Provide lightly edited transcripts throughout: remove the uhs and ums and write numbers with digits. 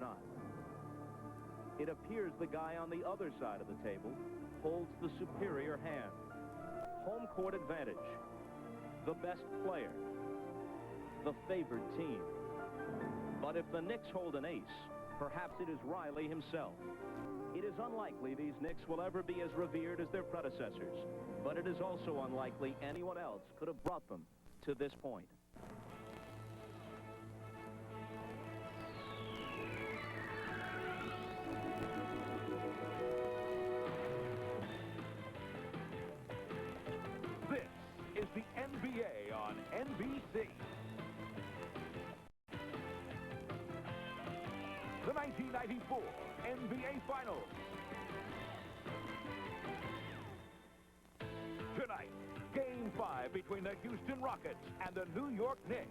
not. It appears the guy on the other side of the table holds the superior hand. Home court advantage. The best player. The favored team. But if the Knicks hold an ace, perhaps it is Riley himself. It is unlikely these Knicks will ever be as revered as their predecessors, but it is also unlikely anyone else could have brought them to this point. This is the NBA on NBC. The 1994 NBA Finals. Tonight, Game 5 between the Houston Rockets and the New York Knicks.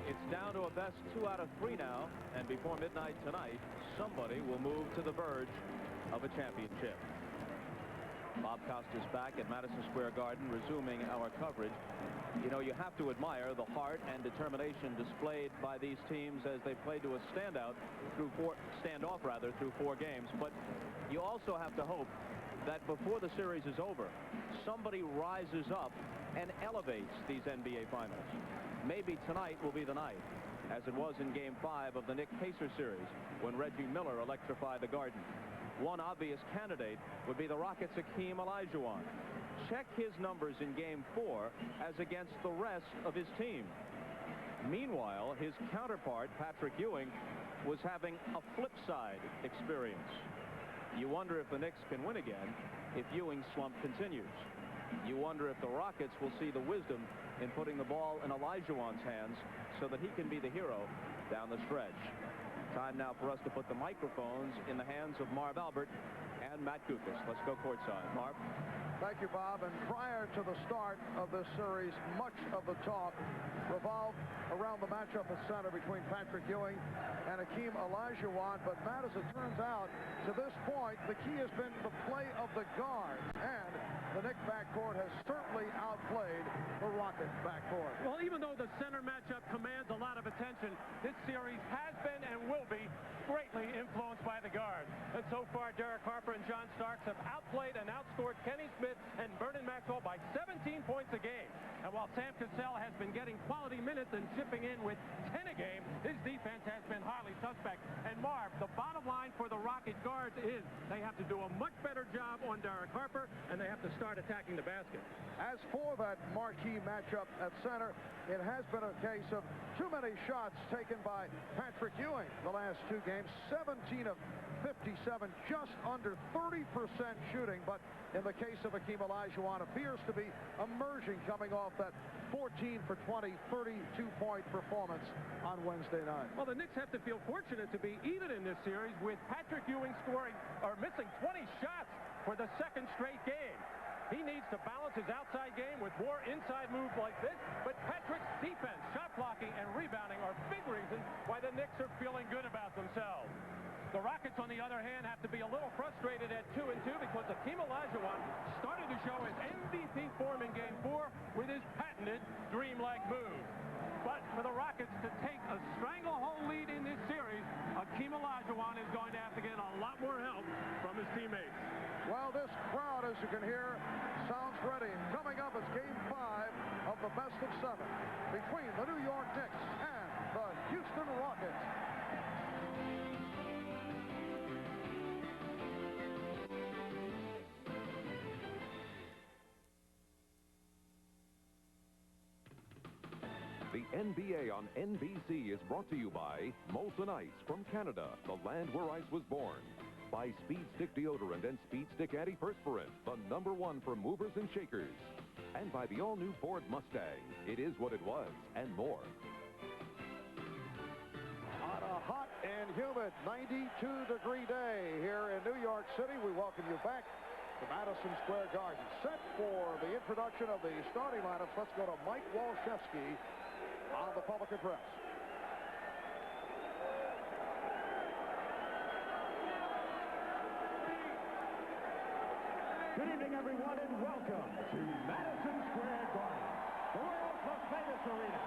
It's down to a best 2 out of 3 now, and before midnight tonight, somebody will move to the verge of a championship. Bob Costas back at Madison Square Garden, resuming our coverage. You know, you have to admire the heart and determination displayed by these teams as they played to a standoff through 4 games. But you also have to hope that before the series is over, somebody rises up and elevates these NBA Finals. Maybe tonight will be the night, as it was in Game 5 of the Knicks-Pacers series when Reggie Miller electrified the Garden. One obvious candidate would be the Rockets' Hakeem Olajuwon. Check his numbers in Game 4 as against the rest of his team. Meanwhile, his counterpart, Patrick Ewing, was having a flip side experience. You wonder if the Knicks can win again if Ewing's slump continues. You wonder if the Rockets will see the wisdom in putting the ball in Olajuwon's hands so that he can be the hero down the stretch. Time now for us to put the microphones in the hands of Marv Albert and Matt Gukas. Let's go courtside. Marv. Thank you, Bob. And prior to the start of this series, much of the talk revolved around the matchup at center between Patrick Ewing and Hakeem Olajuwon. But, Matt, as it turns out, to this point, the key has been the play of the guards. And the Knicks backcourt has certainly outplayed the Rockets backcourt. Well, even though the center matchup commands a lot of attention, this series has been and will be greatly influenced by the guards. And so far, Derek Harper and John Starks have outplayed and outscored Kenny Smith and Vernon Maxwell by 17 points a game. And while Sam Cassell has been getting quality minutes and chipping in with 10 a game, his defense has been highly suspect. And Marv, the bottom line for the Rocket guards is they have to do a much better job on Derek Harper, and they have to start attacking the basket. As for that marquee matchup at center, it has been a case of too many shots taken by Patrick Ewing the last 2 games. 17 of 57, just under 30% shooting. But in the case of Hakeem Olajuwon, appears to be emerging coming off that 14 for 20, 32-point performance on Wednesday night. Well, the Knicks have to feel fortunate to be even in this series with Patrick Ewing missing 20 shots for the 2nd straight game. He needs to balance his outside game with more inside moves like this, but Patrick's defense, shot blocking, and rebounding are big reasons why the Knicks are feeling good about themselves. The Rockets, on the other hand, have to be a little frustrated at 2-2 because Hakeem Olajuwon started to show his MVP form in Game 4 with his patented dreamlike move. But for the Rockets to take a stranglehold lead in this series, Hakeem Olajuwon is going to have to get a lot more help from his teammates. Well, this crowd, as you can hear, sounds ready. Coming up is Game 5 of the best of 7 between the New York Knicks and the Houston Rockets. The NBA on NBC is brought to you by Molson Ice from Canada, the land where ice was born. By Speed Stick Deodorant and Speed Stick Antiperspirant, the #1 for movers and shakers. And by the all-new Ford Mustang. It is what it was, and more. On a hot and humid 92-degree day here in New York City, we welcome you back to Madison Square Garden. Set for the introduction of the starting lineups. Let's go to Mike Walszewski on the public address. Good evening, everyone, and welcome to Madison Square Garden, the world's most famous arena.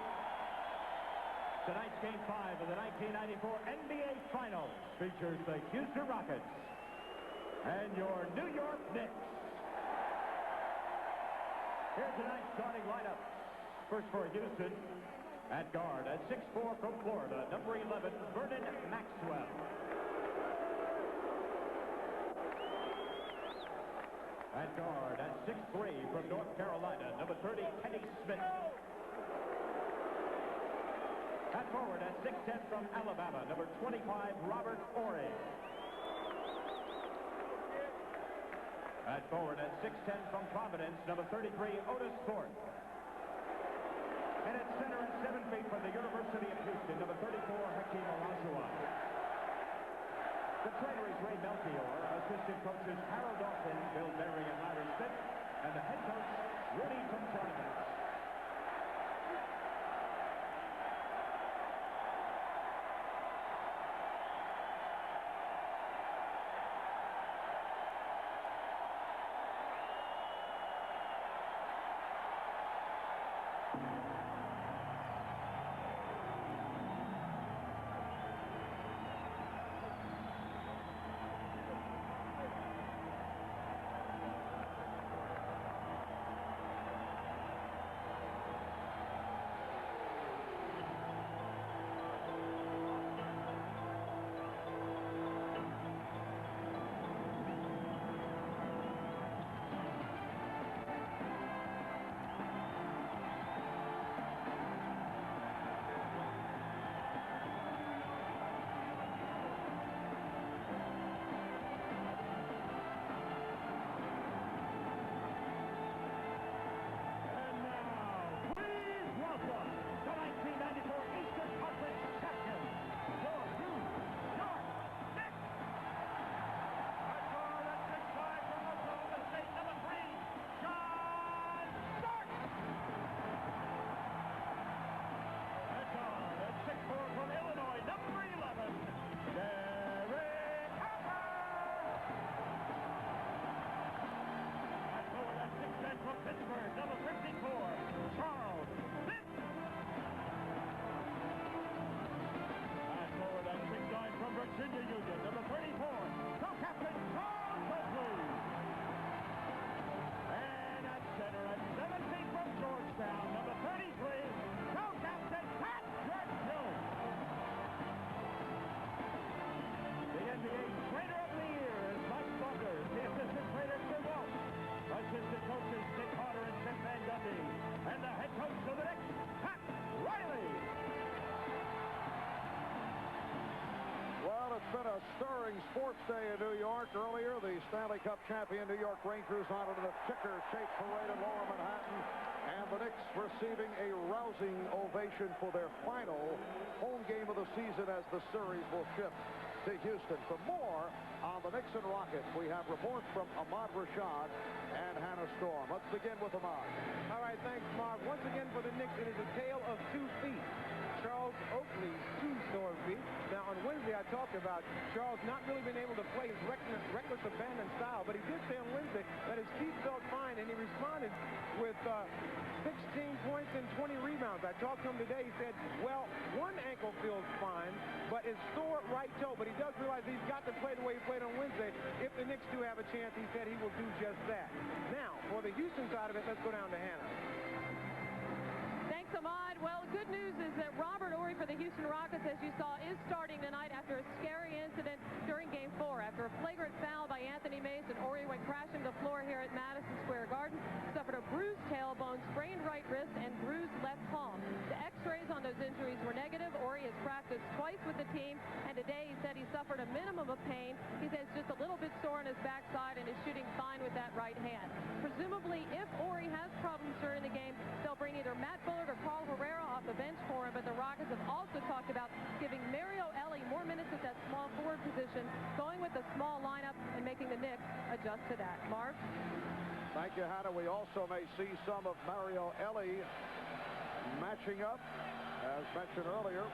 Tonight's Game 5 of the 1994 NBA Finals features the Houston Rockets and your New York Knicks. Here's tonight's starting lineup. First for Houston, at guard, at 6'4" from Florida, number 11, Vernon Maxwell. At guard, at 6'3" from North Carolina, number 30, Kenny Smith. At forward, at 6'10" from Alabama, number 25, Robert Horry. At forward, at 6'10" from Providence, number 33, Otis Thorpe. And at center, at 7 feet from the University of Houston, number 34, Hakeem Olajuwon. The trainer is Ray Melchior, assistant coaches Harold Dawson, Bill Berry, and Larry Smith, and the head coach, Rudy Tomjanovich. Virginia Union, number 34, co-captain Charles Oakley. And at center, at 7 feet from Georgetown, number 33, co-captain Patrick Ewing. The NBA Trainer of the Year is Mike Saunders, the assistant trainer Tim Walsh, assistant coaches Dick Carter and Tim Van Gundy, and the head coach of the Knicks, Pat Riley. Well, it's been a stirring sports day in New York. Earlier, the Stanley Cup champion New York Rangers honored the ticker-shaped parade in Lower Manhattan, and the Knicks receiving a rousing ovation for their final home game of the season as the series will shift to Houston. For more on the Knicks and Rockets, we have reports from Ahmad Rashad and Hannah Storm. Let's begin with Ahmad. All right, thanks, Mark. Once again for the Knicks, it is a tale of 2 feet. Charles Oakley's 2 sore feet. Now, on Wednesday, I talked about Charles not really being able to play his reckless abandon style, but he did say on Wednesday that his feet felt fine, and he responded with 16 points and 20 rebounds. I talked to him today. He said, well, one ankle feels fine, but his sore right toe. But he does realize he's got to play the way he played on Wednesday. If the Knicks do have a chance, he said he will do just that. Now, for the Houston side of it, let's go down to Hannah. Thanks, Ahmad. Well, good news is that Robert Horry for the Houston Rockets, as you saw, is starting tonight after a scary incident during Game 4. After a flagrant foul by Anthony Mason, Horry went crashing to the floor here at Madison Square Garden, suffered a bruised tailbone, sprained right wrist, and bruised left palm. The x-rays on those injuries were negative. Horry has practiced twice with the team, and today he said he suffered a minimum of pain. He says just a little bit sore on his backside and is shooting fine with that right hand. Presumably, if Horry has problems during the game, they'll bring either Matt Bullard or Paul Herrera off the bench for him, but the Rockets have also talked about giving Mario Elie more minutes at that small forward position, going with a small lineup and making the Knicks adjust to that. Mark? Thank you, Hannah. We also may see some of Mario Elie matching up, as mentioned earlier,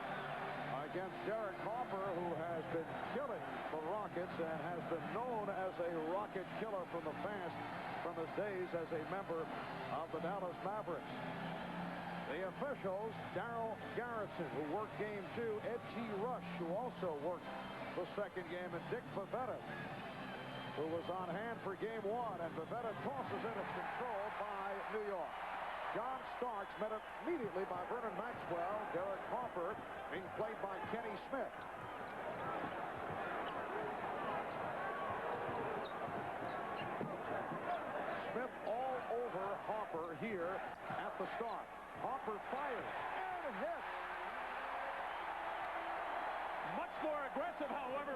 against Derek Harper, who has been killing the Rockets and has been known as a Rocket killer from the past, from his days as a member of the Dallas Mavericks. The officials, Darryl Garrison, who worked game 2, Ed T. Rush, who also worked the second game, and Dick Pavetta, who was on hand for game 1, and Pavetta tosses it. It's controlled by New York. John Starks met immediately by Vernon Maxwell. Derek Harper being played by Kenny Smith. Smith all over Harper here at the start. Harper fires and hits. Much more aggressive, however,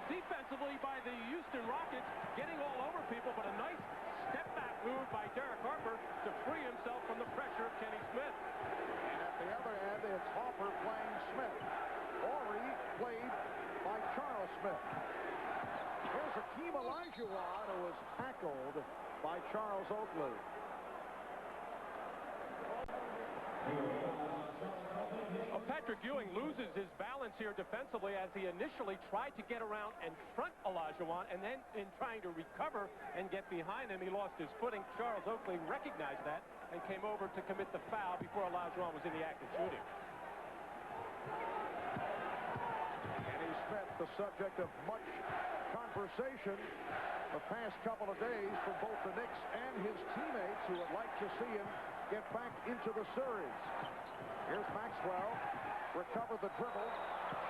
defensively by the Houston Rockets, getting all over people, but a nice step-back move by Derek Harper to free himself from the pressure of Kenny Smith. And at the other end, it's Harper playing Smith. Horry played by Charles Smith. Here's Hakeem Olajuwon, who was tackled by Charles Oakley. Patrick Ewing loses his balance here defensively as he initially tried to get around and front Olajuwon, and then in trying to recover and get behind him, he lost his footing. Charles Oakley recognized that and came over to commit the foul before Olajuwon was in the act of shooting. Kenny Smith, the subject of much conversation the past couple of days from both the Knicks and his teammates, who would like to see him get back into the series. Here's Maxwell, recovered the dribble,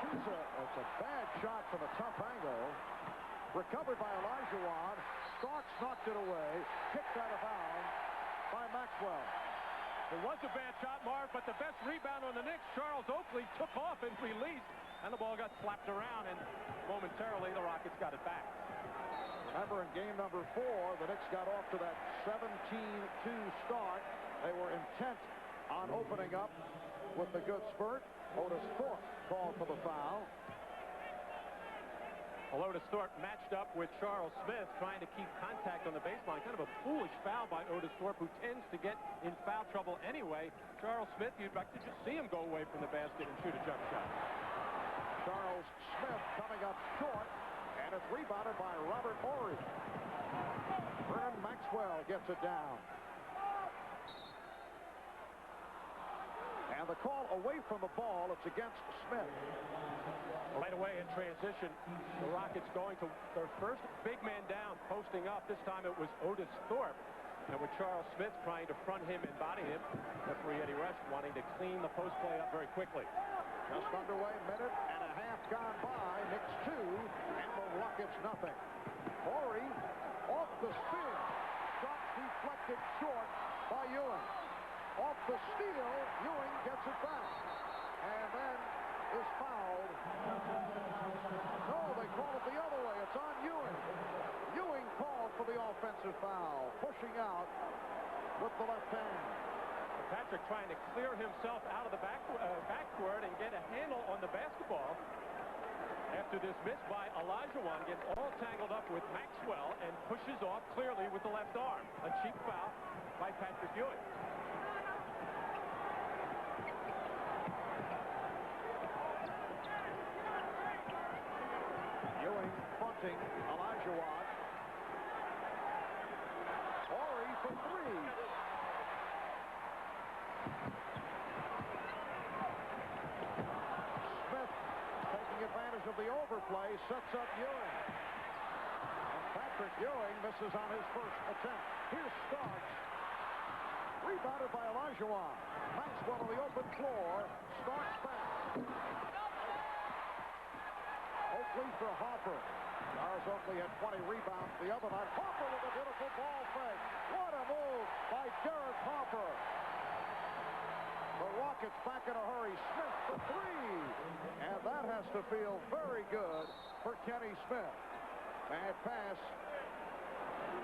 shoots it's a bad shot from a tough angle, recovered by Olajuwon. Starks knocked it away, kicked out of bounds by Maxwell. It was a bad shot, Marv, but the best rebound on the Knicks, Charles Oakley, took off and released, and the ball got slapped around, and momentarily the Rockets got it back. Remember, in game number 4, the Knicks got off to that 17-2 start. They were intent on opening up with the good spurt. Otis Thorpe called for the foul. Otis Thorpe matched up with Charles Smith, trying to keep contact on the baseline. Kind of a foolish foul by Otis Thorpe, who tends to get in foul trouble anyway. Charles Smith, you'd like to just see him go away from the basket and shoot a jump shot. Charles Smith coming up short, and it's rebounded by Robert Horry. Vernon Maxwell gets it down. And the call away from the ball, it's against Smith. Right away in transition, the Rockets going to their first big man down, posting up. This time it was Otis Thorpe. And with Charles Smith trying to front him and body him, referee Eddie Rush wanting to clean the post play up very quickly. Just underway, minute and a half gone by. Knicks 2 and the Rockets nothing. Horry off the spin. Shot deflected short by Ewing. Off the steal, Ewing gets it back. And then is fouled. No, they call it the other way. It's on Ewing. Ewing called for the offensive foul, pushing out with the left hand. Patrick trying to clear himself out of the backcourt and get a handle on the basketball. After this miss by Olajuwon, gets all tangled up with Maxwell and pushes off clearly with the left arm. A cheap foul by Patrick Ewing. Ewing fronting Olajuwon. Horry for 3. Smith taking advantage of the overplay, sets up Ewing. And Patrick Ewing misses on his first attempt. Here's Starks. Rebounded by Olajuwon. Maxwell on the open floor. Starks back. Oakley for Harper. Charles Oakley had 20 rebounds the other night. Harper with a beautiful ball fake. What a move by Derek Harper. The Rockets back in a hurry. Smith for 3. And that has to feel very good for Kenny Smith. Bad pass.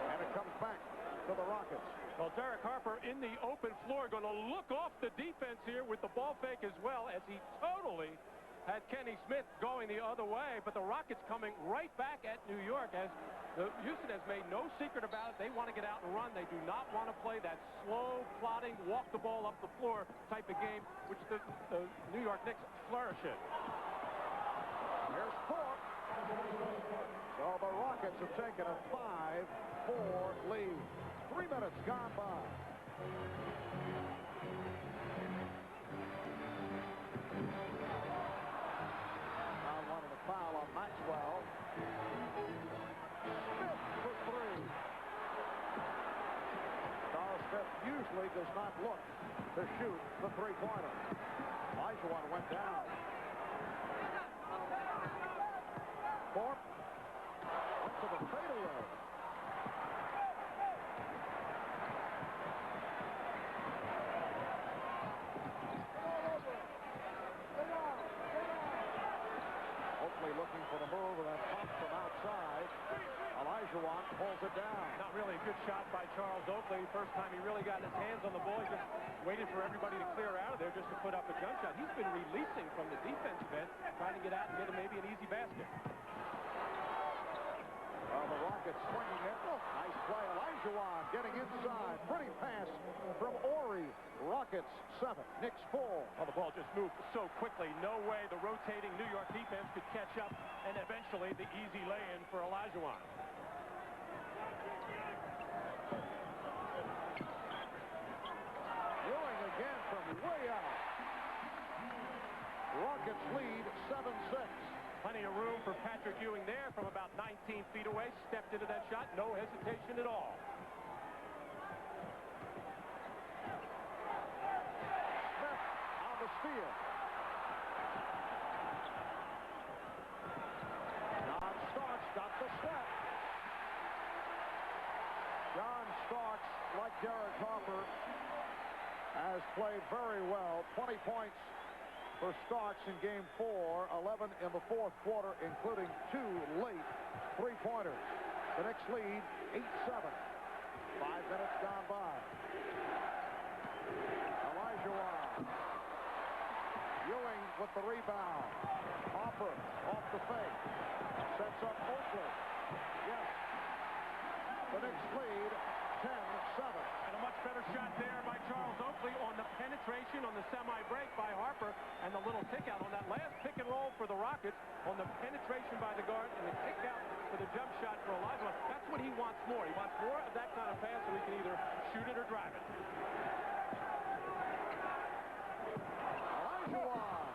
And it comes back to the Rockets. Well, Derek Harper in the open floor, going to look off the defense here with the ball fake as well, as he totally had Kenny Smith going the other way. But the Rockets coming right back at New York, as Houston has made no secret about it. They want to get out and run. They do not want to play that slow, plodding, walk the ball up the floor type of game, which the New York Knicks flourish in. Here's Thorpe. So the Rockets have taken a 5-4 lead. 3 minutes gone by. Oakley does not look to shoot the three-pointer. Olajuwon went down. Thorpe went to the fadeaway. Oakley looking for the move, and that pump from outside. Olajuwon pulls it down. Not really a good shot by Charles Oakley. First time he really got his hands on the ball. He just waited for everybody to clear out of there just to put up a jump shot. He's been releasing from the defensive end, trying to get out and get him maybe an easy basket. Well, the Rockets swinging it. Oh, nice play. Olajuwon getting inside. Pretty pass from Ori. Rockets 7, Knicks 4. Well, the ball just moved so quickly. No way the rotating New York defense could catch up, and eventually the easy lay-in for Olajuwon. Ewing again from way out. Rockets lead 7-6. Plenty of room for Patrick Ewing there from about 19 feet away. Stepped into that shot, no hesitation at all. Smith on the steal. John Starks got the step. John Starks, like Derek Harper, has played very well. 20 points for Starks in game 4, 11 in the fourth quarter, including 2 late three-pointers. The Knicks lead 8-7. 5 minutes gone by. Olajuwon. Ewing with the rebound. Hopper off the fake. Sets up Oakley. Yes. The Knicks lead 10-7. And a much better shot there by Charles Oakley on the penetration on the semi-break by Harper, and the little kick out on that last pick and roll for the Rockets on the penetration by the guard and the kick out for the jump shot for Olajuwon. That's what he wants more. He wants more of that kind of pass so he can either shoot it or drive it. Olajuwon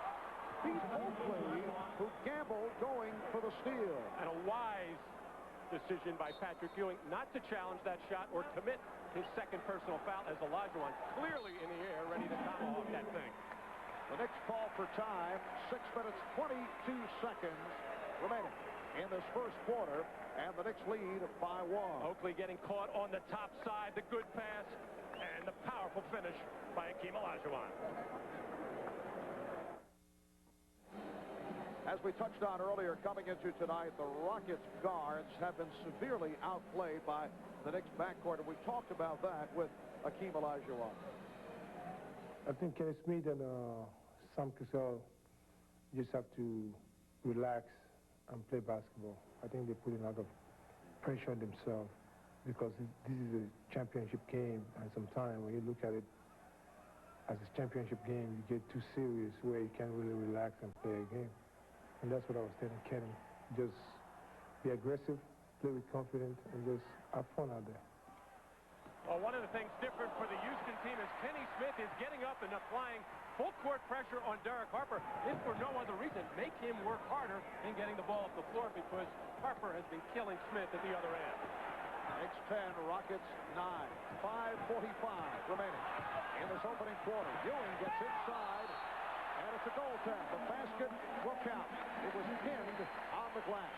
beat Oakley, who gambled going for the steal. And a wise decision by Patrick Ewing not to challenge that shot or commit his second personal foul, as Olajuwon clearly in the air ready to tomahawk that thing. The Knicks call for time. 6 minutes, 22 seconds remaining in this first quarter, and the Knicks lead by 1. Oakley getting caught on the top side, the good pass, and the powerful finish by Hakeem Olajuwon. As we touched on earlier, coming into tonight, the Rockets guards have been severely outplayed by the Knicks backcourt, and we talked about that with Hakeem Olajuwon. I think Kenny Smith and Sam Cassell just have to relax and play basketball. I think they put a lot of pressure on themselves because this is a championship game, and sometimes when you look at it as a championship game, you get too serious where you can't really relax and play a game. And that's what I was telling Kenny. Just be aggressive, play with confidence, and just have fun out there. Well, one of the things different for the Houston team is Kenny Smith is getting up and applying full court pressure on Derek Harper, if for no other reason, make him work harder in getting the ball off the floor, because Harper has been killing Smith at the other end. Knicks 10, Rockets 9. 5:45 remaining in this opening quarter. Ewing gets inside, and it's a goaltend. The basket will count. It was pinned on the glass.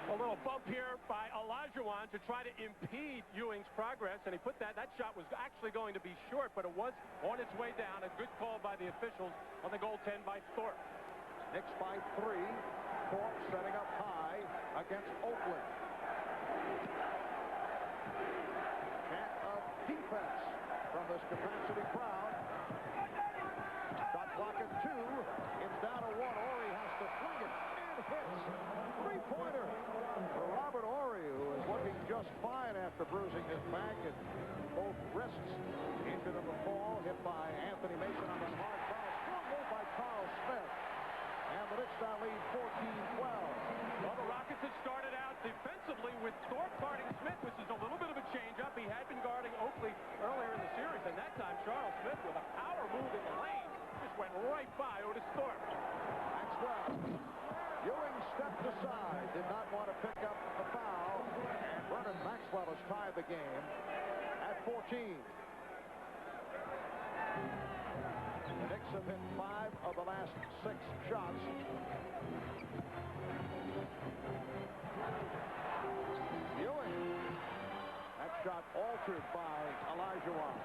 A little bump here by Olajuwon to try to impede Ewing's progress, and he put that shot was actually going to be short, but it was on its way down. A good call by the officials on the goaltend by Thorpe. Knicks by 3. Thorpe setting up high against Oakley. Chant of defense from this capacity crowd. Shot clock at 2. It's down to 1. Ori has to fling it. It hits. Three-pointer. Robert Ori, who is looking just fine after bruising his back and both wrists injured in the fall, hit by Anthony Mason on that hard foul. Strong move by Carl Smith. And the Knicks now lead 14-12. Well, the Rockets had started out defensively with Thorpe guarding Smith, which is a little bit of a change-up. He had been guarding Oakley earlier in the series, and that time Charles Smith, with a power move in the lane, just went right by Otis Thorpe. Maxwell. Ewing stepped aside, did not want to pick up the foul, and Vernon Maxwell has tied the game at 14. The Knicks have hit 5 of the last 6 shots. Ewing. That shot altered by Olajuwon.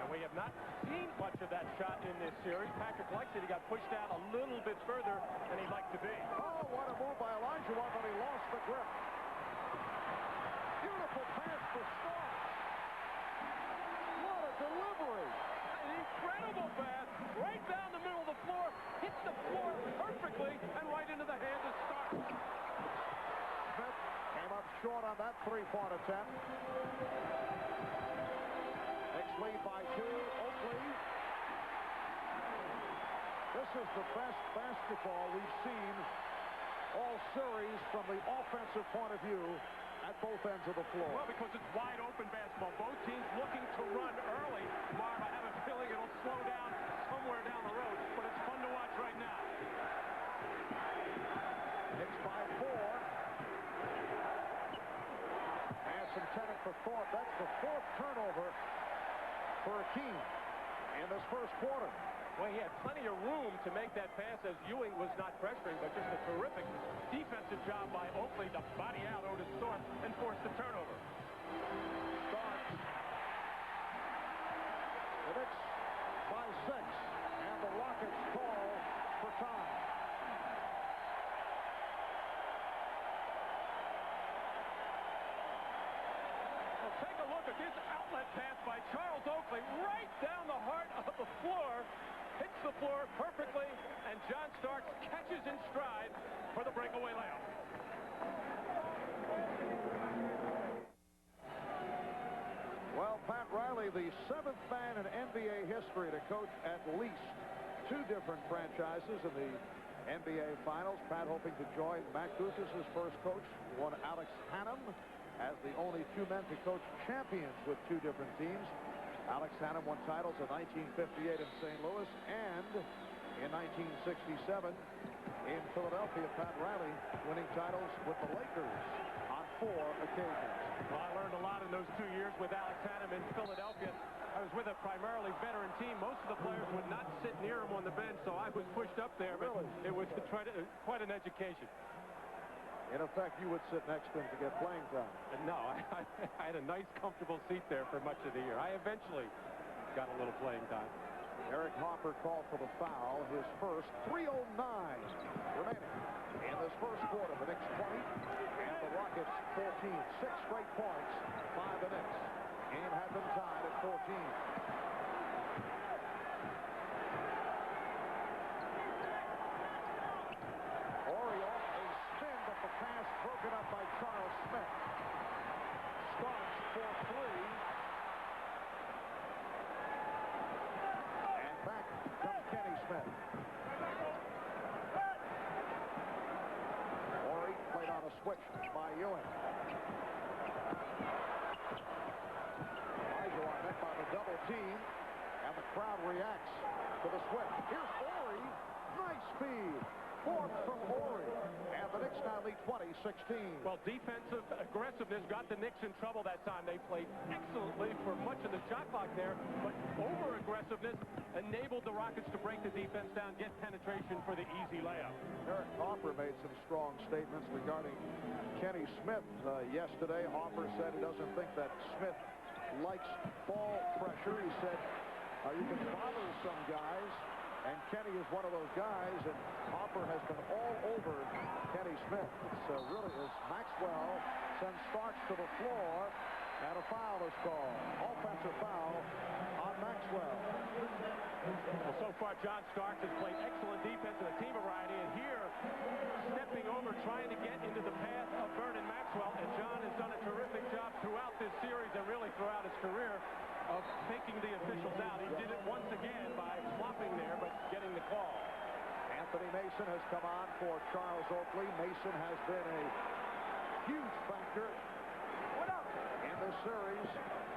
And we have not seen much of that shot in this series. Patrick likes it. He got pushed out a little bit further than he'd like to be. Oh, what a move by Olajuwon, but he lost the grip. Beautiful pass for Starks. What a delivery. An incredible pass right down the middle of the floor. Hit the floor perfectly and right into the hands of Starks. Smith came up short on that three-point attempt. Knicks lead by 2. Oakley. This is the best basketball we've seen all series from the offensive point of view at both ends of the floor. Well, because it's wide open basketball. Both teams looking to run early. Marv, I have a feeling it'll slow down somewhere down the road, but it's fun to watch right now. Knicks by 4. Pass intended for Thorpe. That's the 4th turnover for Akeem in this first quarter. Well, he had plenty of room to make that pass as Ewing was not pressuring, but just a terrific defensive job by Oakley to body out Otis Thorpe and force the turnover. Starks. The Knicks by 6, and the Rockets call for time. Well, take a look at this outlet pass by Charles Oakley right down the heart of the floor. Hits the floor perfectly, and John Starks catches in stride for the breakaway layup. Well, Pat Riley, the 7th man in NBA history to coach at least 2 different franchises in the NBA Finals. Pat hoping to join Matt Guthes, his first coach, one Alex Hannum, as the only 2 men to coach champions with 2 different teams. Alex Hannum won titles in 1958 in St. Louis and in 1967 in Philadelphia. Pat Riley winning titles with the Lakers on 4 occasions. Well, I learned a lot in those 2 years with Alex Hannum in Philadelphia. I was with a primarily veteran team. Most of the players would not sit near him on the bench, so I was pushed up there. But really? It was quite an education. In effect, you would sit next to him to get playing time. No, I had a nice, comfortable seat there for much of the year. I eventually got a little playing time. Eric Hopper called for the foul, his first. 3:09 remaining in this first quarter. The Knicks 20 and the Rockets 14. 6 straight points by the Knicks. Game had been tied at 14. Pass broken up by Charles Smith. Starks for 3. And back comes Kenny Smith. Horry played on a switch by Ewing. Olajuwon met by the double team, and the crowd reacts to the switch. Here's Horry. Nice speed. Fourth from Horry. And the Knicks now lead 20-16. Well, defensive aggressiveness got the Knicks in trouble that time. They played excellently for much of the shot clock there, but over-aggressiveness enabled the Rockets to break the defense down, get penetration for the easy layup. Eric Hopper made some strong statements regarding Kenny Smith yesterday. Hopper said he doesn't think that Smith likes ball pressure. He said you can bother some guys, and Kenny is one of those guys, and Hopper has been all over Kenny Smith. It's really as Maxwell sends Starks to the floor, and a foul is called. Offensive foul on Maxwell. Well, so far, John Starks has played excellent defense in a team variety, and here, stepping over, trying to get into the path of Vernon Maxwell, and John has done a terrific job throughout this series and really throughout his career of taking the officials out. He did it once again by flopping there, but getting the call. Anthony Mason has come on for Charles Oakley. Mason has been a huge factor in this series.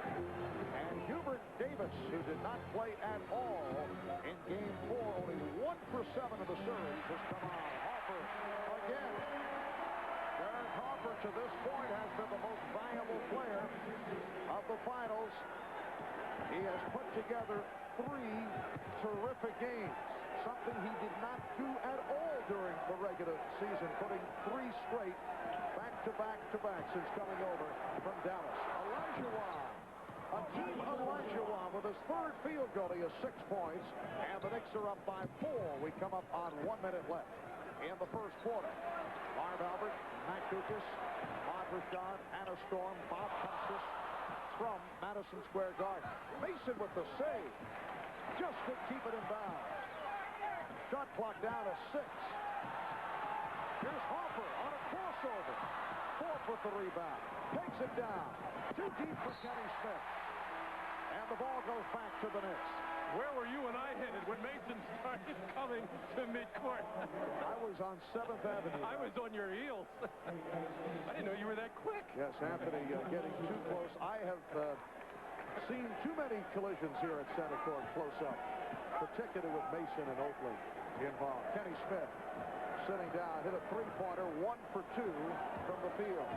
And Hubert Davis, who did not play at all in Game 4, only 1 for 7 of the series, has come on. Hopper again. Derek Harper to this point has been the most valuable player of the finals. He has put together 3 terrific games, something he did not do at all during the regular season, putting 3 straight back-to-back since coming over from Dallas. Akeem Olajuwon with his 3rd field goal. He has 6 points, and the Knicks are up by 4. We come up on 1 minute left in the first quarter. Marv Albert, Matt Dukas, Ahmad Rashad, Anna Storm, Bob Costas from Madison Square Garden. Mason with the save. Just to keep it in bounds. Shot clock down to 6. Here's Harper on a crossover. Fourth with the rebound. Takes it down. Too deep for Kenny Smith. And the ball goes back to the Knicks. Where were you and I headed when Mason started coming to midcourt? I was on 7th Avenue. I was on your heels. I didn't know you were that quick. Yes, Anthony getting too close. I have seen too many collisions here at center court close up, particularly with Mason and Oakley involved. Kenny Smith sitting down, hit a 3-pointer, 1 for 2 from the field.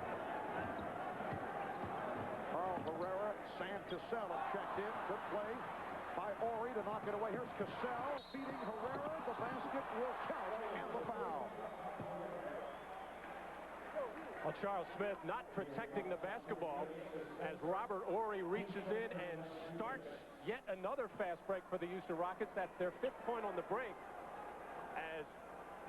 Carl Herrera, Sam Cassell have checked in. Good play by Ori to knock it away. Here's Cassell feeding Herrera. The basket will count and the foul. Well, Charles Smith not protecting the basketball as Robert Ori reaches in and starts yet another fast break for the Houston Rockets. That's their 5th point on the break, as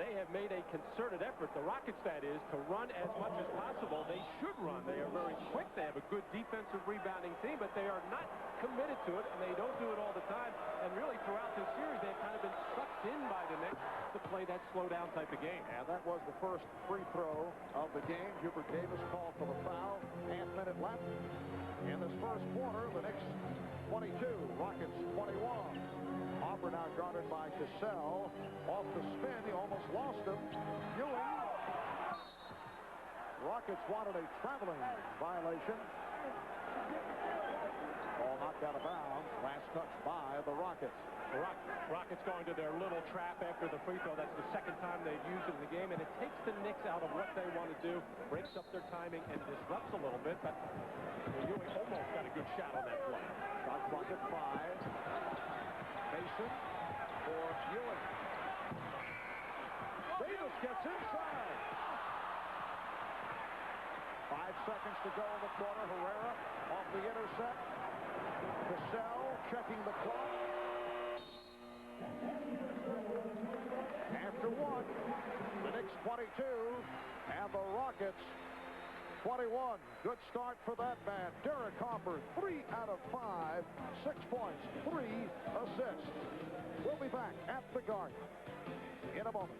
they have made a concerted effort, the Rockets that is, to run as much as possible. They should run. They are very quick. They have a good defensive rebounding team, but they are not committed to it, and they don't do it all the time. And really, throughout this series, they've kind of been sucked in by the Knicks to play that slow-down type of game. And that was the first free throw of the game. Hubert Davis called for the foul. Half-minute left in this first quarter. The Knicks 22, Rockets 21. Harper now guarded by Cassell. Off the spin, he almost lost him. Ewing. Rockets wanted a traveling violation. Ball knocked out of bounds. Last touch by the Rockets. Rockets going to their little trap after the free throw. That's the 2nd time they've used it in the game, and it takes the Knicks out of what they want to do, breaks up their timing, and disrupts a little bit, but Ewing almost got a good shot on that play. Shot clock at 5. Mason for Ewing. Davis gets inside. 5 seconds to go in the quarter. Herrera off the intercept. Cassell checking the clock. After 1, the Knicks 22 and the Rockets 21. Good start for that man. Derek Harper, 3 out of 5, 6 points, 3 assists. We'll be back at the Garden in a moment.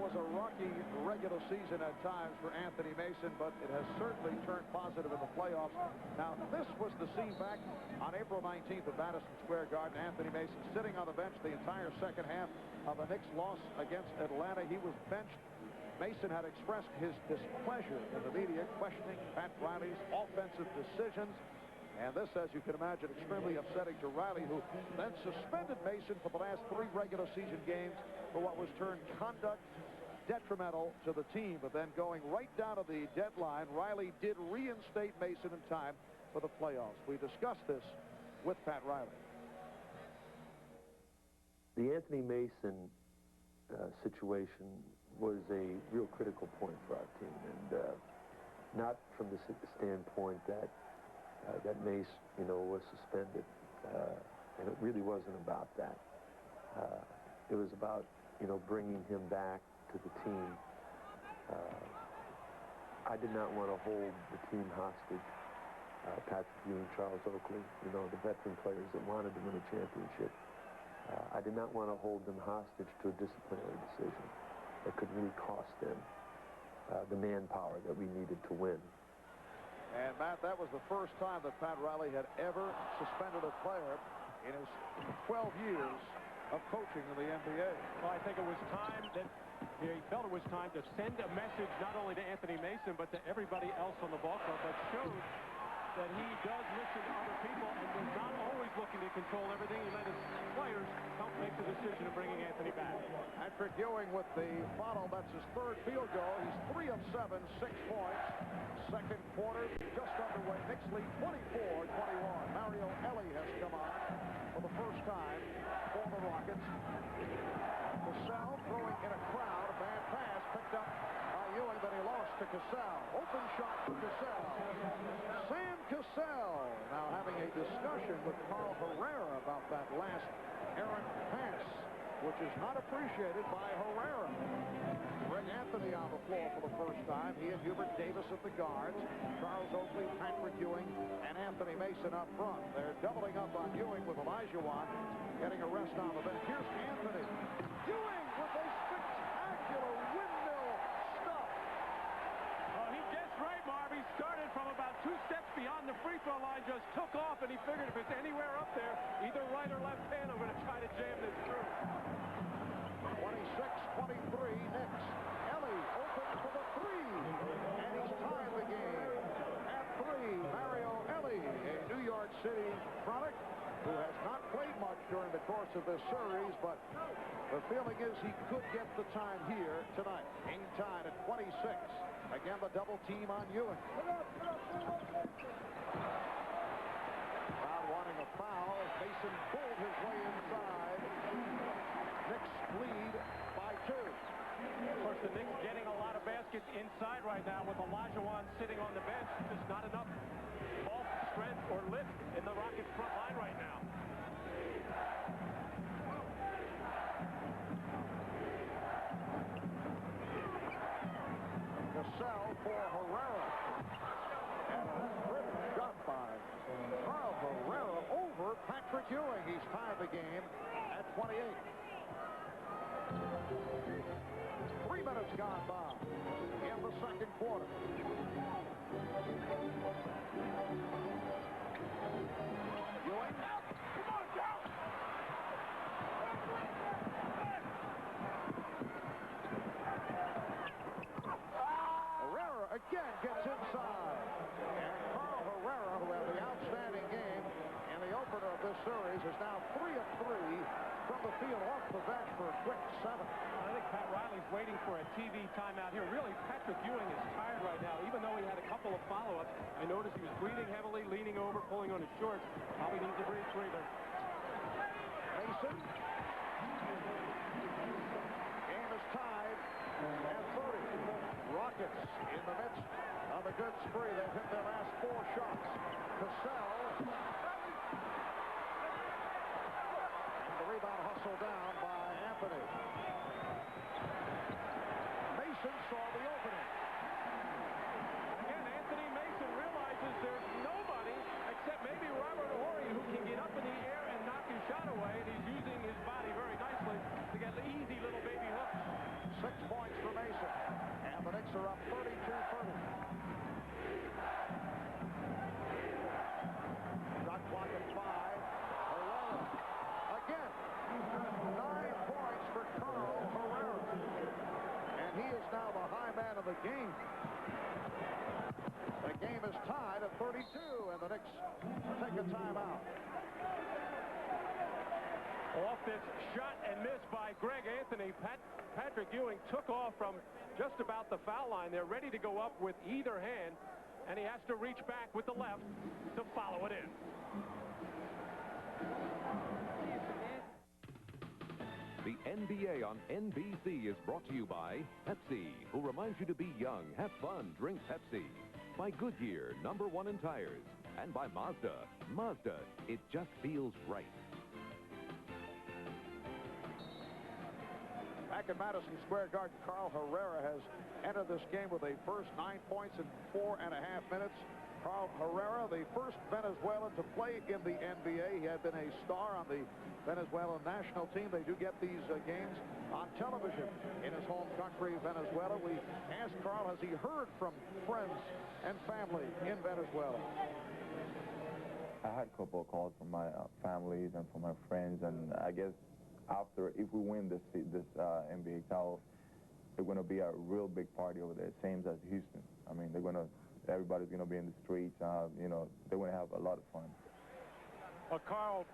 A rocky regular season at times for Anthony Mason, but it has certainly turned positive in the playoffs. Now, this was the scene back on April 19th at Madison Square Garden. Anthony Mason sitting on the bench the entire second half of a Knicks loss against Atlanta. He was benched. Mason had expressed his displeasure in the media, questioning Pat Riley's offensive decisions. And this, as you can imagine, extremely upsetting to Riley, who then suspended Mason for the last 3 regular season games for what was turned conduct detrimental to the team. But then going right down to the deadline, Riley did reinstate Mason in time for the playoffs. We discussed this with Pat Riley. The Anthony Mason situation was a real critical point for our team, and not from the standpoint that that Mace, was suspended, and it really wasn't about that. It was about, bringing him back to the team. I did not want to hold the team hostage. Patrick Ewing, Charles Oakley, the veteran players that wanted to win a championship. I did not want to hold them hostage to a disciplinary decision that could really cost them the manpower that we needed to win. And, Matt, that was the first time that Pat Riley had ever suspended a player in his 12 years of coaching in the NBA. Well, I think it was time that he felt it was time to send a message not only to Anthony Mason but to everybody else on the ball club, but showed that he does listen to other people and was not always looking to control everything. He let his players help make the decision of bringing Anthony back. Patrick Ewing with the follow. That's his third field goal. He's 3 of 7, 6 points. Second quarter just underway. Knicks lead 24-21. Mario Elie has come on for the first time for the Rockets. Cassell throwing in a crowd. A bad pass picked up by Ewing, but he lost to Cassell. Open shot for Cassell. Sam Cassell now having a discussion with Carl Herrera about that last errant pass, which is not appreciated by Herrera. Greg Anthony on the floor for the first time. He and Hubert Davis at the guards. Charles Oakley, Patrick Ewing, and Anthony Mason up front. They're doubling up on Ewing with Olajuwon getting a rest on the bench. Here's Anthony. Ewing with a spectacular windmill stop. Well, he guessed right, Marv. He started from about 2 steps beyond the free throw line, just took off, and he figured if it's anywhere up there, either right or left hand, I'm going to try to jam this through. 26-23 Knicks. Elie open for the 3, and he's tied the game at 3. Mario Elie, a New York City product who has not played much during the course of this series, but the feeling is he could get the time here tonight. Game tied at 26. Again, the double team on Ewing. Crowd wanting a foul. Mason pulled his way inside. Knicks lead by 2. Of course, the Knicks getting a lot of baskets inside right now with Olajuwon sitting on the bench. Just not enough ball strength or lift in the Rockets' front line right now. Cassell for Herrera. And a great shot by Carl Herrera over Patrick Ewing. He's tied the game at 28. 3 minutes gone by in the second quarter. Ewing. Come on, down! Herrera again gets inside. And Carl Herrera, who had the outstanding game in the opener of this series, is now 3 of 3 from the field off the bench for a quick 7. I think Pat Riley's waiting for a TV timeout here. Really, Patrick Ewing is tired right now. Even though he had a couple of follow-ups, I noticed he was breathing heavily, leaning over, pulling on his shorts. Probably needs a breathe breather. Mason. Game is tied at 30. Rockets in the midst of a good spree. They've hit their last 4 shots. Cassell. And the rebound hustled down by Anthony. Mason saw the opening. Again, Anthony Mason realizes there's nobody except maybe Robert Horry who can get up in the air and knock his shot away, and he's using his body very nicely to get the easy little baby hooks. 6 points for Mason. And the Knicks are up 32-30. Shot clock at 5. Herrera. Again. 9 points for Carl Herrera. And he is now the high man of the game. The game is tied at 32, and the Knicks take a timeout. Off this shot and miss by Greg Anthony, Patrick Ewing took off from just about the foul line. They're ready to go up with either hand, and he has to reach back with the left to follow it in. The NBA on NBC is brought to you by Pepsi, who reminds you to be young, have fun, drink Pepsi. By Goodyear, #1 in tires. And by Mazda. Mazda, it just feels right. Back at Madison Square Garden, Carl Herrera has entered this game with a first 9 points in 4.5 minutes. Carl Herrera, the first Venezuelan to play in the NBA. He had been a star on the Venezuelan national team. They do get these games on television in his home country, Venezuela. We asked Carl, has he heard from friends and family in Venezuela? I had a couple of calls from my families and from my friends, and I guess after, if we win this NBA title, they're going to be a real big party over there, same as Houston. I mean, everybody's going to be in the streets. You know, they're going to have a lot of fun. Well, Carl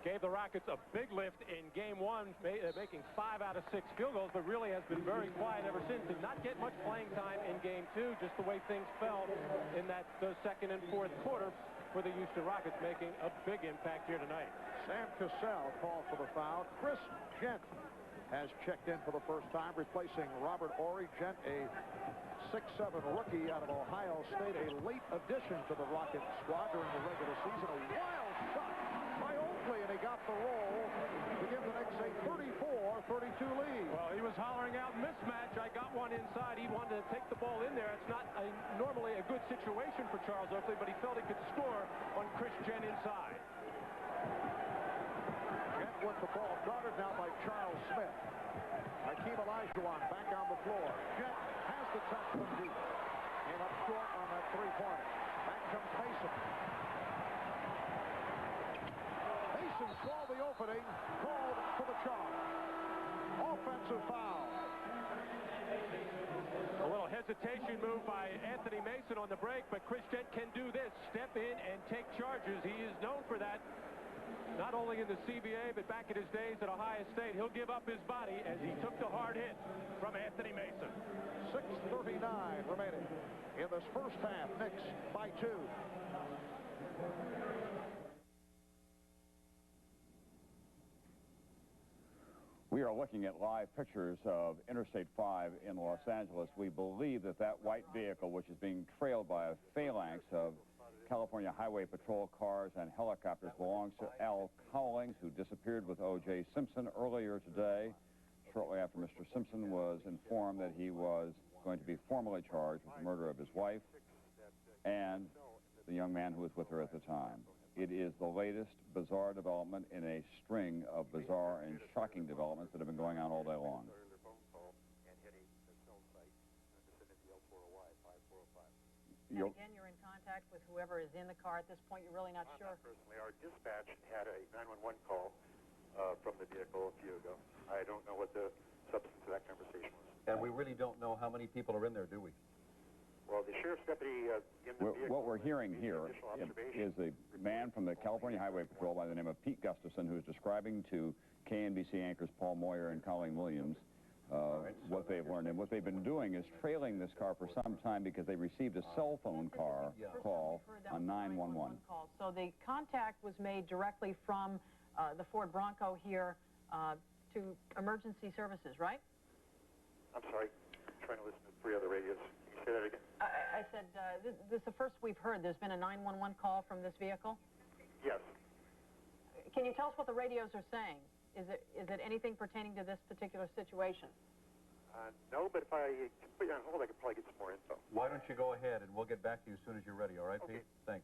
gave the Rockets a big lift in Game 1, making 5 out of 6 field goals, but really has been very quiet ever since. Did not get much playing time in Game 2, just the way things fell in that second and fourth quarter for the Houston Rockets, making a big impact here tonight. Sam Cassell called for the foul. Chris Gent has checked in for the first time, replacing Robert Horry. Gent, a 6'7" rookie out of Ohio State, a late addition to the Rocket squad during the regular season. A wild shot by Oakley, and he got the roll to give the Knicks a 34-32 lead. Well, he was hollering out mismatch. I got one inside. He wanted to take the ball in there. It's not normally a good situation for Charles Oakley, but he felt he could score on Chris Gent inside. Gent with the ball, guarded now by Charles Smith. Hakeem Olajuwon back on the floor. Gent has the touch from deep. Came up short on that three-pointer. Back comes Mason. Mason saw the opening, called for the charge. Offensive foul. A little hesitation move by Anthony Mason on the break, but Chris Gent can do this, step in and take charges. He is known for that, not only in the CBA, but back in his days at Ohio State. He'll give up his body as he took the hard hit from Anthony Mason. 6:39 remaining in this first half. Knicks by 2. We are looking at live pictures of Interstate 5 in Los Angeles. We believe that that white vehicle, which is being trailed by a phalanx of California Highway Patrol cars and helicopters, belongs to Al Cowlings, who disappeared with O.J. Simpson earlier today, shortly after Mr. Simpson was informed that he was going to be formally charged with the murder of his wife and the young man who was with her at the time. It is the latest bizarre development in a string of bizarre and shocking developments that have been going on all day long. Again, you're in contact with whoever is in the car at this point. You're really not sure. Not personally. Our dispatch had a 911 call from the vehicle a few ago. I don't know what the substance of that conversation was. And we really don't know how many people are in there, do we? Well, the sheriff's deputy in the vehicle... What we're hearing here is a man from the California Highway Patrol by the name of Pete Gustafson, who's describing to KNBC anchors Paul Moyer and Colleen Williams what they've learned. And what they've been doing is trailing this car for some time because they received a cell phone call on 911. So the contact was made directly from the Ford Bronco here to emergency services, right? I'm sorry. I'm trying to listen to 3 other radios. Can you say that again? I said, this is the first we've heard. There's been a 911 call from this vehicle? Yes. Can you tell us what the radios are saying? Is it anything pertaining to this particular situation? No, but if I can put you on hold, I could probably get some more info. Why don't you go ahead, and we'll get back to you as soon as you're ready, all right, Okay. Pete? Thanks.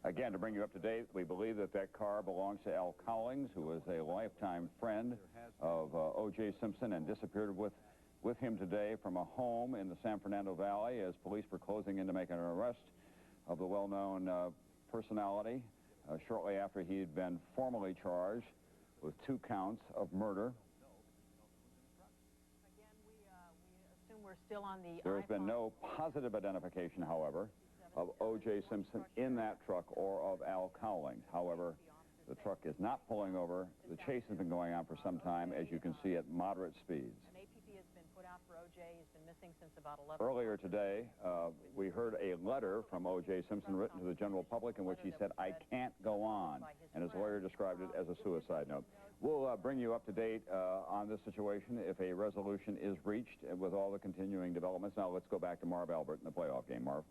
Again, to bring you up to date, we believe that that car belongs to Al Cowlings, who is a lifetime friend of O.J. Simpson and disappeared with him today from a home in the San Fernando Valley as police were closing in to make an arrest of the well-known personality shortly after he had been formally charged with 2 counts of murder. Again, we assume we're still on the There has been no positive identification, however, of O.J. Simpson in that truck or of Al Cowlings. However, the truck is not pulling over. The chase has been going on for some time, as you can see, at moderate speeds. An APB has been put out for O.J. He's been missing since about 11. Earlier today, we heard a letter from O.J. Simpson written to the general public in which he said, "I can't go on," and his lawyer described it as a suicide note. We'll bring you up to date on this situation if a resolution is reached with all the continuing developments. Now let's go back to Marv Albert in the playoff game. Marv.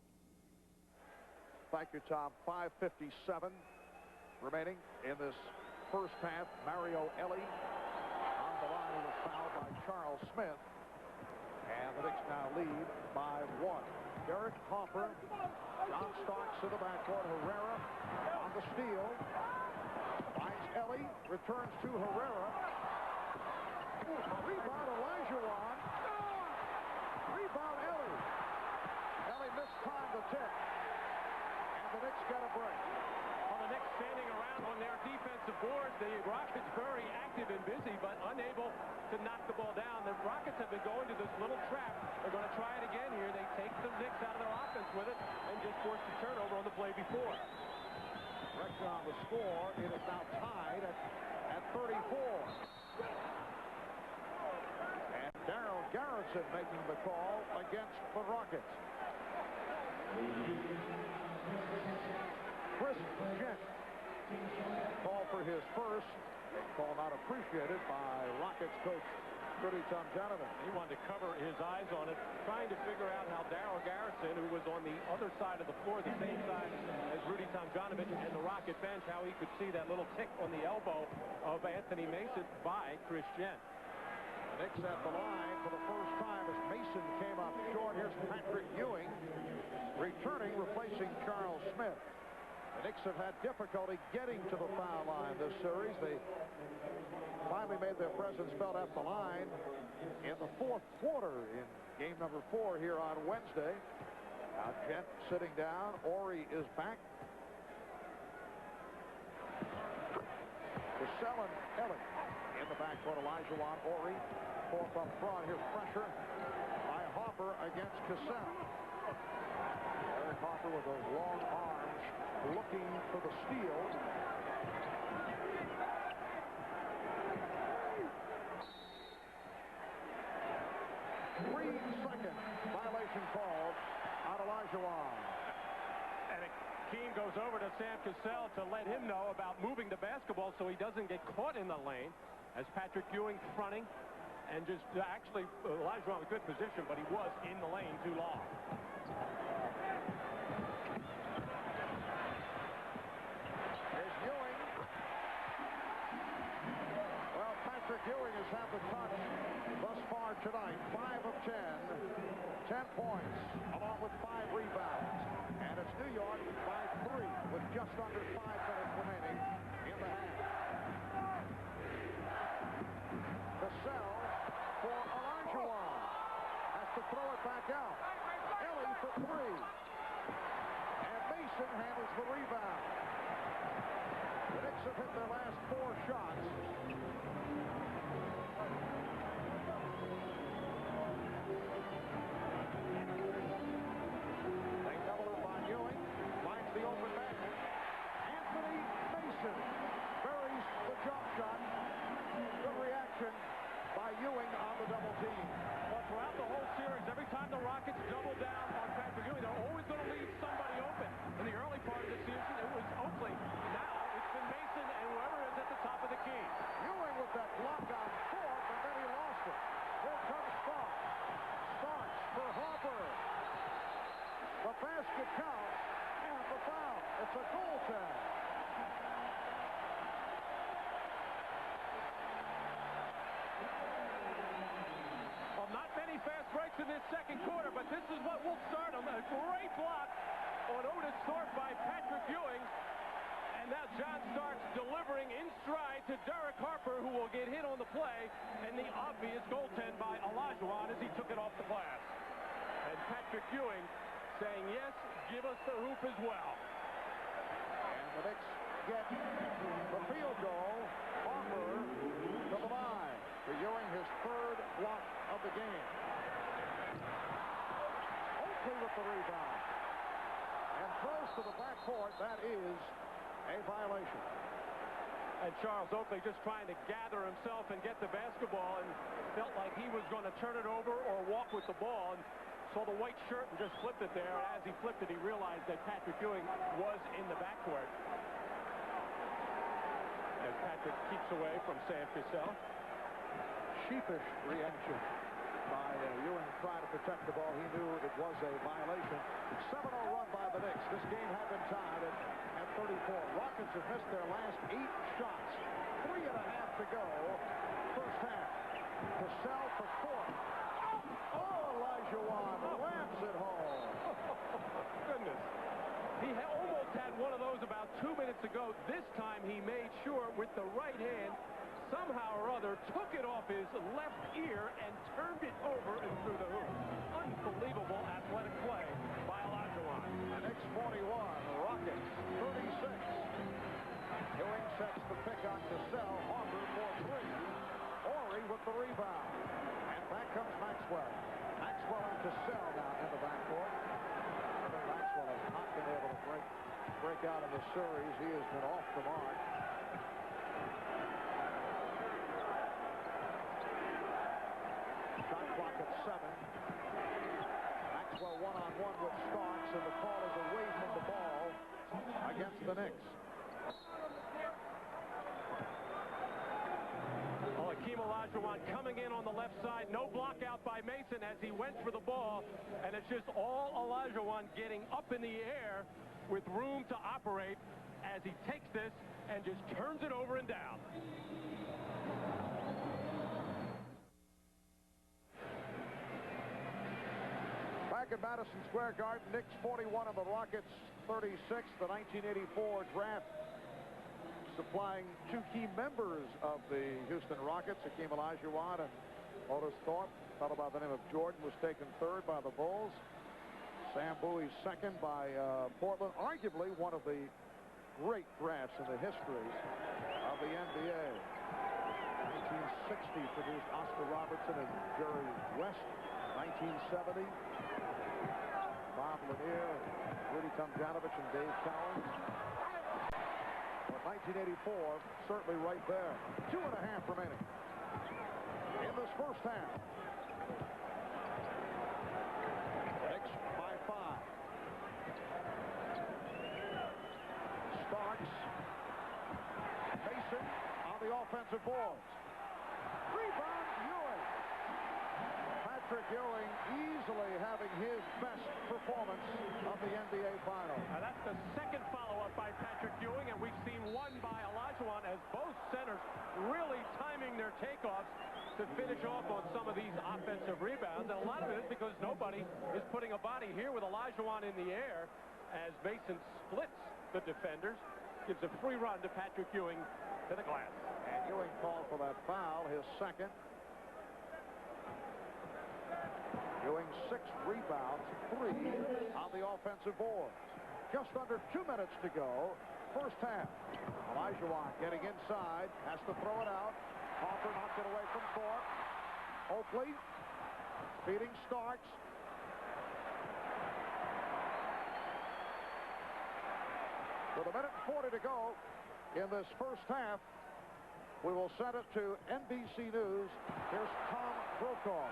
Thank you, Tom. 5:57 remaining in this first half. Mario Ellie on the line with a foul by Charles Smith. And the Knicks now lead by 1. Derek Hoffer, John Starks in the backcourt. Herrera on the steal. Finds Ellie, returns to Herrera. Rebound Olajuwon. Rebound Ellie. Ellie missed time to tip. And the Knicks got a break. On a the Knicks standing around on their defensive board. The Rockets very active and busy, but unable to knock the ball down. The Rockets have been going to this little trap. They're going to try it again here. They take the Knicks out of their offense with it and just force the turnover on the play before. Correction on the score. It is now tied at 34. And Darryl Garrison making the call against the Rockets. Chris Gent call for his first. A call not appreciated by Rockets coach Rudy Tomjanovich. He wanted to cover his eyes on it, trying to figure out how Darryl Garrison, who was on the other side of the floor, the same side as Rudy Tomjanovich and the Rocket bench, how he could see that little tick on the elbow of Anthony Mason by Chris Gent. The Knicks at the line for the first time as Mason came up short. Here's Patrick Ewing returning, replacing Charles Smith. The Knicks have had difficulty getting to the foul line this series. They finally made their presence felt at the line in the fourth quarter in game number 4 here on Wednesday. Now Gent sitting down. Horry is back. Cassell and Elliott in the backcourt. Olajuwon, Horry, fourth up front. Here's pressure by Hopper against Cassell. Eric Hopper with those long arms looking for the steal. 3-second violation called on Olajuwon. And Keene goes over to Sam Cassell to let him know about moving the basketball so he doesn't get caught in the lane, as Patrick Ewing fronting and just actually Olajuwon in a good position, but he was in the lane too long. Here's Ewing. Well, Patrick Ewing has had the touch thus far tonight. 5 of 10. 10 points, along with 5 rebounds. And it's New York by 3 with just under 5 minutes remaining in the half. Cassell for Olajuwon. Has to throw it back out. Ellie for 3. And Mason handles the rebound. The Knicks have hit their last 4 shots. They double up on Ewing. Finds the open man. Anthony Mason buries the jump shot. Good reaction by Ewing on the double team. Well, throughout the whole series, every time the Rockets double down on Patrick Ewing, they're always going to leave somebody open. In the early part of the season, it was Oakley. Now it's been Mason and whoever is at the top of the key. Ewing with that block on 4th, and then he lost it. Here comes Starks. Starks for Hopper. The basket counts, and the foul. It's a goal tag. Well, not many fast breaks in this second quarter, but this is what will start them. A great block on Otis Thorpe by Patrick Ewing. And now John Starks delivering in stride to Derek Harper, who will get hit on the play, and the obvious goaltend by Olajuwon as he took it off the glass. And Patrick Ewing saying, yes, give us the hoop as well. And the Knicks get the field goal. Harper to the line. For Ewing, his 3rd block of the game. Oakley with the rebound. And throws to the backcourt. That is a violation. And Charles Oakley just trying to gather himself and get the basketball, and felt like he was going to turn it over or walk with the ball, and saw the white shirt and just flipped it there. And as he flipped it, he realized that Patrick Ewing was in the backcourt. As Patrick keeps away from Sam Cassell. Sheepish reaction by Ewing trying to protect the ball. He knew it was a violation. 7-0 run by the Knicks. This game had been tied at 34. Rockets have missed their last 8 shots. 3.5 to go. First half. Cassell for 4. Oh, Olajuwon ramps it home. Goodness. He almost had one of those about 2 minutes ago. This time he made sure with the right hand, somehow or other, took it off his left ear and turned it over and through the hoop. Unbelievable athletic play by Olajuwon. The Knicks 41, Rockets 36. Ewing sets the pick on Cassell. Harper for three. Horry with the rebound. And back comes Maxwell. Maxwell and Cassell now in the backcourt. Maxwell has not been able to break out of the series. He has been off the mark. Shot clock at 7. Maxwell one-on-one with Starks, and the call is away from the ball against the Knicks. Hakeem Olajuwon coming in on the left side. No block out by Mason as he went for the ball. And it's just all Olajuwon getting up in the air with room to operate as he takes this and just turns it over and down. Back at Madison Square Garden, Knicks 41 and the Rockets 36. The 1984 draft supplying two key members of the Houston Rockets, Hakeem Olajuwon and Otis Thorpe. A fellow by the name of Jordan was taken third by the Bulls. Sam Bowie second by Portland. Arguably one of the great drafts in the history of the NBA. 1960 produced Oscar Robertson and Jerry West. 1970, Bob Lanier, Rudy Tomjanovich, and Dave Cowens. But 1984, certainly right there. 2.5 remaining in this first half. Knicks by 5. Starks. Mason on the offensive boards. Rebound, Ewing. Patrick Ewing easily having his best performance of the NBA Finals. Now that's the second follow-up by Patrick Ewing, and we've seen one by Olajuwon as both centers really timing their takeoffs to finish off on some of these offensive rebounds. And a lot of it is because nobody is putting a body here with Olajuwon in the air as Mason splits the defenders, gives a free run to Patrick Ewing to the glass. And Ewing called for that foul, his second. Ewing 6 rebounds, 3 on the offensive board. Just under 2 minutes to go, first half. Olajuwon getting inside, has to throw it out. Harper knocks it away from Thorpe. Oakley feeding Starks. With 1:40 to go in this first half, we will send it to NBC News. Here's Tom Brokaw.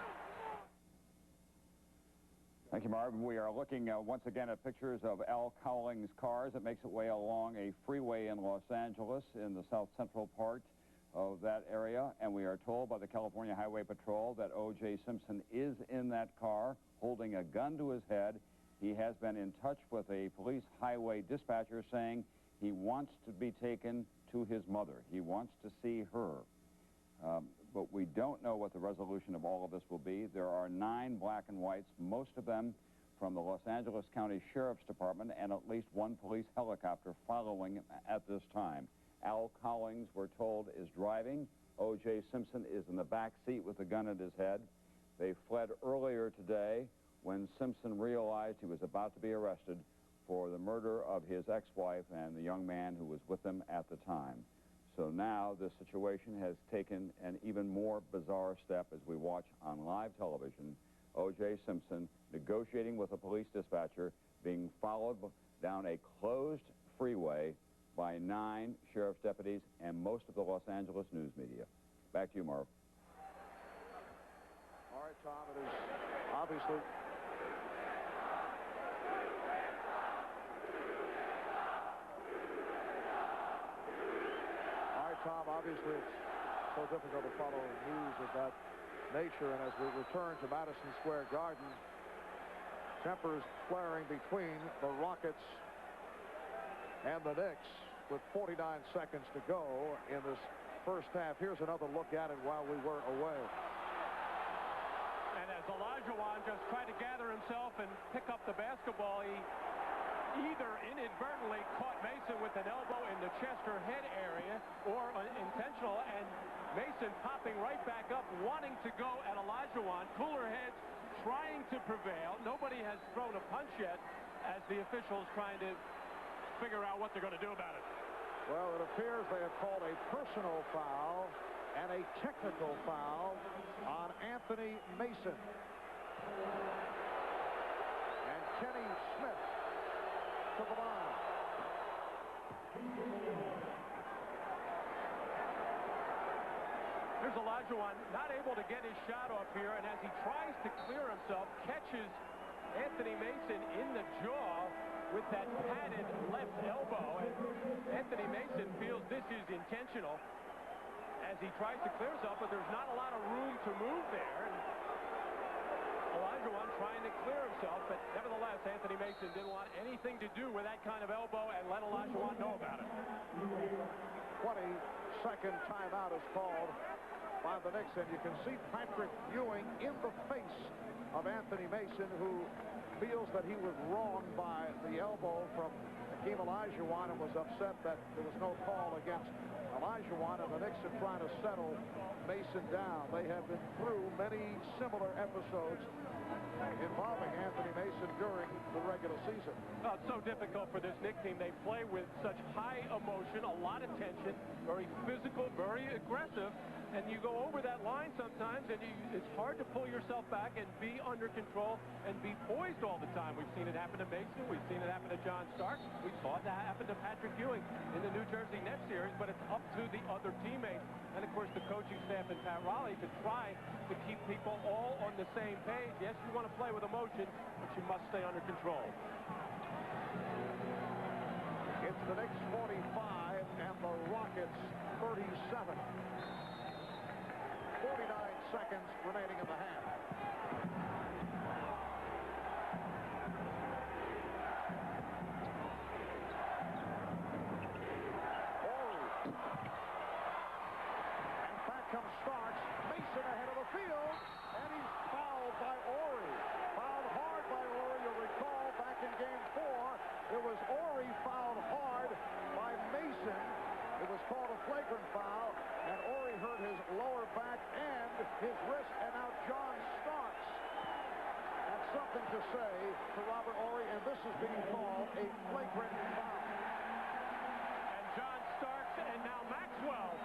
Thank you, Marvin. We are looking once again at pictures of Al Cowling's cars. It makes its way along a freeway in Los Angeles in the south central part of that area. And we are told by the California Highway Patrol that O.J. Simpson is in that car holding a gun to his head. He has been in touch with a police highway dispatcher saying he wants to be taken to his mother. He wants to see her. But we don't know what the resolution of all of this will be. There are 9 black and whites, most of them from the Los Angeles County Sheriff's Department, and at least 1 police helicopter following at this time. Al Cowlings, we're told, is driving. O.J. Simpson is in the back seat with a gun at his head. They fled earlier today when Simpson realized he was about to be arrested for the murder of his ex-wife and the young man who was with them at the time. So now this situation has taken an even more bizarre step as we watch on live television O.J. Simpson negotiating with a police dispatcher, being followed down a closed freeway by 9 sheriff's deputies and most of the Los Angeles news media. Back to you, Marv. All right, Tom, it is obviously... Tom, obviously it's so difficult to follow news of that nature, and as we return to Madison Square Garden, tempers flaring between the Rockets and the Knicks with 49 seconds to go in this first half. Here's another look at it while we were away. And as Olajuwon just tried to gather himself and pick up the basketball, he either inadvertently caught Mason with an elbow in the chest or head area, or intentional, and Mason popping right back up, wanting to go at Olajuwon. Cooler heads trying to prevail. Nobody has thrown a punch yet as the officials trying to figure out what they're going to do about it. Well, it appears they have called a personal foul and a technical foul on Anthony Mason. And Kenny Smith to the line. Here's Olajuwon, not able to get his shot off here, and as he tries to clear himself, catches Anthony Mason in the jaw with that padded left elbow. And Anthony Mason feels this is intentional as he tries to clear himself, but there's not a lot of room to move there. And Olajuwon trying to clear himself, but nevertheless, Anthony Mason didn't want anything to do with that kind of elbow and let Olajuwon know about it. 20-second timeout is called by the Knicks, and you can see Patrick Ewing in the face of Anthony Mason, who feels that he was wronged by the elbow from Hakeem Olajuwon and was upset that there was no call against Olajuwon, and the Knicks are trying to settle Mason down. They have been through many similar episodes involving Anthony Mason during the regular season. Oh, it's so difficult for this Knicks team. They play with such high emotion, a lot of tension, very physical, very aggressive, and you go over that line sometimes, and it's hard to pull yourself back and be under control and be poised all the time. We've seen it happen to Mason. We've seen it happen to John Starks. We saw it happen to Patrick Ewing in the New Jersey Nets series, but it's up to the other teammates. And, of course, the coaching staff and Pat Riley to try to keep people all on the same page. Yes, you want to play with emotion, but you must stay under control. It's the Knicks 45 and the Rockets 37. 49 seconds remaining in the half. Comes Starks, Mason ahead of the field, and he's fouled by Horry. Fouled hard by Horry. You'll recall back in game 4, it was Horry fouled hard by Mason. It was called a flagrant foul, and Horry hurt his lower back and his wrist, and now John Starks has something to say to Robert Horry, and this is being called a flagrant foul. And John Starks and now Maxwell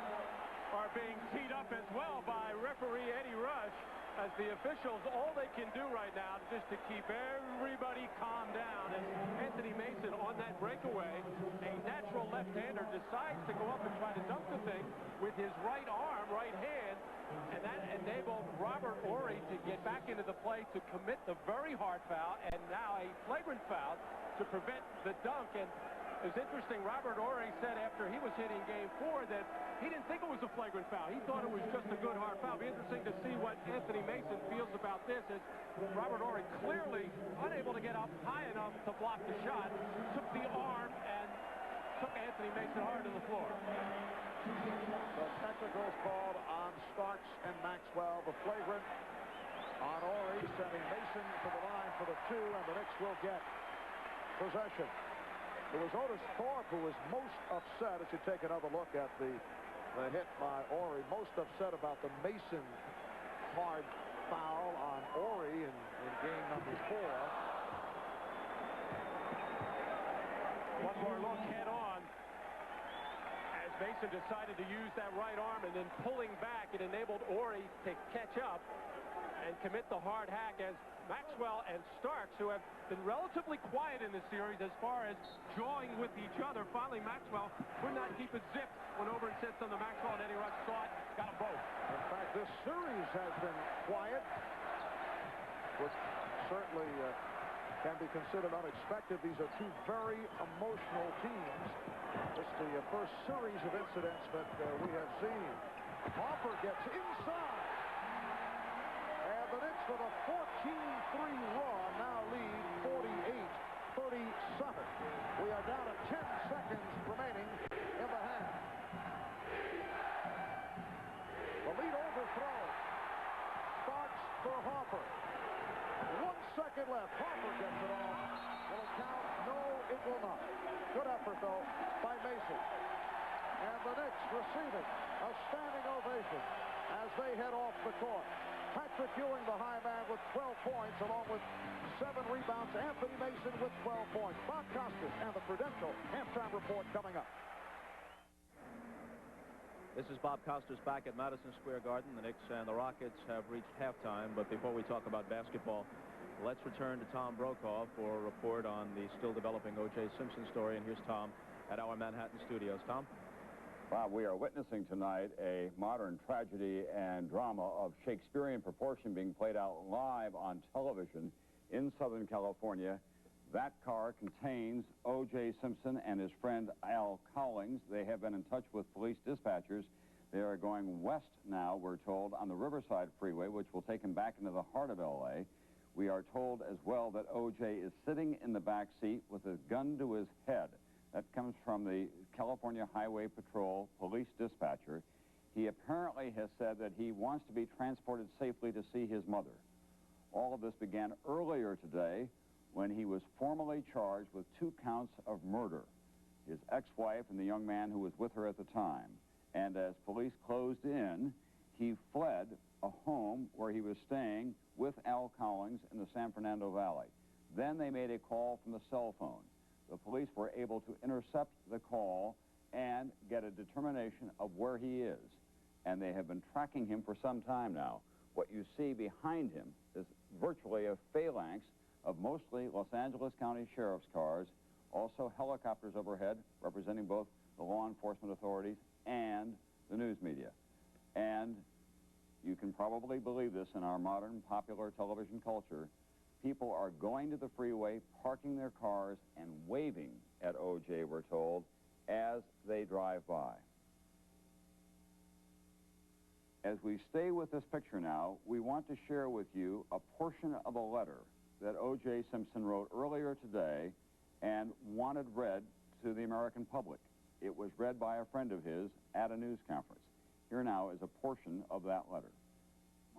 are being teed up as well by referee Eddie Rush, as the officials, all they can do right now is just to keep everybody calm down. As Anthony Mason on that breakaway, a natural left-hander, decides to go up and try to dunk the thing with his right arm, right hand, and that enabled Robert Horry to get back into the play to commit the very hard foul, and now a flagrant foul to prevent the dunk. And it's interesting, Robert Horry said after he was hit in game 4 that he didn't think it was a flagrant foul. He thought it was just a good hard foul. It'll be interesting to see what Anthony Mason feels about this, as Robert Horry clearly unable to get up high enough to block the shot, took the arm and took Anthony Mason hard to the floor. The technical is called on Starks and Maxwell. The flagrant on Horry, sending Mason to the line for the 2, and the Knicks will get possession. It was Otis Thorpe who was most upset, as you take another look at the hit by Horry, most upset about the Mason hard foul on Horry in game number 4. One more look head on as Mason decided to use that right arm, and then pulling back, it enabled Horry to catch up and commit the hard hack, as Maxwell and Starks, who have been relatively quiet in this series as far as jawing with each other. Finally, Maxwell could not keep it zipped, went over and said something to Maxwell, and Eddie Rush saw it, got them both. In fact, this series has been quiet, which certainly can be considered unexpected. These are two very emotional teams. It's the first series of incidents that we have seen. Harper gets inside. And the Knicks with a 14-3 run now lead 48-37. We are down to 10 seconds remaining in the half. The lead overthrow. Starks for Harper. 1 second left. Harper gets it off. Will it count? No, it will not. Good effort, though, by Mason. And the Knicks receiving a standing ovation as they head off the court. Patrick Ewing, the high man, with 12 points, along with 7 rebounds. Anthony Mason with 12 points. Bob Costas and the Prudential halftime report coming up. This is Bob Costas back at Madison Square Garden. The Knicks and the Rockets have reached halftime, but before we talk about basketball, let's return to Tom Brokaw for a report on the still developing O.J. Simpson story. And here's Tom at our Manhattan studios. Tom? Bob, we are witnessing tonight a modern tragedy and drama of Shakespearean proportion being played out live on television in Southern California. That car contains O.J. Simpson and his friend Al Cowlings. They have been in touch with police dispatchers. They are going west now, we're told, on the Riverside Freeway, which will take him back into the heart of L.A. We are told as well that O.J. is sitting in the back seat with a gun to his head. That comes from the California Highway Patrol police dispatcher. He apparently has said that he wants to be transported safely to see his mother. All of this began earlier today when he was formally charged with 2 counts of murder, his ex-wife and the young man who was with her at the time. And as police closed in, he fled a home where he was staying with Al Cowlings in the San Fernando Valley. Then they made a call from the cell phone. The police were able to intercept the call and get a determination of where he is. And they have been tracking him for some time now. What you see behind him is virtually a phalanx of mostly Los Angeles County Sheriff's cars, also helicopters overhead representing both the law enforcement authorities and the news media. And you can probably believe this in our modern popular television culture. People are going to the freeway, parking their cars, and waving at O.J., we're told, as they drive by. As we stay with this picture now, we want to share with you a portion of a letter that O.J. Simpson wrote earlier today and wanted read to the American public. It was read by a friend of his at a news conference. Here now is a portion of that letter.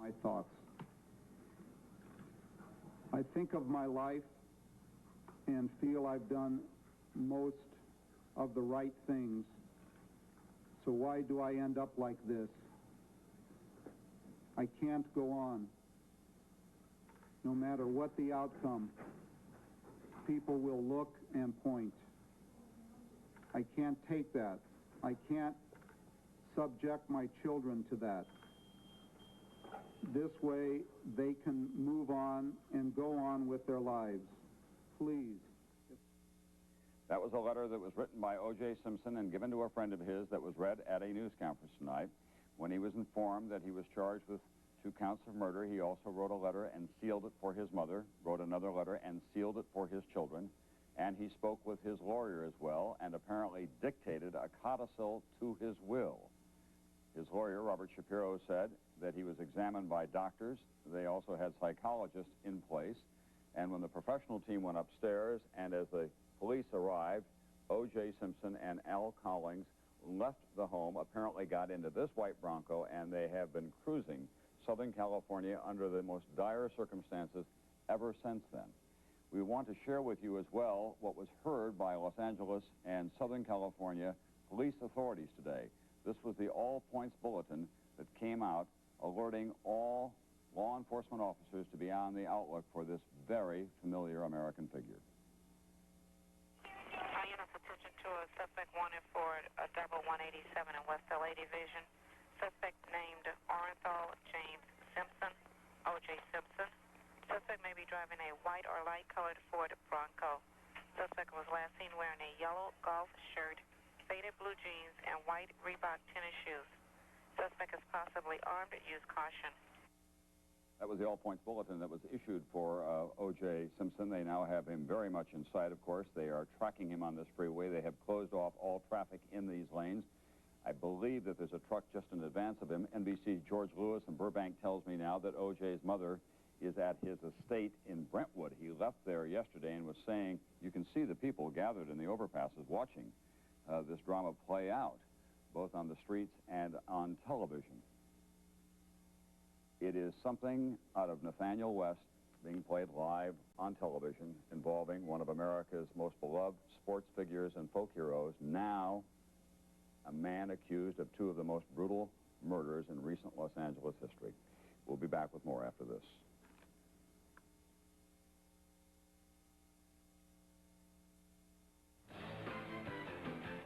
My thoughts. I think of my life and feel I've done most of the right things. So why do I end up like this? I can't go on. No matter what the outcome, people will look and point. I can't take that. I can't subject my children to that. This way, they can move on and go on with their lives. Please. That was a letter that was written by O.J. Simpson and given to a friend of his that was read at a news conference tonight. When he was informed that he was charged with 2 counts of murder, he also wrote a letter and sealed it for his mother, wrote another letter and sealed it for his children, and he spoke with his lawyer as well and apparently dictated a codicil to his will. His lawyer, Robert Shapiro, said that he was examined by doctors. They also had psychologists in place, and when the professional team went upstairs and as the police arrived, O.J. Simpson and Al Cowlings left the home, apparently got into this white Bronco, and they have been cruising Southern California under the most dire circumstances ever since then. We want to share with you as well what was heard by Los Angeles and Southern California police authorities today. This was the All Points Bulletin that came out alerting all law enforcement officers to be on the outlook for this very familiar American figure. Units attention to a suspect wanted for a double 187 in West LA Division. Suspect named Orenthal James Simpson, O.J. Simpson. Suspect may be driving a white or light-colored Ford Bronco. Suspect was last seen wearing a yellow golf shirt, faded blue jeans, and white Reebok tennis shoes. Suspect is possibly armed. Use caution. That was the All Points Bulletin that was issued for O.J. Simpson. They now have him very much in sight, of course. They are tracking him on this freeway. They have closed off all traffic in these lanes. I believe that there's a truck just in advance of him. NBC's George Lewis in Burbank tells me now that O.J.'s mother is at his estate in Brentwood. He left there yesterday and was saying you can see the people gathered in the overpasses watching this drama play out, both on the streets and on television. It is something out of Nathaniel West being played live on television involving one of America's most beloved sports figures and folk heroes, now a man accused of 2 of the most brutal murders in recent Los Angeles history. We'll be back with more after this.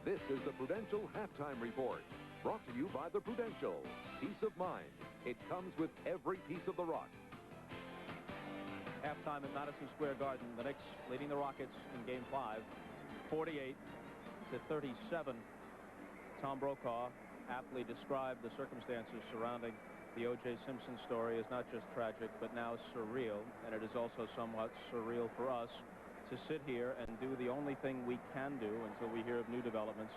This is the Prudential Halftime Report. Brought to you by the Prudential. Peace of mind. It comes with every piece of the rock. Halftime at Madison Square Garden. The Knicks leading the Rockets in Game 5, 48 to 37. Tom Brokaw aptly described the circumstances surrounding the O.J. Simpson story as not just tragic, but now surreal. And it is also somewhat surreal for us to sit here and do the only thing we can do until we hear of new developments,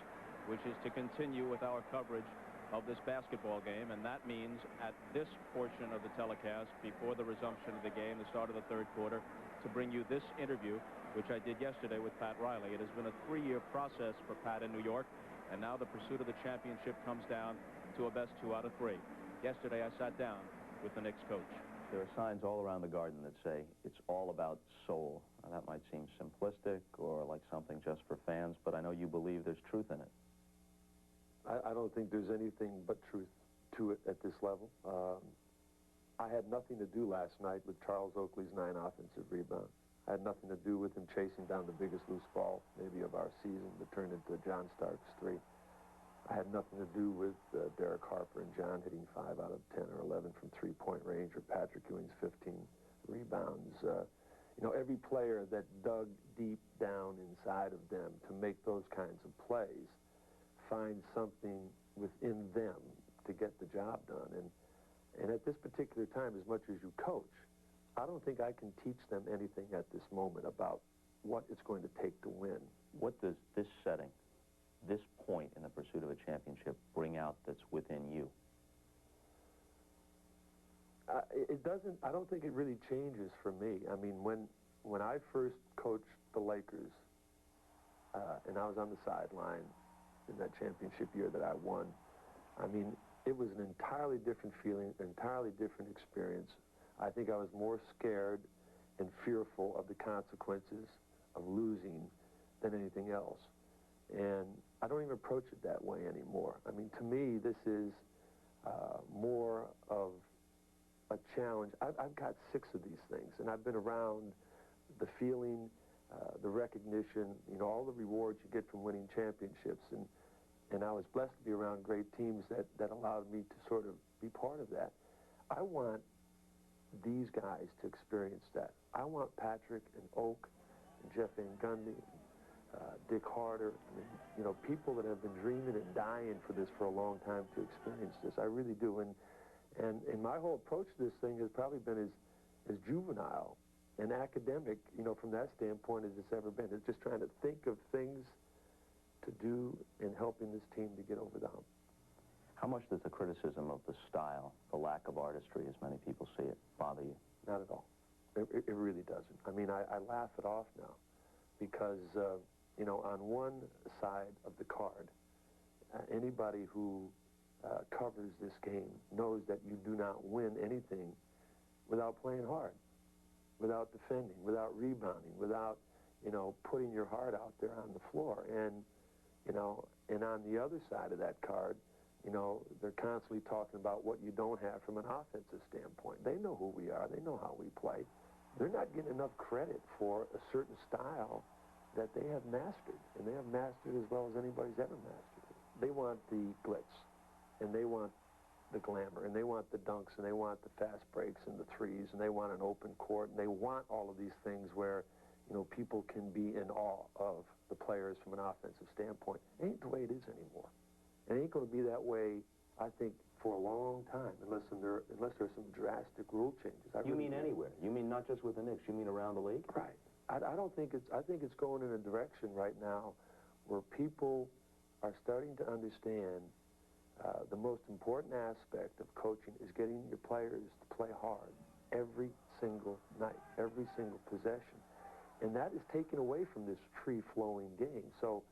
which is to continue with our coverage of this basketball game. And that means at this portion of the telecast, before the resumption of the game, the start of the third quarter, to bring you this interview, which I did yesterday with Pat Riley. It has been a 3-year process for Pat in New York, and now the pursuit of the championship comes down to a best 2 out of 3. Yesterday, I sat down with the Knicks coach. There are signs all around the Garden that say it's all about soul. Now, that might seem simplistic or like something just for fans, but I know you believe there's truth in it. I don't think there's anything but truth to it at this level. I had nothing to do last night with Charles Oakley's 9 offensive rebounds. I had nothing to do with him chasing down the biggest loose ball, maybe of our season, that turned into John Stark's 3. I had nothing to do with Derek Harper and John hitting 5 out of 10 or 11 from three-point range, or Patrick Ewing's 15 rebounds. You know, every player that dug deep down inside of them to make those kinds of plays find something within them to get the job done. And at this particular time, as much as you coach, I don't think I can teach them anything at this moment about what it's going to take to win. What does this setting, this point in the pursuit of a championship, bring out that's within you? It doesn't, I don't think it really changes for me. I mean, when I first coached the Lakers, and I was on the sideline in that championship year that I won, I mean, it was an entirely different feeling, entirely different experience. I think I was more scared and fearful of the consequences of losing than anything else. And I don't even approach it that way anymore. I mean, to me, this is more of a challenge. I've got 6 of these things, and I've been around the feeling, the recognition, you know, all the rewards you get from winning championships. And I was blessed to be around great teams that allowed me to sort of be part of that. I want these guys to experience that. I want Patrick and Oak and Jeff Van Gundy, Dick Harder, I mean, you know, people that have been dreaming and dying for this for a long time to experience this. I really do. And my whole approach to this thing has probably been as juvenile and academic, you know, from that standpoint as it's ever been. It's just trying to think of things to do in helping this team to get over the hump. How much does the criticism of the style, the lack of artistry, as many people see it, bother you? Not at all. It really doesn't. I mean, I laugh it off now because, you know, on one side of the card, anybody who covers this game knows that you do not win anything without playing hard, without defending, without rebounding, without, you know, putting your heart out there on the floor. And, you know, and on the other side of that card, you know, they're constantly talking about what you don't have from an offensive standpoint. They know who we are. They know how we play. They're not getting enough credit for a certain style that they have mastered, and they have mastered as well as anybody's ever mastered it. They want the glitz, and they want the glamour, and they want the dunks, and they want the fast breaks and the threes, and they want an open court, and they want all of these things where, you know, people can be in awe of the players from an offensive standpoint. It ain't the way it is anymore. It ain't going to be that way, I think, for a long time, unless there's some drastic rule changes. You mean anywhere? You mean not just with the Knicks? You mean around the league? Right. I don't think it's. I think it's going in a direction right now where people are starting to understand the most important aspect of coaching is getting your players to play hard every single night, every single possession, and that is taken away from this free-flowing game. So.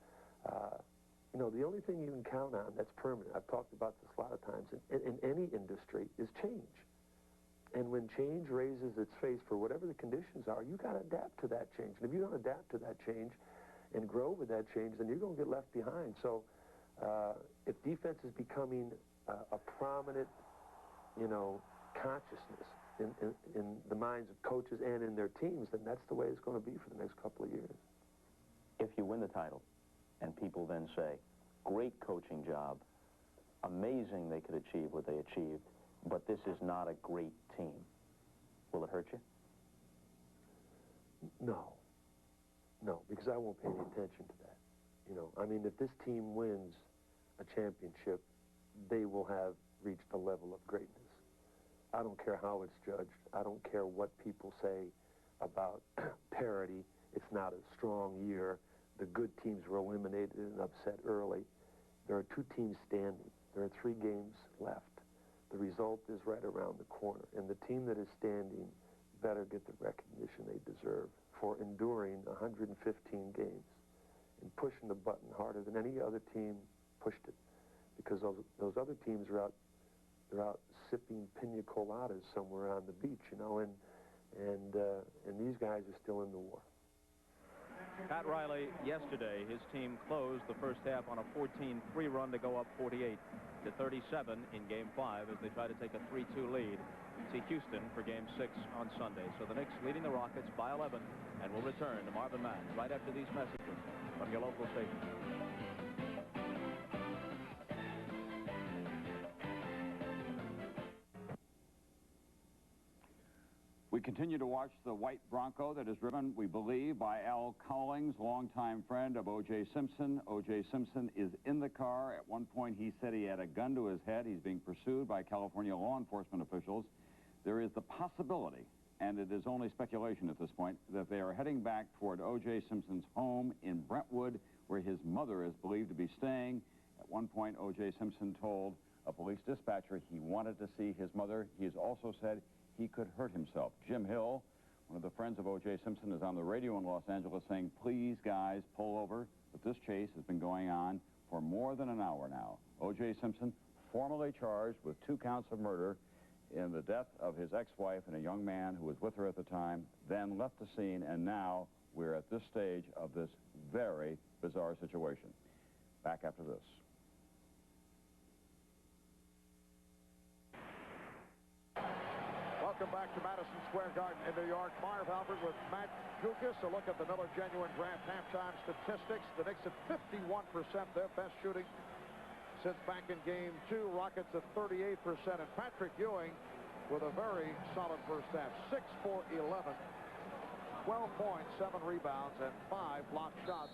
You know, the only thing you can count on that's permanent, I've talked about this a lot of times, in any industry, is change. And when change raises its face for whatever the conditions are, you got to adapt to that change. And if you don't adapt to that change and grow with that change, then you're going to get left behind. So if defense is becoming a prominent, you know, consciousness in the minds of coaches and in their teams, then that's the way it's going to be for the next couple of years. If you win the title, and people then say, great coaching job, amazing they could achieve what they achieved, but this is not a great team. Will it hurt you? No. No, because I won't pay any attention to that. You know, I mean, if this team wins a championship, they will have reached a level of greatness. I don't care how it's judged. I don't care what people say about parity. It's not a strong year. The good teams were eliminated and upset early. There are 2 teams standing. There are 3 games left. The result is right around the corner. And the team that is standing better get the recognition they deserve for enduring 115 games and pushing the button harder than any other team pushed it. Because those other teams are out, they're out sipping pina coladas somewhere on the beach, you know, and these guys are still in the war. Pat Riley, yesterday, his team closed the first half on a 14-3 run to go up 48-37 in Game 5 as they try to take a 3-2 lead. See Houston for Game 6 on Sunday. So the Knicks leading the Rockets by 11, and will return to Marvin Mann right after these messages from your local station. We continue to watch the white Bronco that is driven, we believe, by Al Cowlings, longtime friend of O.J. Simpson. O.J. Simpson is in the car. At one point, he said he had a gun to his head. He's being pursued by California law enforcement officials. There is the possibility, and it is only speculation at this point, that they are heading back toward O.J. Simpson's home in Brentwood, where his mother is believed to be staying. At one point, O.J. Simpson told a police dispatcher he wanted to see his mother. He has also said he could hurt himself. Jim Hill, one of the friends of O.J. Simpson, is on the radio in Los Angeles saying, please, guys, pull over. But this chase has been going on for more than an hour now. O.J. Simpson formally charged with 2 counts of murder in the death of his ex-wife and a young man who was with her at the time, then left the scene, and now we're at this stage of this very bizarre situation. Back after this. Welcome back to Madison Square Garden in New York. Marv Albert with Matt Gugas. A look at the Miller Genuine Draft halftime statistics. The Knicks at 51%, their best shooting since back in Game 2. Rockets at 38%. And Patrick Ewing with a very solid first half. 6 for 11. 12 points, 7 rebounds, and 5 blocked shots.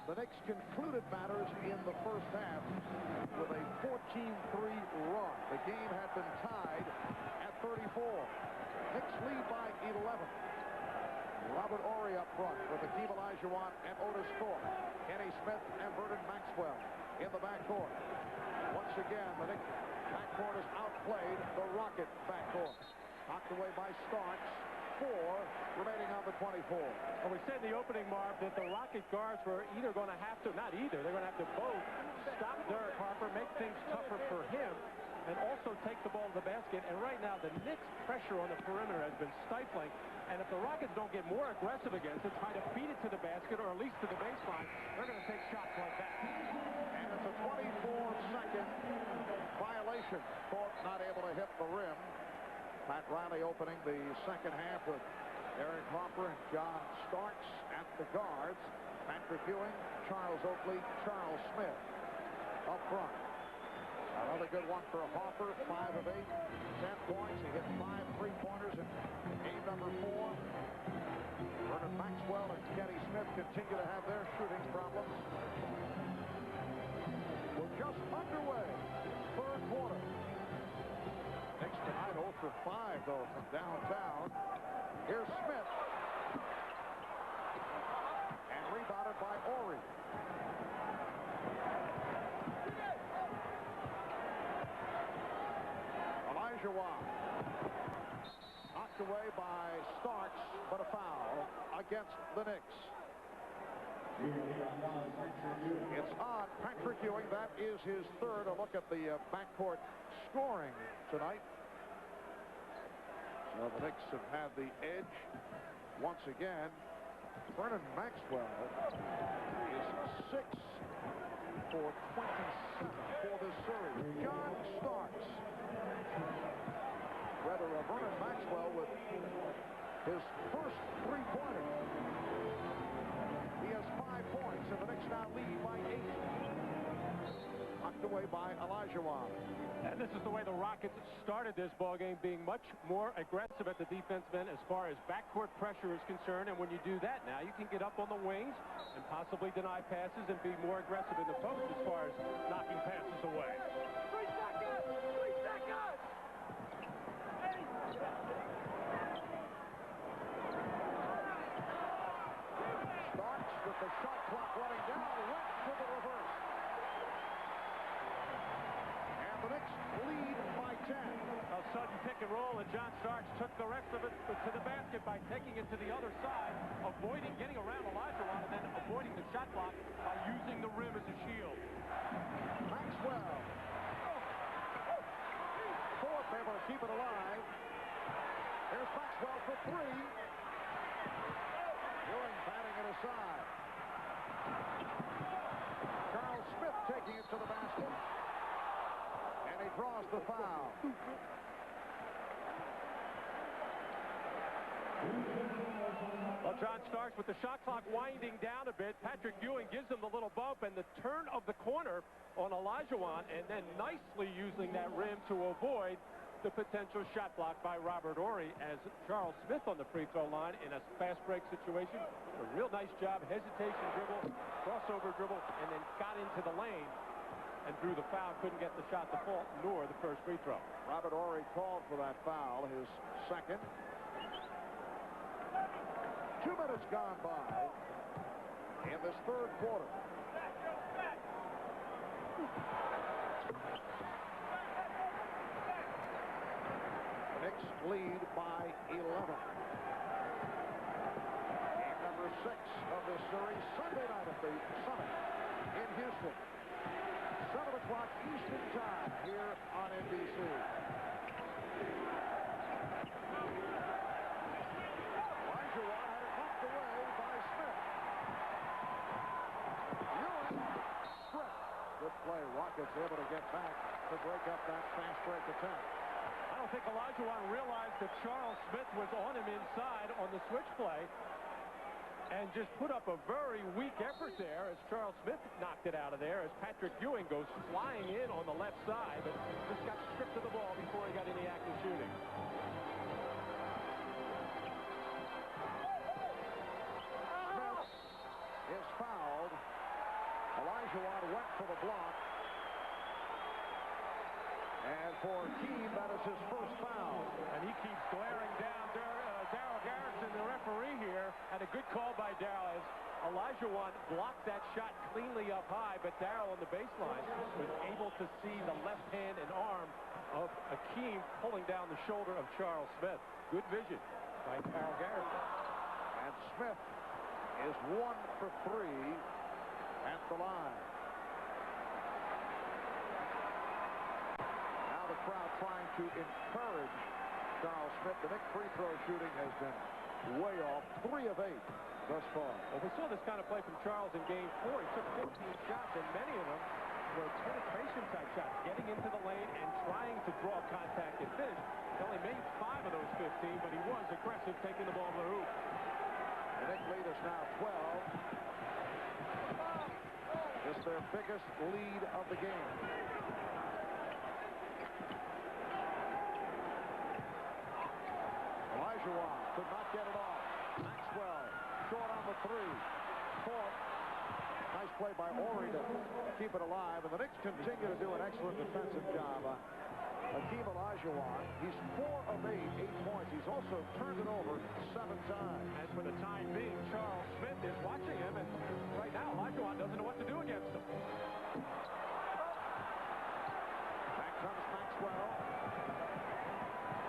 The Knicks concluded matters in the first half with a 14-3 run. The game had been tied at 34. Knicks lead by 11. Robert Horry up front with Akeem Olajuwon and Otis Thorpe. Kenny Smith and Vernon Maxwell in the backcourt. Once again, the Knicks backcourt has outplayed the Rocket backcourt. Knocked away by Starks. 4 remaining on the 24. Well, we said in the opening, Marv, that the Rocket guards were either going to have to, not either, they're going to have to both stop Derek Harper, make things tougher for him, and also take the ball to the basket. And right now, the Knicks' pressure on the perimeter has been stifling. And if the Rockets don't get more aggressive against it, try to beat it to the basket or at least to the baseline, they're going to take shots like that. And it's a 24-second violation. Thorpe not able to hit the rim. Pat Riley opening the second half with Derek Harper and John Starks at the guards. Patrick Ewing, Charles Oakley, Charles Smith up front. Another good one for Harper, 5 of 8, 10 points. He hit 5 3-pointers in game number 4. Vernon Maxwell and Kenny Smith continue to have their shooting problems. We're just underway, third quarter. Knicks tonight 0 for 5, though, from downtown. Here's Smith. And rebounded by Horry. Olajuwon. Knocked away by Starks, but a foul against the Knicks. It's on Patrick Ewing. That is his third. A look at the backcourt scoring tonight. So the Knicks have had the edge once again. Vernon Maxwell is 6 for 27 for this series. John Starks. Rather, Vernon Maxwell with his first 3-pointer. He has 5 points, and the Knicks now lead by 8. Knocked away play by Olajuwon. And this is the way the Rockets started this ball game, being much more aggressive at the defensive end as far as backcourt pressure is concerned. And when you do that, now you can get up on the wings and possibly deny passes and be more aggressive in the post as far as knocking passes away. 3 seconds! 3 seconds! Starks with the shot clock running down, went to the reverse. And the Knicks lead by 10. A sudden pick and roll, and John Starks took the rest of it to the basket by taking it to the other side, avoiding getting around Olajuwon, and then avoiding the shot clock by using the rim as a shield. Maxwell. Fourth, able to keep it alive. Here's Maxwell for 3. Ewing batting it aside. Charles Smith taking it to the basket. And he draws the foul. Well, John Starks with the shot clock winding down a bit. Patrick Ewing gives him the little bump and the turn of the corner on Olajuwon, and then nicely using that rim to avoid the potential shot block by Robert Horry as Charles Smith on the free throw line in a fast break situation. A real nice job, hesitation dribble, crossover dribble, and then got into the lane and drew the foul. Couldn't get the shot to fall, nor the first free throw. Robert Horry called for that foul, his second. 2 minutes gone by in this third quarter. The Knicks lead by 11. Game number 6 of this series, Sunday night at the Summit in Houston. 7 o'clock Eastern Time here on NBC. Olajuwon had it knocked away by Smith. Ewing stripped. Good play. Rockets able to get back to break up that fast break attack. I don't think Olajuwon realized that Charles Smith was on him inside on the switch play and just put up a very weak effort there as Charles Smith knocked it out of there as Patrick Ewing goes flying in on the left side, but just got stripped of the ball before he got any active shooting. Smith is fouled. Olajuwon went for the block. And for Keem, that is his first foul. And he keeps glaring down Darryl Garrison, the referee here. And a good call by Darryl as Olajuwon blocked that shot cleanly up high, but Darryl on the baseline was able to see the left hand and arm of Keem pulling down the shoulder of Charles Smith. Good vision by Darryl Garrison. And Smith is 1 for 3 at the line. The crowd trying to encourage Charles Smith. The Knicks free throw shooting has been way off. 3 of 8 thus far. Well, we saw this kind of play from Charles in Game 4. He took 15 shots, and many of them were penetration-type shots, getting into the lane and trying to draw contact and finish. He only made 5 of those 15, but he was aggressive taking the ball to the hoop. The Knicks lead is now 12. It's their biggest lead of the game. Olajuwon could not get it off. Maxwell short on the 3. Fourth. Nice play by Horry to keep it alive. And the Knicks continue to do an excellent defensive job. Hakeem Olajuwon, he's 4 of 8, 8 points. He's also turned it over 7 times. And for the time being, Charles Smith is watching him. And right now, Olajuwon doesn't know what to do against him. Back comes Maxwell.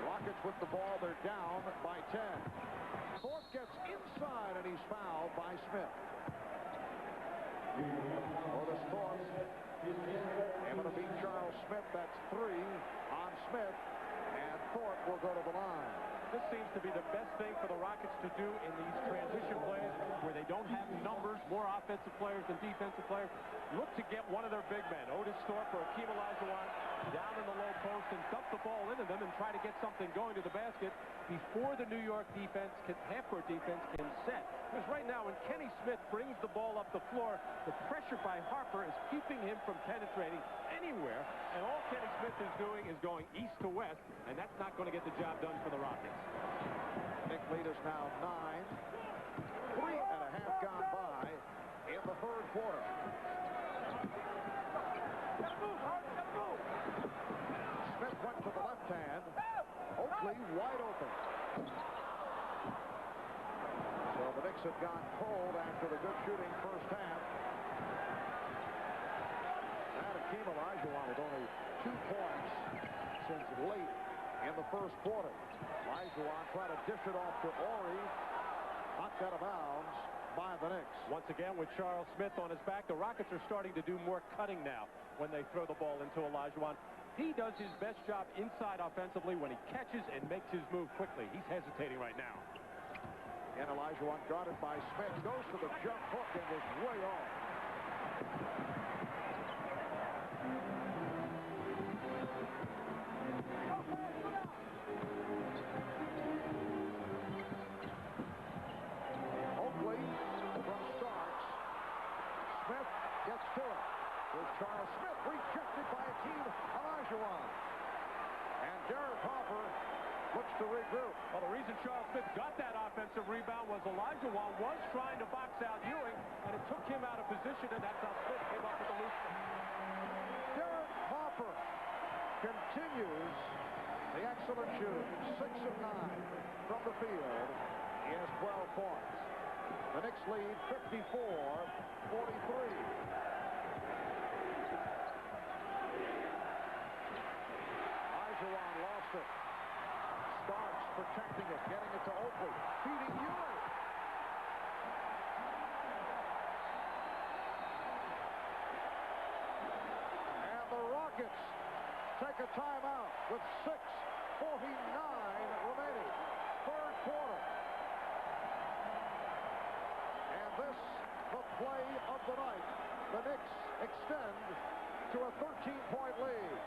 Rockets with the ball. They're down by 10. Thorpe gets inside, and he's fouled by Smith. Otis Thorpe able to beat Charles Smith. That's 3 on Smith, and Thorpe will go to the line. This seems to be the best thing for the Rockets to do in these transition plays where they don't have numbers, more offensive players than defensive players. Look to get one of their big men, Otis Thorpe or Hakeem Olajuwon, down in the low post and dump the ball into them and try to get something going to the basket before the New York defense, half-court defense, can set. Because right now when Kenny Smith brings the ball up the floor, the pressure by Harper is keeping him from penetrating anywhere, and all Kenny Smith is doing is going east to west, and that's not going to get the job done for the Rockets. Knicks lead is now 9. 3.5 gone by in the third quarter. Smith went to the left hand. Oakley wide open. So the Knicks have gone cold after the good shooting first half. And Hakeem Olajuwon with only 2 points since late in the first quarter. Olajuwon tried to dish it off to Ori. Knocked out of bounds by the Knicks. Once again, with Charles Smith on his back, the Rockets are starting to do more cutting now when they throw the ball into Olajuwon. He does his best job inside offensively when he catches and makes his move quickly. He's hesitating right now. And Olajuwon guarded by Smith. Goes to the jump hook and was way off. Oakley from Starks. Smith gets to it. Here's Charles Smith, rejected by Hakeem Olajuwon. And Derek Harper looks to regroup. Well, the reason Charles Smith got that offensive rebound was Olajuwon was trying to box out Ewing, and it took him out of position, and that's how Smith came up with the loose one. Derek Harper continues the excellent shooting. 6 of 9 from the field. He has 12 points. The Knicks lead 54-43. Olajuwon lost it. Starks protecting it, getting it to Oakley, feeding Ewing. And the Rockets take a timeout with 6:49 remaining. Third quarter. And this, the play of the night. The Knicks extend to a 13-point lead.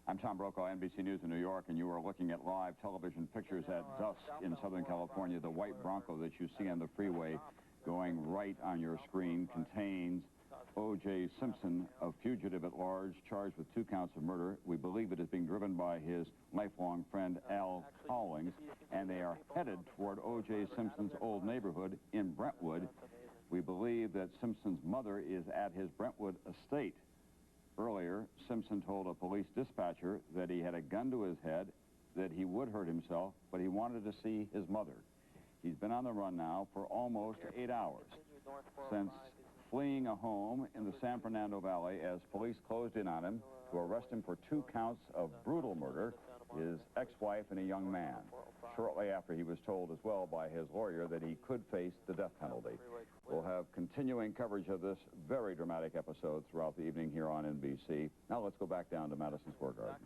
I'm Tom Brokaw, NBC News in New York, and you are looking at live television pictures at dusk in Southern California. The white Bronco that you see on the freeway going right on your screen contains O.J. Simpson, a fugitive at large, charged with 2 counts of murder. We believe it is being driven by his lifelong friend, Al Cowlings, and they are headed toward O.J. Simpson's old neighborhood in Brentwood. We believe that Simpson's mother is at his Brentwood estate. Earlier, Simpson told a police dispatcher that he had a gun to his head, that he would hurt himself, but he wanted to see his mother. He's been on the run now for almost 8 hours. Since fleeing a home in the San Fernando Valley as police closed in on him to arrest him for 2 counts of brutal murder, his ex-wife and a young man. Shortly after, he was told as well by his lawyer that he could face the death penalty. We'll have continuing coverage of this very dramatic episode throughout the evening here on NBC. Now let's go back down to Madison Square Garden.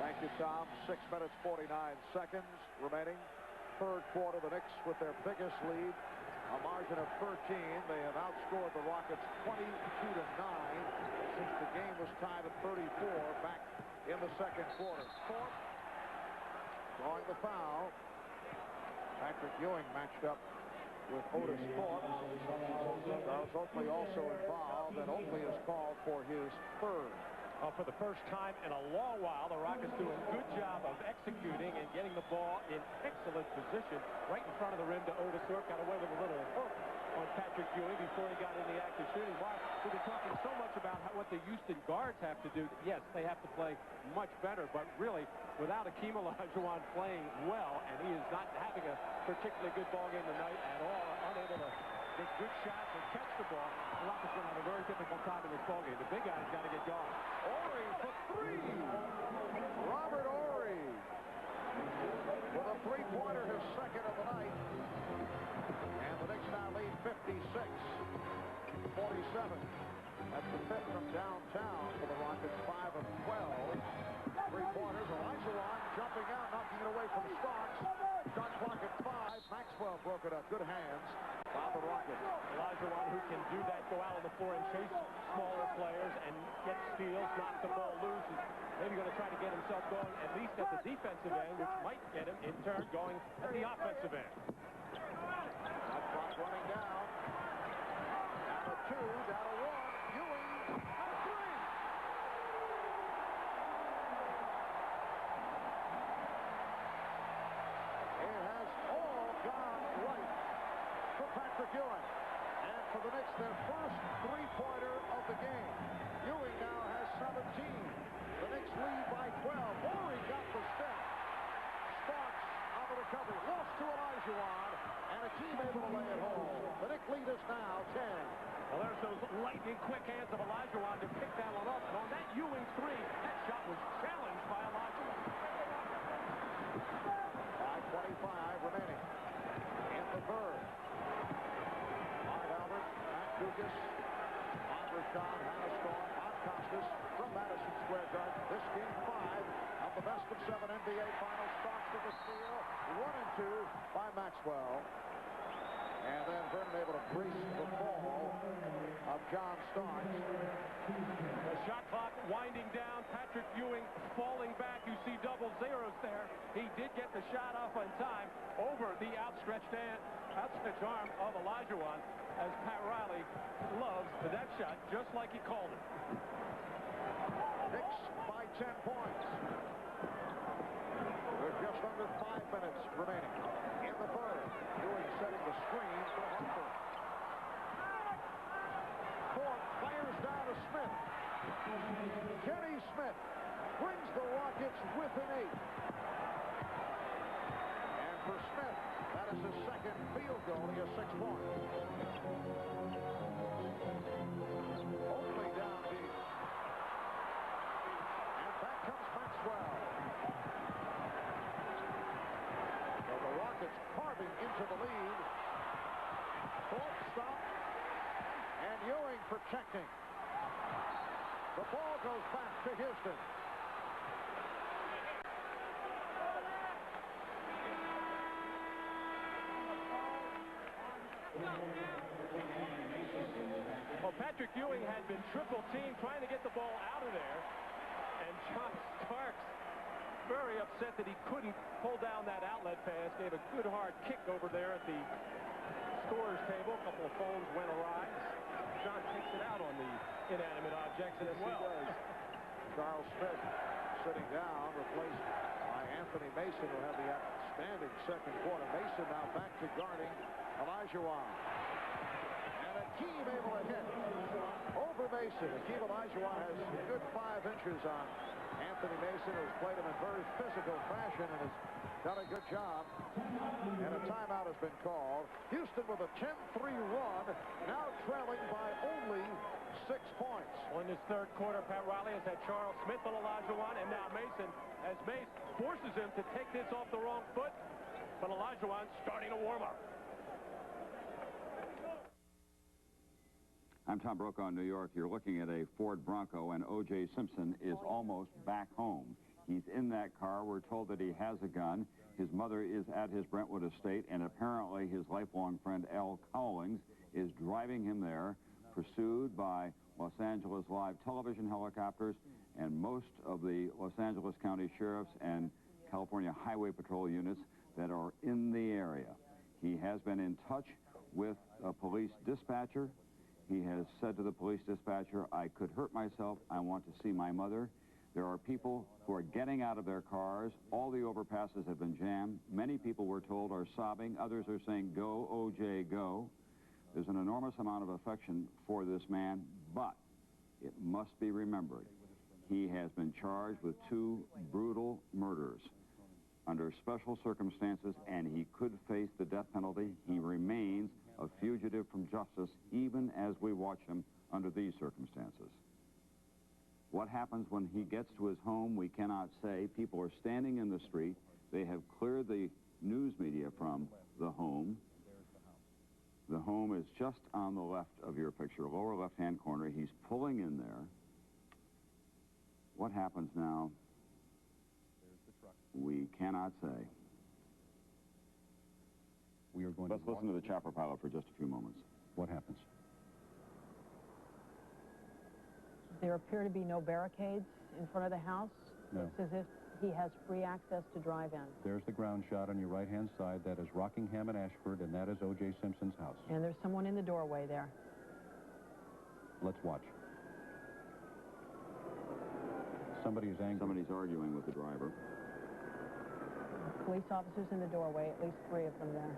Thank you, Tom. 6 minutes, 49 seconds remaining. Third quarter, the Knicks with their biggest lead, a margin of 13. They have outscored the Rockets 22-9 since the game was tied at 34 back in the second quarter. Thorpe drawing the foul. Patrick Ewing matched up with Otis Thorpe. Charles Oakley also involved, and Oakley is called for his third. For the first time in a long while, the Rockets do a good job of executing and getting the ball in excellent position right in front of the rim to Otis Thorpe. Got away with a little hook on Patrick Ewing before he got in the act of shooting. Mark, we've been talking so much about what the Houston guards have to do. Yes, they have to play much better, but really, without Hakeem Olajuwon playing well, and he is not having a particularly good ball game tonight at all, unable to get good shots or catch the ball, the Rockets going to have a very difficult time in this ball game. The big guy's got to get going. Ori for 3. Robert Ori with a 3-pointer, his second of the night. And the Knicks now lead 56-47. That's the 5th from downtown for the Rockets, 5 of 12. 3-pointers. Olajuwon jumping out, knocking it away from Starks. Shot clock at 5. Maxwell broke it up. Good hands by the Rockets. Olajuwon, who can do that, go out on the floor and chase smaller players and get steals, knock the ball loose. He's maybe going to try to get himself going at least at the defensive end, which might get him in turn going at the offensive end. Not running down. Down to 2, down to 1. Ewing, and 3. It has all gone right for Patrick Ewing. And for the Knicks, their first three-pointer of the game. Ewing now has 17. The Knicks lead by 12. Morey got the step. Sparks on the recovery. Lost to Olajuwon. And a team able to lay it home. The Knicks lead is now 10. Well, there's those lightning-quick hands of Olajuwon to pick that one up. And on that Ewing three, that shot was challenged by Olajuwon. 5:25 remaining in the third. Mark Albert, Matt Dukas, on Rashad, Hannah on Costas from Madison Square Garden. This game 5 of the best of 7 NBA Finals. Starks with the steal. 1 and 2 by Maxwell. And then Vernon able to brace the fall of John Starks. The shot clock winding down. Patrick Ewing falling back. You see double zeros there. He did get the shot off on time over the outstretched arm of Olajuwon, as Pat Riley loves that shot just like he called it. Knicks by 10 points. There's just under 5 minutes remaining in the third. Ewing setting the screen for Harper. Ford fires down to Smith. Kenny Smith brings the Rockets within 8. And for Smith, that is his second field goal. He has 6 points. Oakley down deep. And back comes Maxwell. So the Rockets carving into the lead. Thorpe stop. And Ewing protecting. The ball goes back to Houston. Well, Patrick Ewing had been triple teamed trying to get the ball out of there. And John Starks, very upset that he couldn't pull down that outlet pass, gave a good hard kick over there at the scorer's table. A couple of phones went awry. John takes it out on the inanimate objects as well. He does. Charles Smith sitting down, replaced by Anthony Mason, who had the outstanding second quarter. Mason now back to guarding Olajuwon. And Akeem able to hit over Mason. Akeem Olajuwon has a good 5 inches on Anthony Mason, who's played him in very physical fashion and has done a good job. And a timeout has been called. Houston with a 10-3 run, now trailing by only 6 points. Well, in this third quarter, Pat Riley has had Charles Smith on Olajuwon, and now Mason, as Mace forces him to take this off the wrong foot. But Olajuwon's starting to warm up. I'm Tom Brokaw in New York. You're looking at a Ford Bronco, and O.J. Simpson is almost back home. He's in that car. We're told that he has a gun. His mother is at his Brentwood estate, and apparently his lifelong friend, Al Cowlings, is driving him there, pursued by Los Angeles Live television helicopters and most of the Los Angeles County Sheriffs and California Highway Patrol units that are in the area. He has been in touch with a police dispatcher. He has said to the police dispatcher, I could hurt myself. I want to see my mother. There are people who are getting out of their cars. All the overpasses have been jammed. Many people, we're told, are sobbing. Others are saying, go, O.J., go. There's an enormous amount of affection for this man, but it must be remembered, he has been charged with 2 brutal murders under special circumstances, and he could face the death penalty. He remains a fugitive from justice, even as we watch him under these circumstances. What happens when he gets to his home, we cannot say. People are standing in the street. They have cleared the news media from the home. The home is just on the left of your picture, lower left-hand corner. He's pulling in there. What happens now? We cannot say. We are going Let's listen to the chopper pilot for just a few moments. What happens? There appear to be no barricades in front of the house. No. It's as if he has free access to drive in. There's the ground shot on your right-hand side. That is Rockingham and Ashford, and that is O.J. Simpson's house. And there's someone in the doorway there. Let's watch. Somebody is angry. Somebody's arguing with the driver. Police officers in the doorway, at least 3 of them there.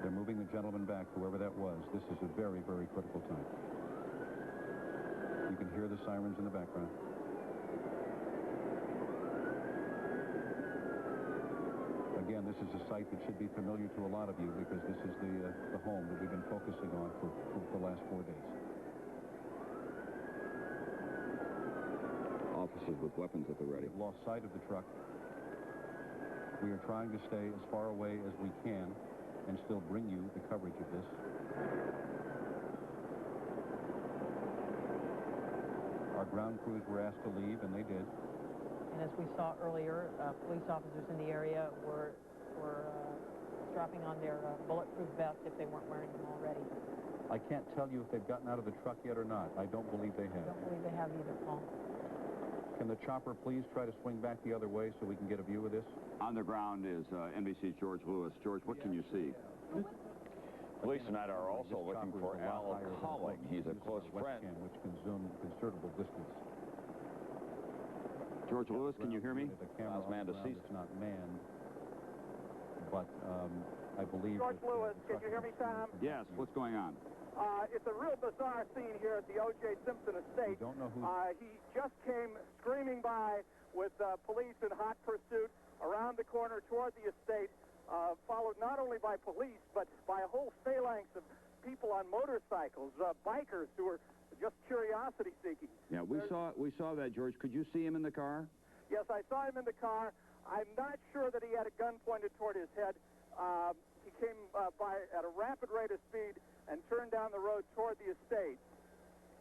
They're moving the gentleman back, whoever that was. This is a very, very critical time. You can hear the sirens in the background. Again, this is a site that should be familiar to a lot of you because this is the home that we've been focusing on for the last 4 days. Officers with weapons at the ready. We've lost sight of the truck. We are trying to stay as far away as we can and still bring you the coverage of this. Our ground crews were asked to leave, and they did. And as we saw earlier, police officers in the area were strapping on their bulletproof vests if they weren't wearing them already. I can't tell you if they've gotten out of the truck yet or not. I don't believe they have. I don't believe they have either, Paul. Can the chopper please try to swing back the other way so we can get a view of this? On the ground is NBC's George Lewis. George, what can you see? Police tonight are also looking for Al Colling. He's a close friend. Which can zoom considerable distance. George Lewis, can you hear me? Last man deceased. It's not manned, but I believe... George Lewis, can you hear me, Tom? Yes, what's going on? It's a real bizarre scene here at the O.J. Simpson estate. Don't know who... He just came screaming by with police in hot pursuit around the corner toward the estate, followed not only by police, but by a whole phalanx of people on motorcycles, bikers who were just curiosity-seeking. Yeah, we saw that, George. Could you see him in the car? Yes, I saw him in the car. I'm not sure that he had a gun pointed toward his head. He came by at a rapid rate of speed and turned down the road toward the estate.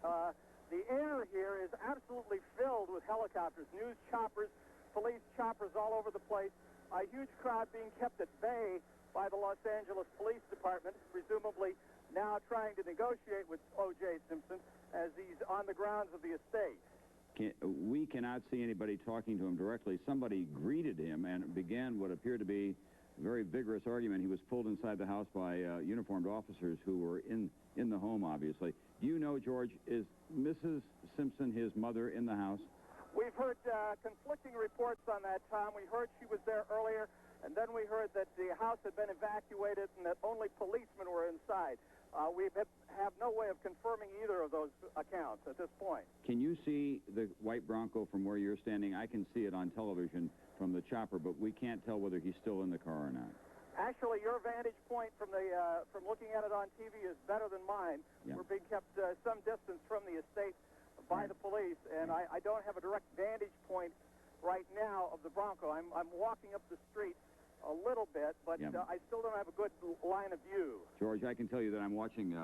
The air here is absolutely filled with helicopters, news choppers, police choppers all over the place. A huge crowd being kept at bay by the Los Angeles Police Department, presumably now trying to negotiate with O.J. Simpson as he's on the grounds of the estate. We cannot see anybody talking to him directly. Somebody greeted him and began what appeared to be a very vigorous argument. He was pulled inside the house by uniformed officers who were in the home, obviously. Do you know, George, is Mrs. Simpson his mother in the house? We've heard conflicting reports on that, Tom. We heard she was there earlier, and then we heard that the house had been evacuated and that only policemen were inside. We have no way of confirming either of those accounts at this point. Can you see the white Bronco from where you're standing? I can see it on television from the chopper, but we can't tell whether he's still in the car or not. Actually, your vantage point from looking at it on TV is better than mine. Yeah. We're being kept some distance from the estate by the police, and I don't have a direct vantage point right now of the Bronco. I'm walking up the street a little bit, but I still don't have a good line of view. George, I can tell you that I'm watching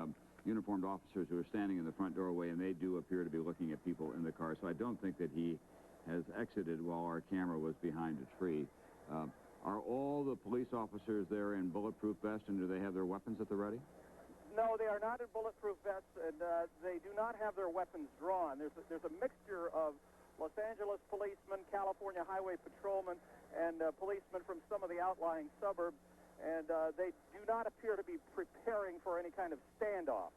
uniformed officers who are standing in the front doorway, and they do appear to be looking at people in the car, so I don't think that he has exited while our camera was behind a tree. Are all the police officers there in bulletproof vests, and do they have their weapons at the ready? No, they are not in bulletproof vests, and they do not have their weapons drawn. There's a mixture of Los Angeles policemen, California highway patrolmen, and policemen from some of the outlying suburbs, and they do not appear to be preparing for any kind of standoff.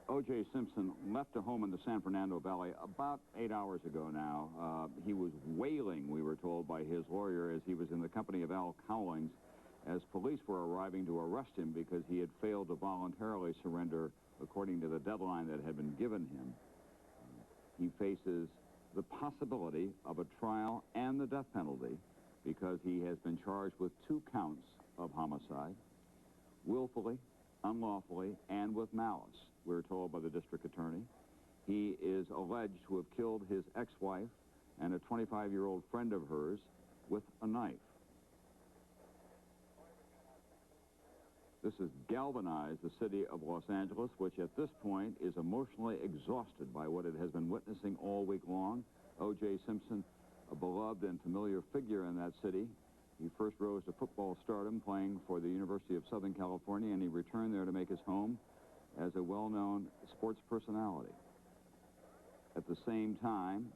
O.J. Simpson left a home in the San Fernando Valley about 8 hours ago now. He was wailing, we were told by his lawyer, as he was in the company of Al Cowlings, as police were arriving to arrest him because he had failed to voluntarily surrender according to the deadline that had been given him. He faces the possibility of a trial and the death penalty because he has been charged with 2 counts of homicide, willfully, unlawfully, and with malice, we're told by the district attorney. He is alleged to have killed his ex-wife and a 25-year-old friend of hers with a knife. This has galvanized the city of Los Angeles, which at this point is emotionally exhausted by what it has been witnessing all week long. O.J. Simpson, a beloved and familiar figure in that city, He first rose to football stardom playing for the University of Southern California, and he returned there to make his home as a well-known sports personality. At the same time,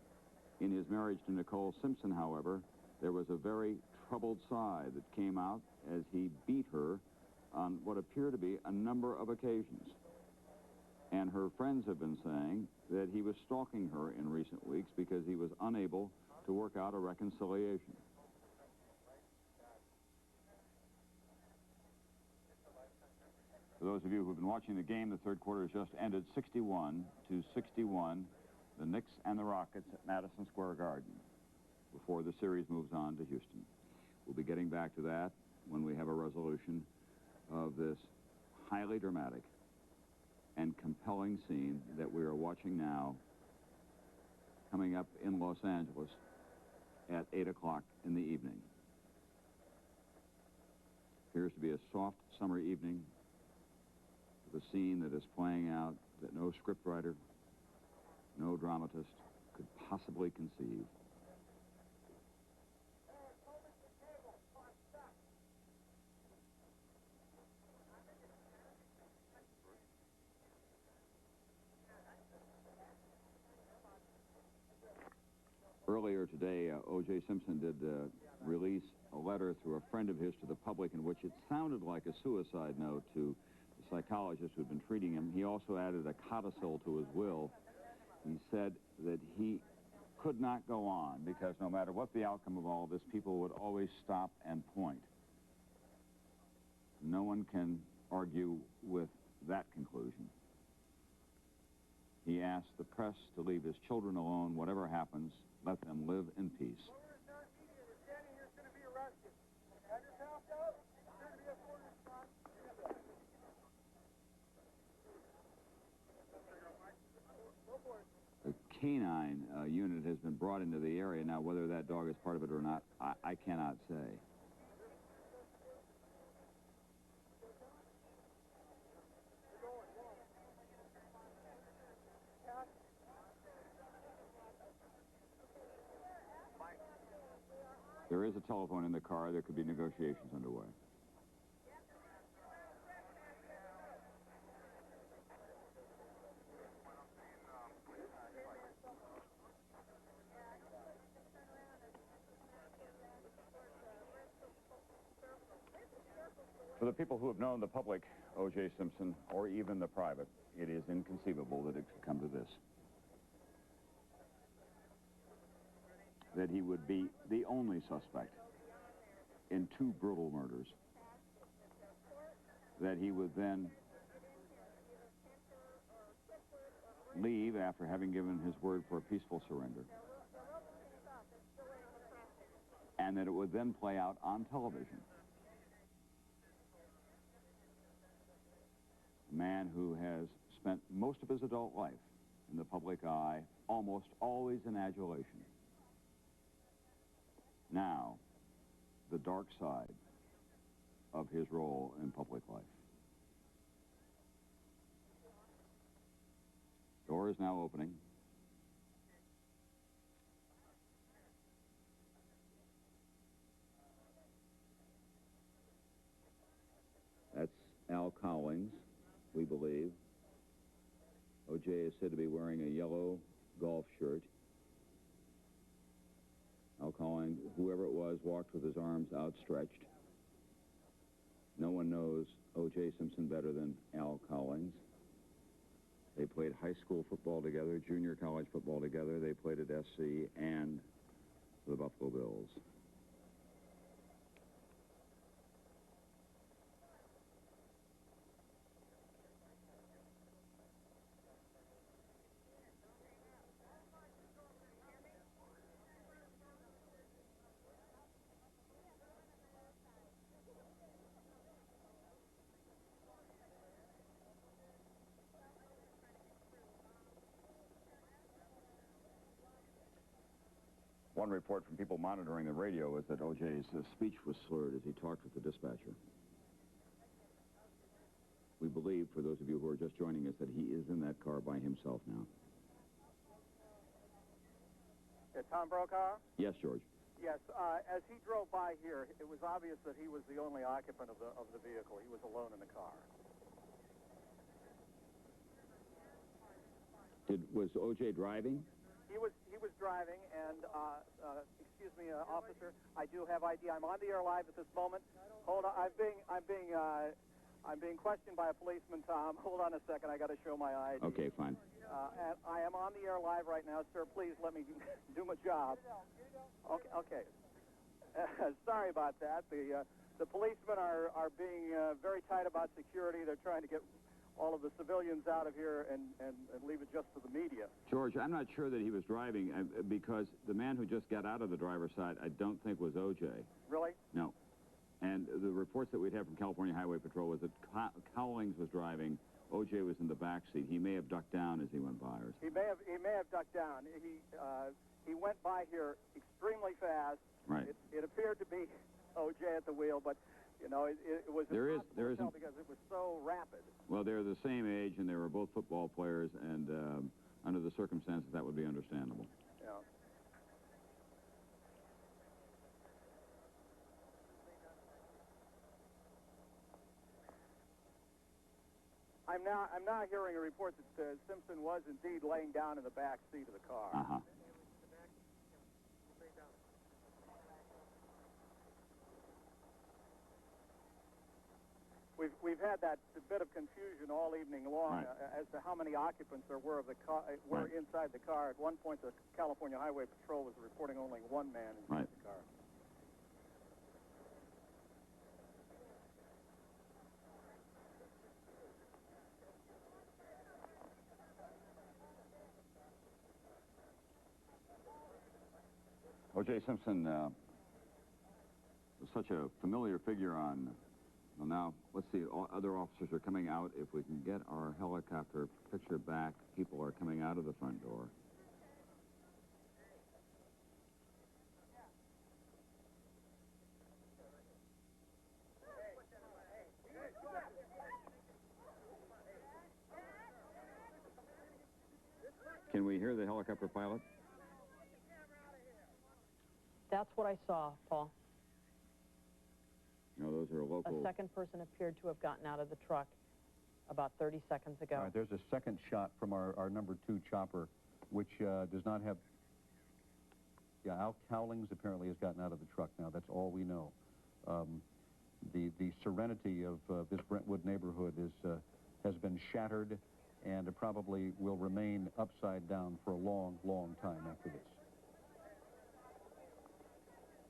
in his marriage to Nicole Simpson, however, there was a very troubled side that came out as he beat her on what appear to be a number of occasions. And her friends have been saying that he was stalking her in recent weeks because he was unable to work out a reconciliation. For those of you who've been watching the game, the third quarter has just ended 61-61. The Knicks and the Rockets at Madison Square Garden before the series moves on to Houston. We'll be getting back to that when we have a resolution of this highly dramatic and compelling scene that we are watching now coming up in Los Angeles at 8 o'clock in the evening. Appears to be a soft summer evening with a scene that is playing out that no scriptwriter, no dramatist could possibly conceive. Earlier today, O.J. Simpson did release a letter through a friend of his to the public in which it sounded like a suicide note to the psychologist who had been treating him. He also added a codicil to his will. He said that he could not go on because no matter what the outcome of all this, people would always stop and point. No one can argue with that conclusion. He asked the press to leave his children alone. Whatever happens, let them live in peace. The canine unit has been brought into the area. Now, whether that dog is part of it or not, I cannot say. There is a telephone in the car. There could be negotiations underway. For the people who have known the public, O.J. Simpson, or even the private, it is inconceivable that it could come to this. That he would be the only suspect in 2 brutal murders. That he would then leave after having given his word for a peaceful surrender. And that it would then play out on television. A man who has spent most of his adult life in the public eye, almost always in adulation. Now, the dark side of his role in public life. Door is now opening. That's Al Cowlings, we believe. O.J. is said to be wearing a yellow golf shirt. Al Cowlings, whoever it was, walked with his arms outstretched. No one knows O.J. Simpson better than Al Cowlings. They played high school football together, junior college football together. They played at SC and the Buffalo Bills. One report from people monitoring the radio is that O.J.'s speech was slurred as he talked with the dispatcher. We believe, for those of you who are just joining us, that he is in that car by himself now. Tom Brokaw? Yes, George. Yes, as he drove by here, it was obvious that he was the only occupant of the vehicle. He was alone in the car. Was O.J. driving? He was driving, and excuse me, officer, I do have ID. I'm on the air live at this moment. Hold on, I'm being questioned by a policeman, Tom. Hold on a second, I got to show my ID. Okay, fine. And I am on the air live right now, sir. Please let me do my job. Okay. Sorry about that. The policemen are being very tight about security. They're trying to get all of the civilians out of here and leave it just to the media. George, I'm not sure that he was driving because the man who just got out of the driver's side I don't think was O.J. Really? No. And the reports that we'd have from California Highway Patrol was that Cowlings was driving. O.J. was in the back seat. He may have ducked down as he went by. Or He may have ducked down. He went by here extremely fast. Right. It appeared to be O.J. at the wheel, but you know it was impossible to tell because it was so rapid. Well, they're the same age, and they were both football players, and under the circumstances, that would be understandable. Yeah. I'm now hearing a report that Simpson was indeed laying down in the back seat of the car. Uh-huh. We've had that bit of confusion all evening long as to how many occupants there were of the car were inside the car. At one point, the California Highway Patrol was reporting only one man inside the car. O.J. Simpson was such a familiar figure on. Well, now, let's see, other officers are coming out. If we can get our helicopter picture back, people are coming out of the front door. Can we hear the helicopter pilot? That's what I saw, Paul. No, those are local. A second person appeared to have gotten out of the truck about 30 seconds ago. All right, there's a second shot from our number 2 chopper, which does not have... Yeah, Al Cowlings apparently has gotten out of the truck now. That's all we know. The serenity of this Brentwood neighborhood has been shattered and probably will remain upside down for a long, long time after this.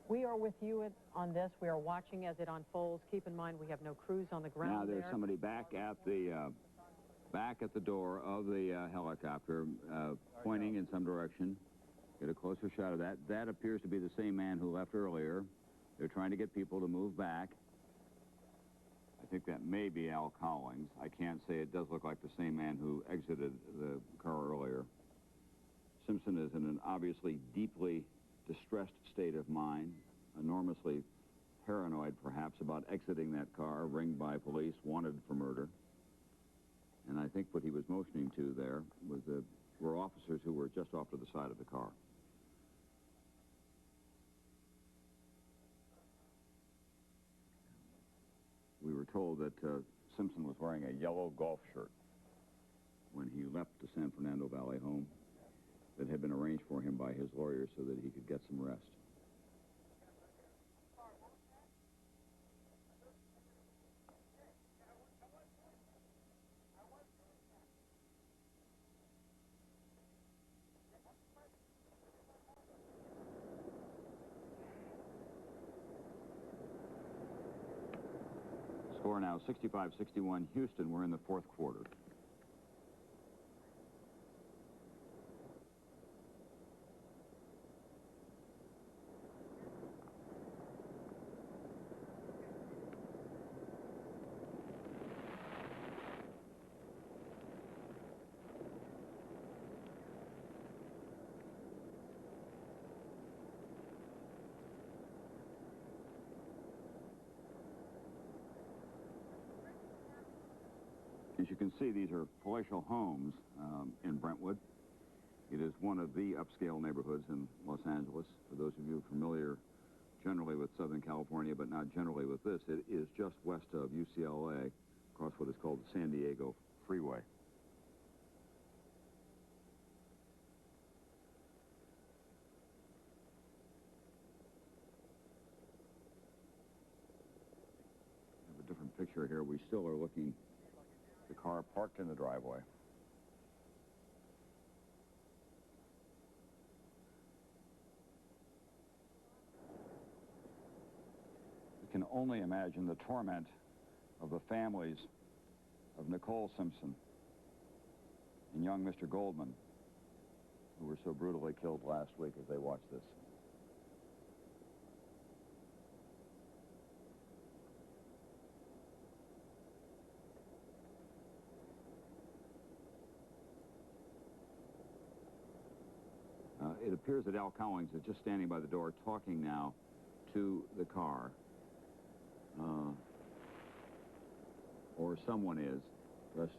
We are with you on this. We are watching as it unfolds. Keep in mind we have no crews on the ground. Now there's somebody back at the door of the helicopter, pointing in some direction. Get a closer shot of that. That appears to be the same man who left earlier. They're trying to get people to move back. I think that may be Al Cowlings. I can't say. It does look like the same man who exited the car earlier. Simpson is in an obviously deeply distressed state of mind, enormously paranoid perhaps about exiting that car, ringed by police, wanted for murder. And I think what he was motioning to there were officers who were just off to the side of the car. We were told that Simpson was wearing a yellow golf shirt when he left the San Fernando Valley home that had been arranged for him by his lawyer so that he could get some rest. Score now 65-61 Houston. We're in the fourth quarter. As you can see, these are palatial homes in Brentwood. It is one of the upscale neighborhoods in Los Angeles. For those of you familiar generally with Southern California, but not generally with this, it is just west of UCLA, across what is called the San Diego Freeway. We have a different picture here. We still are looking at the car parked in the driveway. Can only imagine the torment of the families of Nicole Simpson and young Mr. Goldman, who were so brutally killed last week, as they watched this. It appears that Al Cowlings is just standing by the door talking now to the car. Or someone is, dressed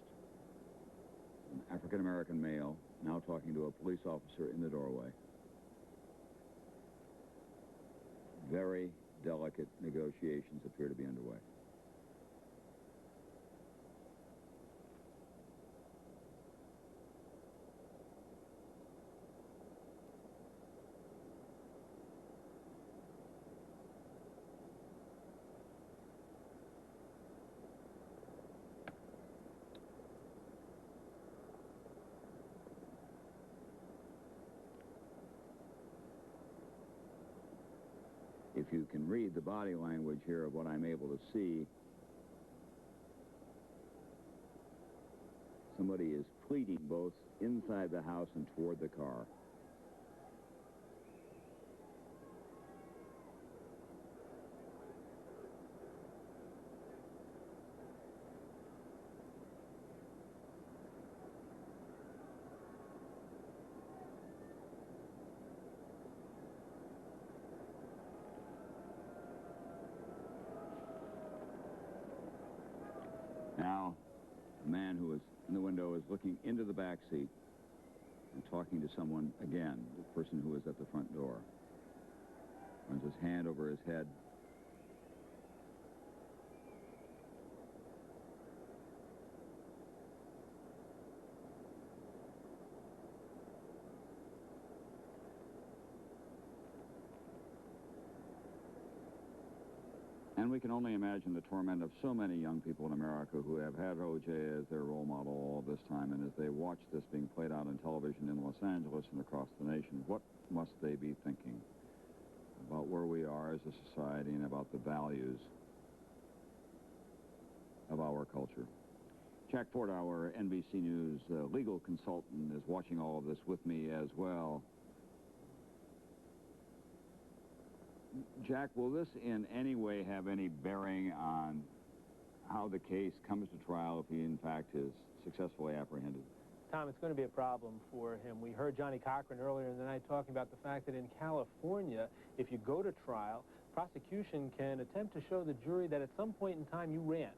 an African-American male, now talking to a police officer in the doorway. Very delicate negotiations appear to be underway. If you can read the body language here of what I'm able to see, somebody is pleading both inside the house and toward the car. Now, the man who is in the window is looking into the back seat and talking to someone again, the person who is at the front door. Runs his hand over his head. And we can only imagine the torment of so many young people in America who have had O.J. as their role model all this time, and as they watch this being played out on television in Los Angeles and across the nation, what must they be thinking about where we are as a society and about the values of our culture? Jack Ford, our NBC News legal consultant, is watching all of this with me as well. Jack, will this in any way have any bearing on how the case comes to trial if he, in fact, is successfully apprehended? Tom, it's going to be a problem for him. We heard Johnny Cochran earlier in the night talking about the fact that in California, if you go to trial, prosecution can attempt to show the jury that at some point in time you ran.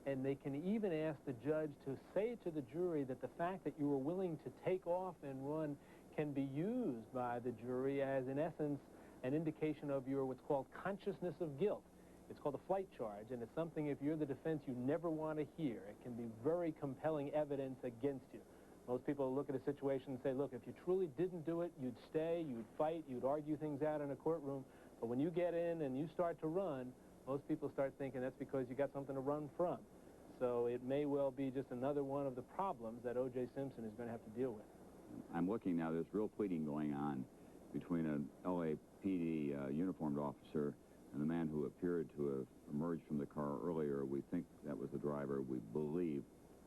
And they can even ask the judge to say to the jury that the fact that you were willing to take off and run can be used by the jury as, in essence, an indication of your what's called consciousness of guilt. It's called a flight charge, and it's something, if you're the defense, you never want to hear. It can be very compelling evidence against you. Most people look at a situation and say, look, if you truly didn't do it, you'd stay, you'd fight, you'd argue things out in a courtroom. But when you get in and you start to run, most people start thinking that's because you got something to run from. So it may well be just another one of the problems that O.J. Simpson is going to have to deal with. I'm looking now, there's real pleading going on between an LAPD uniformed officer and the man who appeared to have emerged from the car earlier. We think that was the driver. We believe,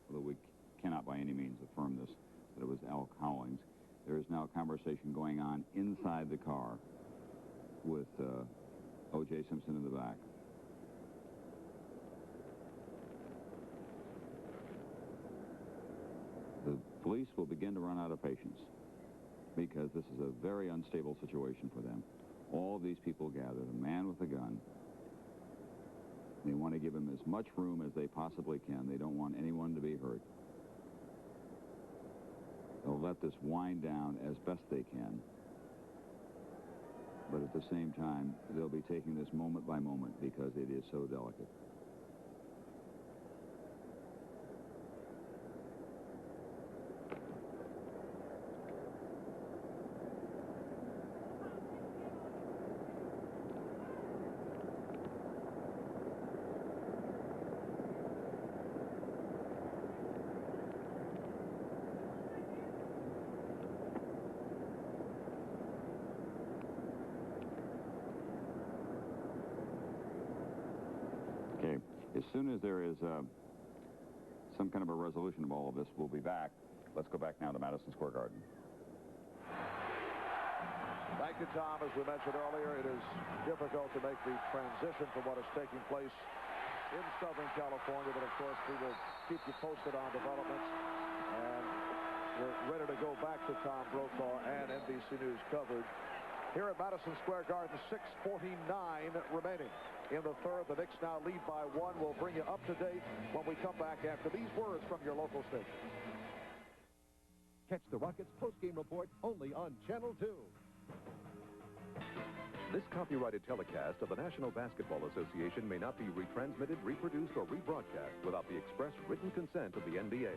although we cannot by any means affirm this, that it was Al Cowlings. There is now a conversation going on inside the car with O.J. Simpson in the back. The police will begin to run out of patience, because this is a very unstable situation for them. All these people gathered, a man with a gun. They want to give him as much room as they possibly can. They don't want anyone to be hurt. They'll let let this wind down as best they can. But at the same time, they'll be taking this moment by moment because it is so delicate. Okay, as soon as there is some kind of a resolution of all of this, we'll be back. Let's go back now to Madison Square Garden. Thank you, Tom. As we mentioned earlier, it is difficult to make the transition from what is taking place in Southern California, but of course we will keep you posted on developments. And we're ready to go back to Tom Brokaw and NBC News coverage here at Madison Square Garden. 6:49 remaining in the third. The Knicks now lead by 1. We'll bring you up to date when we come back after these words from your local station. Catch the Rockets postgame report only on Channel 2. This copyrighted telecast of the National Basketball Association may not be retransmitted, reproduced, or rebroadcast without the express written consent of the NBA.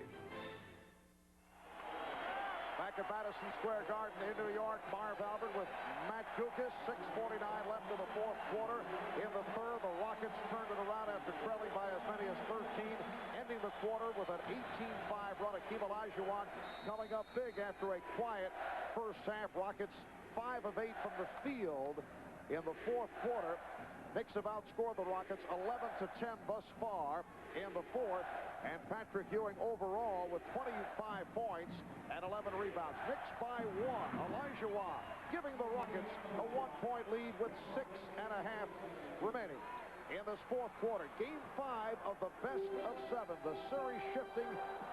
Back at Madison Square Garden in New York, Marv Albert with Matt Guokas. 6:49 left in the fourth quarter. In the third, the Rockets turned it around after trailing by as many as 13, ending the quarter with an 18-5 run. Akeem Olajuwon coming up big after a quiet first half. Rockets 5 of 8 from the field in the fourth quarter. Knicks have outscored the Rockets 11-10 thus far in the fourth. And Patrick Ewing overall with 25 points and 11 rebounds. Knicks by 1. Olajuwon giving the Rockets a 1-point lead with 6.5 remaining in this fourth quarter. Game 5 of the best of 7. The series shifting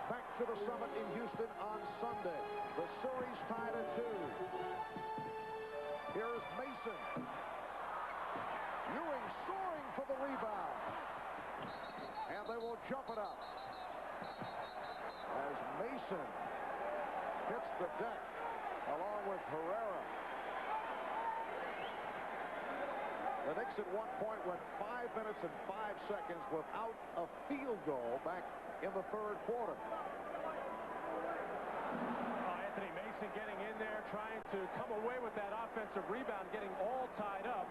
back to the Summit in Houston on Sunday. The series tied at 2. Here's Mason. Ewing soaring for the rebound. And they will jump it up as Mason hits the deck along with Herrera. The Knicks at one point went 5 minutes and 5 seconds without a field goal back in the third quarter. Anthony Mason getting in there, trying to come away with that offensive rebound, getting all tied up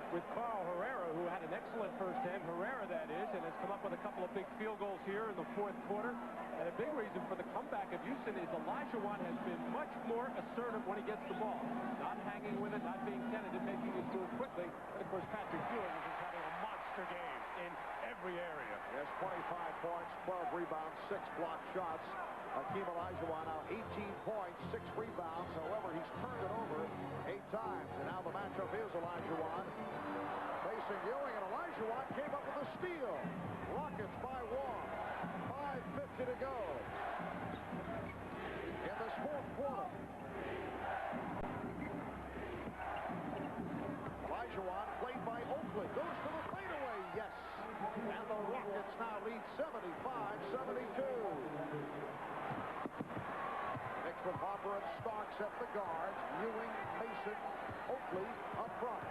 with Carl Herrera, who had an excellent first half. Herrera, that is, and has come up with a couple of big field goals here in the fourth quarter. And a big reason for the comeback of Houston is Olajuwon has been much more assertive when he gets the ball. Not hanging with it, not being tentative, making his move quickly. And, of course, Patrick Ewing is just having a monster game in every area. Yes, 25 points, 12 rebounds, 6 blocked shots. Akeem Olajuwon now 18 points, 6 rebounds. However, he's turned it over 8 times. And now the matchup is Olajuwon facing Ewing, and Olajuwon came up with a steal. Rockets by 1. 5:50 to go in this fourth quarter. Olajuwon played by Oakley. Goes for the fadeaway. Yes. And the Rockets now lead 75-72. Knicks with Hopper and Starks at the guards. Ewing, Mason, Oakley up front.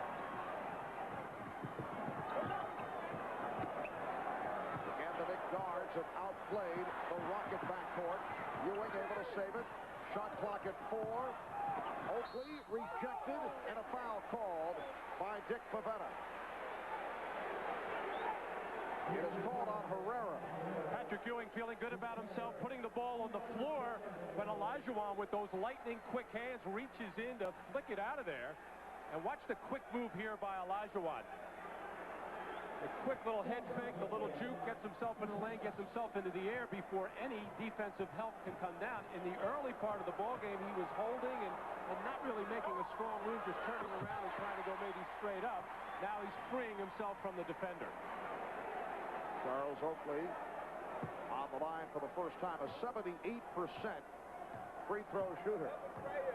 And the Knicks guards have outplayed the Rocket backcourt. Ewing able to save it. Shot clock at 4. Oakley rejected and a foul called by Dick Pavetta. It is called on Herrera. Patrick Ewing feeling good about himself, putting the ball on the floor, but Olajuwon with those lightning quick hands reaches in to flick it out of there. And watch the quick move here by Olajuwon. A quick little head fake, the little juke, gets himself in the lane, gets himself into the air before any defensive help can come down. In the early part of the ball game, he was holding and not really making a strong move, just turning around and trying to go maybe straight up. Now he's freeing himself from the defender. Charles Oakley on the line for the first time, a 78% free throw shooter,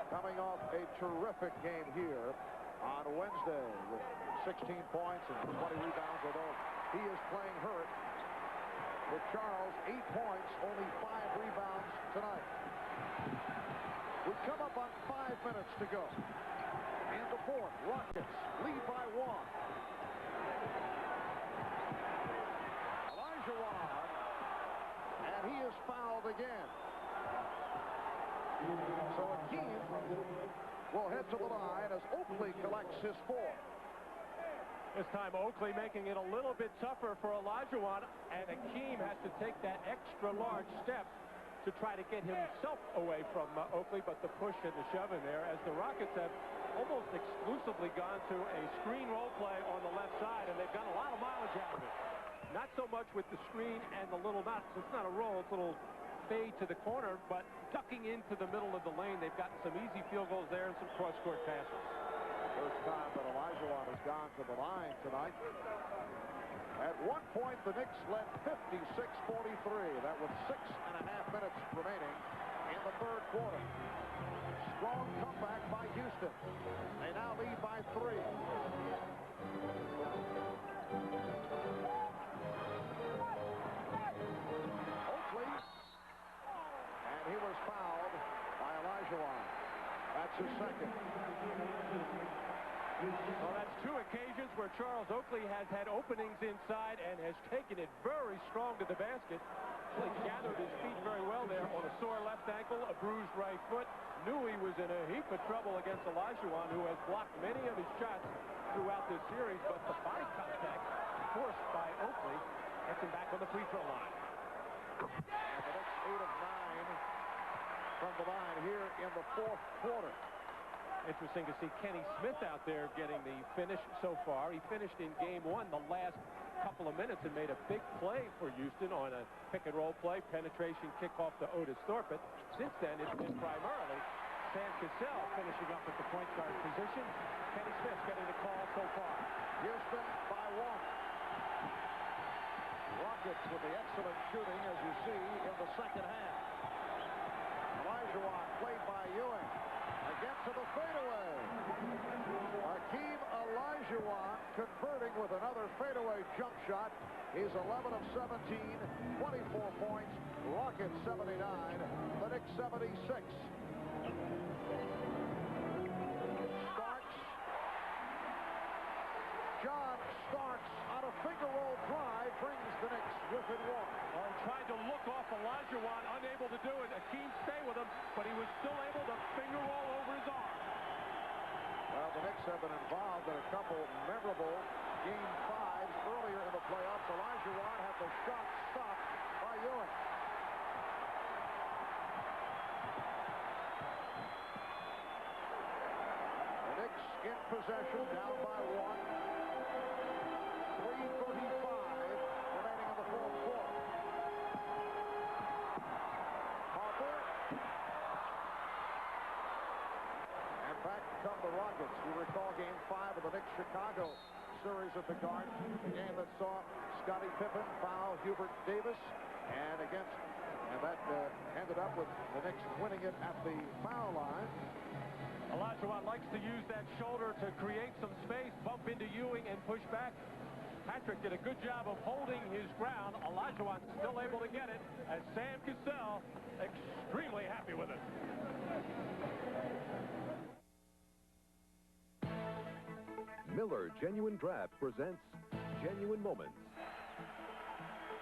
coming off a terrific game here on Wednesday with 16 points and 20 rebounds, although he is playing hurt. With Charles, 8 points, only 5 rebounds tonight. We come up on 5 minutes to go. And the fourth, Rockets lead by 1. Elijah, and he is fouled again. So Akeem will head to the line as Oakley collects his 4. This time Oakley making it a little bit tougher for Olajuwon, and Akeem has to take that extra large step to try to get himself away from Oakley, but the push and the shove in there as the Rockets have almost exclusively gone to a screen role play on the left side, and they've gotten a lot of mileage out of it. Not so much with the screen and the little knots. It's not a roll, it's a little fade to the corner, but ducking into the middle of the lane. They've gotten some easy field goals there and some cross-court passes. First time that Olajuwon has gone to the line tonight. At one point, the Knicks led 56-43. That was 6.5 minutes remaining in the third quarter. Strong comeback by Houston. They now lead by 3. Oakley, and he was fouled by Olajuwon. That's his second. Well, that's 2 occasions where Charles Oakley has had openings inside and has taken it very strong to the basket. He gathered his feet very well there on a sore left ankle, a bruised right foot. Knew he was in a heap of trouble against Olajuwon, who has blocked many of his shots throughout this series, but the body contact forced by Oakley gets him back on the free throw line. And the Knicks 8 of 9 from the line here in the fourth quarter. Interesting to see Kenny Smith out there getting the finish so far. He finished in game 1 the last couple of minutes and made a big play for Houston on a pick-and-roll play, penetration kickoff to Otis Thorpe. But since then, it's been primarily Sam Cassell finishing up at the point guard position. Kenny Smith getting the call so far. Houston by 1. Rockets with the excellent shooting, as you see, in the second half. Olajuwon played by Ewing. Again to the fadeaway. Hakeem Olajuwon converting with another fadeaway jump shot. He's 11 of 17, 24 points. Rockets 79, the Knicks 76. Starks. John Starks on a finger roll drive brings the Knicks within 1. Well, he tried to look off Olajuwon, unable to do it. Akeem stayed with him, but he was still able to finger roll over his arm. Well, the Knicks have been involved in a couple memorable Game 5s earlier in the playoffs. Olajuwon had the shot stopped by Ewing. The Knicks in possession, down by 1. 3:35 remaining in the fourth quarter. Harper. And back come the Rockets. You recall Game 5 of the Knicks-Chicago series at the Garden, the game that saw Scottie Pippen foul Hubert Davis, and that ended up with the Knicks winning it at the foul line. Olajuwon likes to use that shoulder to create some space, bump into Ewing, and push back. Patrick did a good job of holding his ground. Olajuwon still able to get it, as Sam Cassell extremely happy with it. Miller Genuine Draft presents Genuine Moments.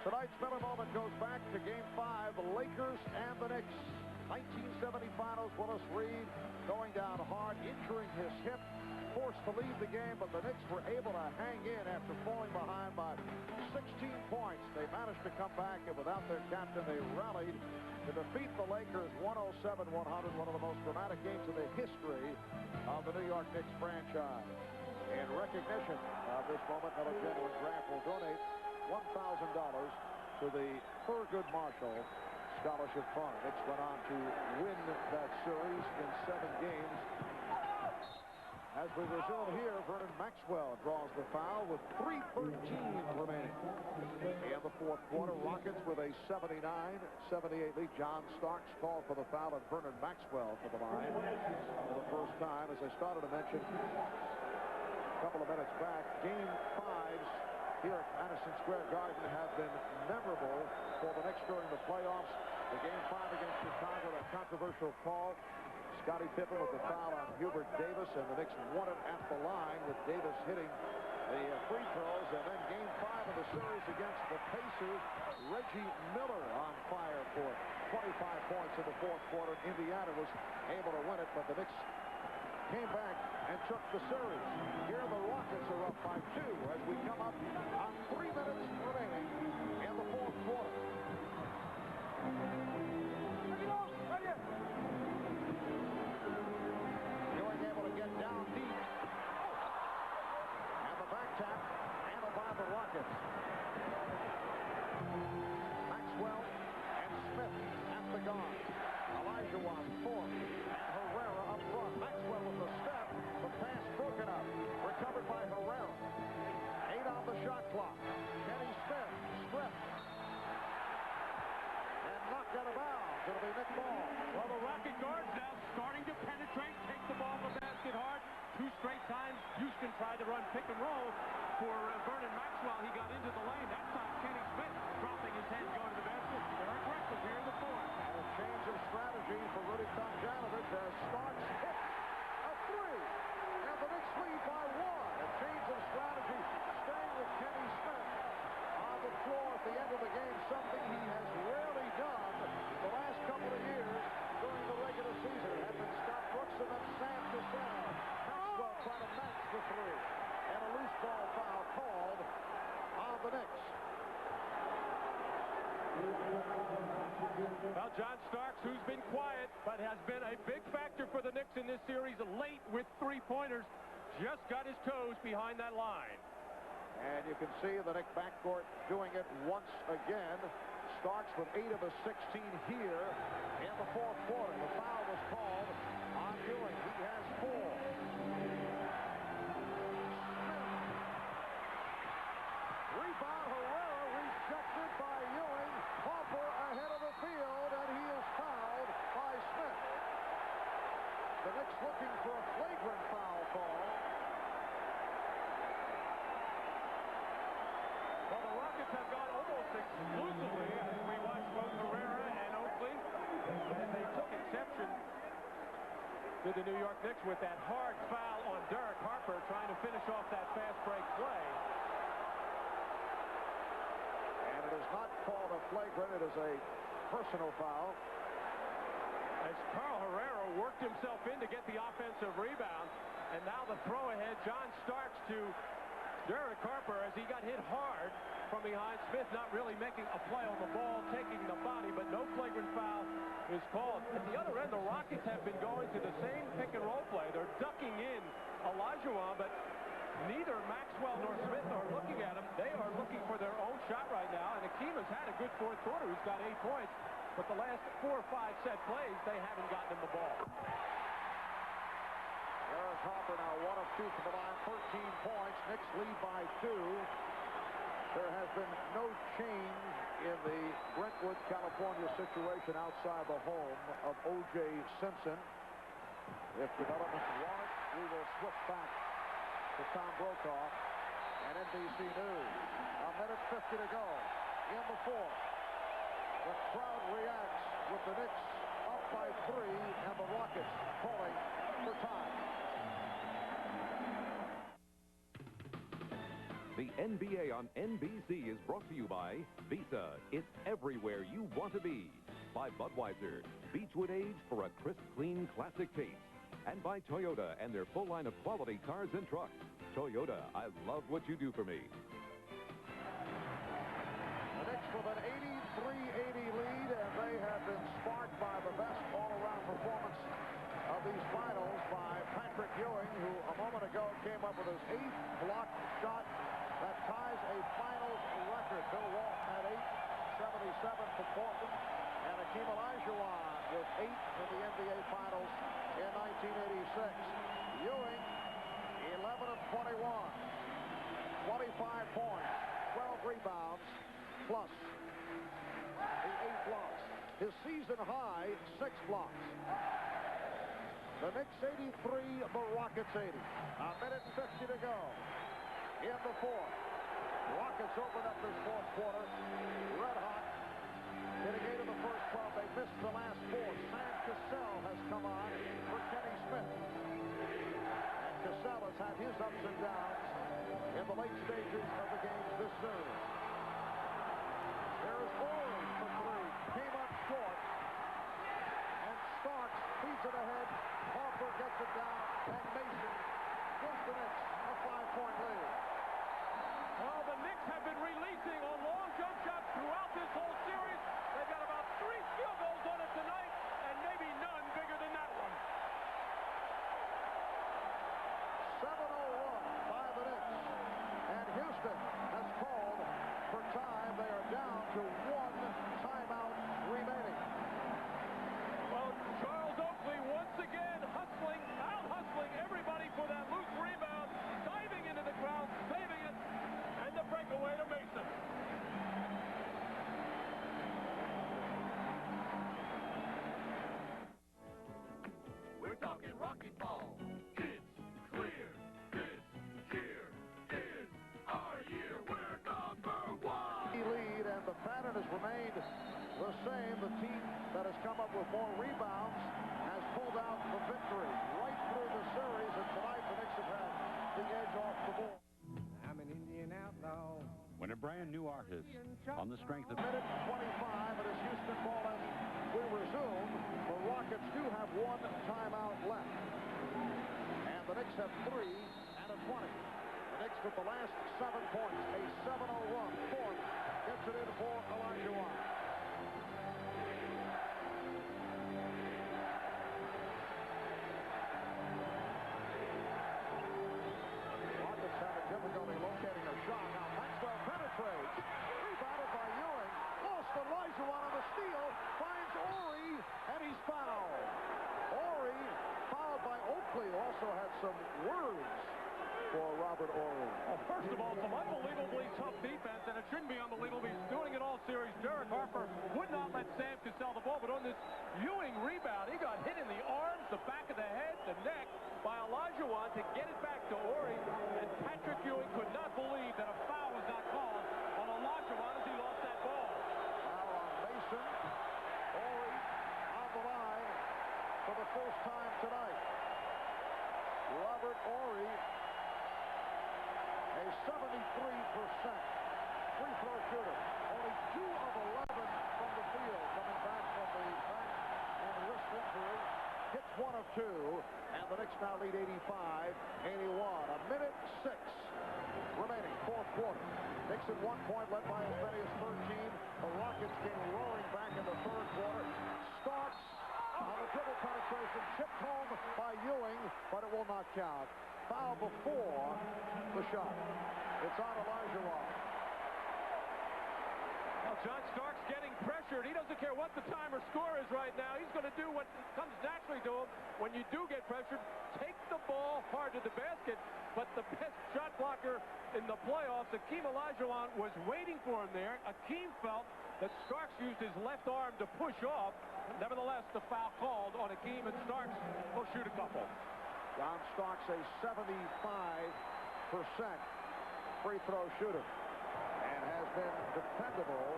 Tonight's Miller Moment goes back to Game 5, the Lakers and the Knicks. 1970 Finals, Willis Reed going down hard, injuring his hip, forced to leave the game, but the Knicks were able to hang in after falling behind by 16 points. They managed to come back, and without their captain, they rallied to defeat the Lakers 107-100, one of the most dramatic games in the history of the New York Knicks franchise. In recognition of this moment, Miller Genuine Draft will donate $1,000 to the Thurgood Marshall Scholarship Fund. Knicks went on to win that series in 7 games. As we resume here, Vernon Maxwell draws the foul with 3:13 remaining. In the fourth quarter, Rockets with a 79-78 lead. John Starks called for the foul, and Vernon Maxwell to the line for the first time. As I started to mention a couple of minutes back, Game 5s here at Madison Square Garden have been memorable for the Knicks during the playoffs. The Game 5 against Chicago, that controversial call Scottie Pippen with the foul on Hubert Davis, and the Knicks won it at the line with Davis hitting the free throws. And then game 5 of the series against the Pacers, Reggie Miller on fire for 25 points in the fourth quarter. Indiana was able to win it, but the Knicks came back and took the series. Here the Rockets are up by 2 as we come up on 3 minutes remaining in the fourth quarter. Ewing able to get down deep. And the back tap handled by the Rockets. Maxwell and Smith at the guard. Olajuwon, Thorpe, and Herrera up front. Maxwell with the step. The pass broken up. Recovered by Herrera. 8 on the shot clock. Kenny Smith stripped. And knocked out of bounds. It'll be Nick Ball. Well, the Rocket guards now starting to penetrate, take the ball to the basket hard. 2 straight times, Houston tried to run pick and roll for Vernon Maxwell. He got into the lane. That time, Kenny Smith dropping his head, going to the basket. They're aggressive here in the fourth. And a change of strategy for Rudy Tomjanovich as Starks hits a 3. And the Knicks lead by 1. A change of strategy, staying with Kenny Smith on the floor at the end of the game, something he has rarely done the last couple of years during the regular season. It had been Scott Brooks and then Sam Cassell. Maxwell trying to match the 3. And a loose ball foul called on the Knicks. Well, John Starks, who's been quiet, but has been a big factor for the Knicks in this series, late with 3-pointers, just got his toes behind that line. And you can see the Knicks backcourt doing it once again. Starks with 8 of the 16 here in the fourth quarter. The foul was called on Ewing. He has 4. Rebound, Herrera rejected by Ewing. Harper ahead of the field, and he is fouled by Smith. The Knicks looking for a flagrant foul call. Well, the Rockets have gone almost exclusively as we watch both Herrera and Oakley. And they took exception to the New York Knicks with that hard foul on Derek Harper trying to finish off that fast break play. And it is not called a flagrant. It is a personal foul. As Carl Herrera worked himself in to get the offensive rebound. And now the throw ahead, John Starks to Derek Harper as he got hit hard from behind. Smith not really making a play on the ball, taking the body, but no flagrant foul is called. At the other end, the Rockets have been going to the same pick and roll play. They're ducking in Olajuwon, but neither Maxwell nor Smith are looking at him. They are looking for their own shot right now, and Akeem has had a good fourth quarter. He's got 8 points, but the last 4 or 5 set plays, they haven't gotten him the ball. Derek Harper now 1 of 2 from the line, 13 points. Knicks lead by 2. There has been no change in the Brentwood, California situation outside the home of O.J. Simpson. If developments warrant, we will switch back to Tom Brokaw and NBC News. A minute 50 to go in the fourth. The crowd reacts with the Knicks up by 3 and the Rockets calling for time. The NBA on NBC is brought to you by Visa. It's everywhere you want to be. By Budweiser, Beechwood aged for a crisp, clean, classic taste. And by Toyota and their full line of quality cars and trucks. Toyota, I love what you do for me. The Knicks with an 83-80 lead, and they have been sparked by the best all-around performance of these finals by Patrick Ewing, who a moment ago came up with his 8th blocked shot that ties a finals record. Bill Walton had 8, 77 for Portland, and Akeem Olajuwon with 8 in the NBA Finals in 1986. Ewing, 11 of 21, 25 points, 12 rebounds, plus the 8 blocks. His season high, 6 blocks. The Knicks 83, the Rockets 80. A minute and 50 to go in the fourth. Rockets open up this fourth quarter red hot. In a game of the first 12, they missed the last 4. Sam Cassell has come on for late stages of the games this series. There is Orey for three. Came up short. And Starks feeds it ahead. Harper gets it down. And Mason gives the Knicks a 5-point lead. Well, the Knicks have been releasing on long jump shots throughout this whole series. They've got about 3 field goals on it tonight, and maybe none bigger than that one. 7-0 run by the Knicks. And Houston has called for time. They are down to 1 timeout remaining. Well, Charles Oakley once again out-hustling everybody for that loose rebound, diving into the crowd, saving it, and the breakaway to Mason. We're talking rocket ball. It's clear. This year is our year. We're number 1. Lead, and the pattern has remained the same. The team that has come up with more rebounds has pulled out the victory right through the series, and tonight the Knicks have had the edge off the ball. I'm an Indian outlaw. When a brand new artist, on the strength of... Minute 25, it is Houston ball as we resume. The Rockets do have 1 timeout left. And the Knicks have 3 and a 20. The Knicks with the last 7 points. A 7-0 run. Fourth gets it in for Olajuwon. Rockets having difficulty locating a shot. Now Maxwell penetrates. Rebounded by Ewing. Lost Olajuwon on the steal. Finds Orey, and he's fouled. Orey fouled by Oakley. Also had some words for Robert Orey. Well, first of all, some unbelievably tough defense, and it shouldn't be unbelievable. He's doing it all series. Derek Harper would not let Sam Cassell the ball, but on this Ewing rebound, he got hit in the arms, the back of the head, the neck by Olajuwon to get it back to Orey, and Patrick Ewing could not believe that a foul was not called on Olajuwon as he lost that ball. Foul on Mason. Orey on the line for the first time tonight. Robert Orey, a 73% free throw shooter. Only 2 of 11 from the field, coming back from the back and wrist injury. Hits 1 of 2, and the Knicks now lead 85-81. A minute 6 remaining, fourth quarter. Knicks at 1 point, led by as many as 13. The Rockets came roaring back in the third quarter. Starks on the dribble penetration, chipped home by Ewing, but it will not count. Foul before the shot. It's on Olajuwon. Well, John Starks getting pressured. He doesn't care what the time or score is right now. He's going to do what comes naturally to him. When you do get pressured, take the ball hard to the basket. But the best shot blocker in the playoffs, Akeem Olajuwon, was waiting for him there. Akeem felt that Starks used his left arm to push off. Nevertheless, the foul called on Akeem, and Starks will shoot a couple. John Starks, a 75% free throw shooter, and has been dependable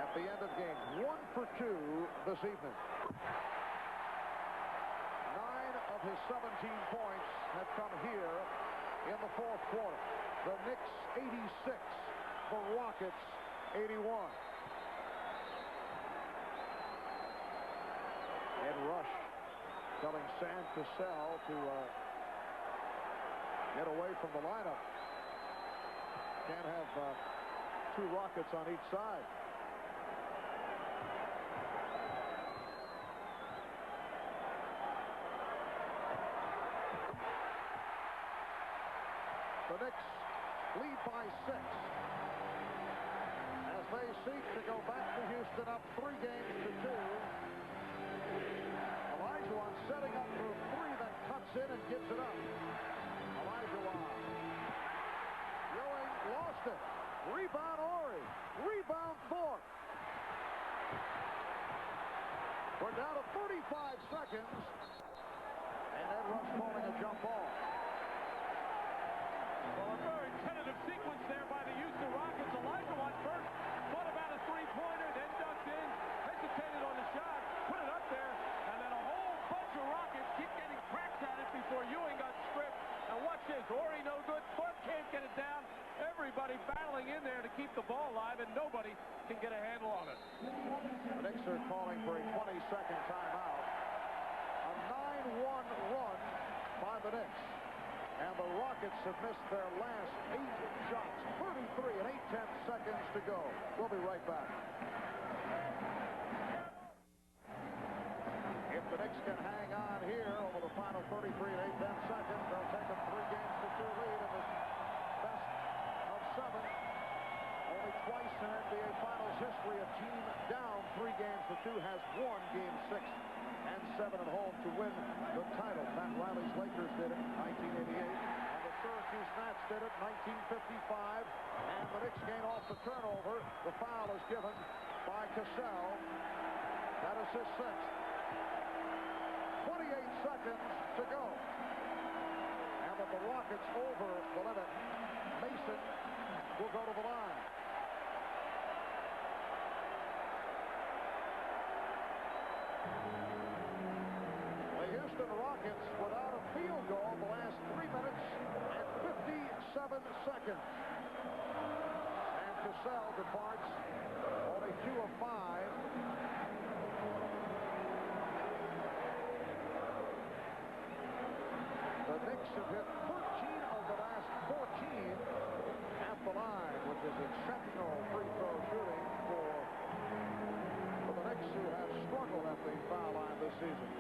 at the end of games. 1 for 2 this evening. 9 of his 17 points have come here in the fourth quarter. The Knicks 86, the Rockets 81. Ed Rush telling Sam Cassell to get away from the lineup. Can't have 2 Rockets on each side. The Knicks lead by 6 as they seek to go back to Houston up 3 games to 2. Olajuwon setting up for a 3 that cuts in and gives it up. Olajuwon. Ewing lost it. Rebound Orey. Rebound Thorpe. We're down to 35 seconds. And Ed Rush calling a jump ball. Well, a very tentative sequence there by the Houston Rockets. Olajuwon first thought about a three-pointer, then ducked in, hesitated on the shot, put it up there, and then a whole bunch of Rockets keep getting cracks at it before Ewing got stripped. And watch this, Orey no good, Thorpe can't get it down, hang in there to keep the ball alive, and nobody can get a handle on it. The Knicks are calling for a 20-second timeout. A 9-1 run by the Knicks. And the Rockets have missed their last 8 shots. 33 and 8/10 seconds to go. We'll be right back. If the Knicks can hang on here over the final 33 and 8/10 seconds, they'll take a 3-2 lead in the best of 7. Only twice in NBA Finals history, a team down 3-2 has won Game 6 and 7 at home to win the title. Pat Riley's Lakers did it in 1988, and the Syracuse Nats did it in 1955. And the Knicks gain off the turnover. The foul is given by Cassell. That is his 6th. 28 seconds to go. And with the Rockets over the limit, Mason will go to the line. The Houston Rockets without a field goal the last 3 minutes and 57 seconds. And Cassell departs only 2 of 5. The Knicks have hit 13 of the last 14 at the line, which is exceptional free throw shooting for the Knicks, who have struggled at the foul line this season.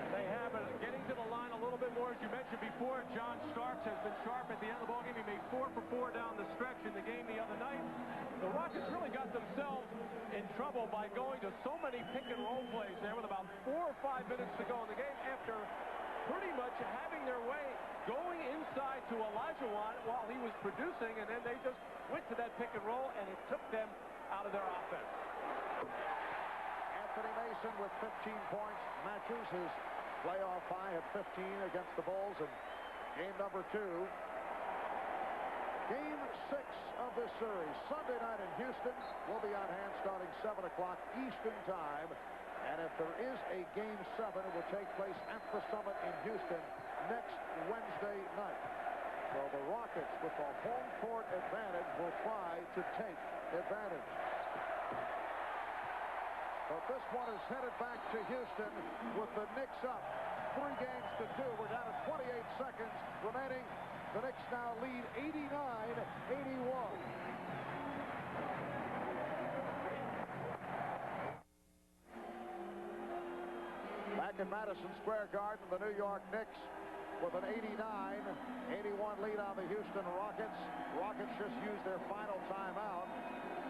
They have it getting to the line a little bit more. As you mentioned before, John Starks has been sharp at the end of the ballgame. He made 4 for 4 down the stretch in the game the other night. The Rockets really got themselves in trouble by going to so many pick-and-roll plays there with about 4 or 5 minutes to go in the game after pretty much having their way going inside to Olajuwon while he was producing, and then they just went to that pick-and-roll, and it took them out of their offense. Anthony Mason with 15 points matches his playoff high at 15 against the Bulls in game number 2. Game 6 of this series, Sunday night in Houston, will be on hand starting 7 o'clock Eastern time. And if there is a Game 7, it will take place at the Summit in Houston next Wednesday night. So the Rockets, with the home court advantage, will try to take advantage. But this one is headed back to Houston with the Knicks up 3-2. We're down to 28 seconds remaining. The Knicks now lead 89-81. Back in Madison Square Garden, the New York Knicks with an 89-81 lead on the Houston Rockets. Rockets just used their final timeout.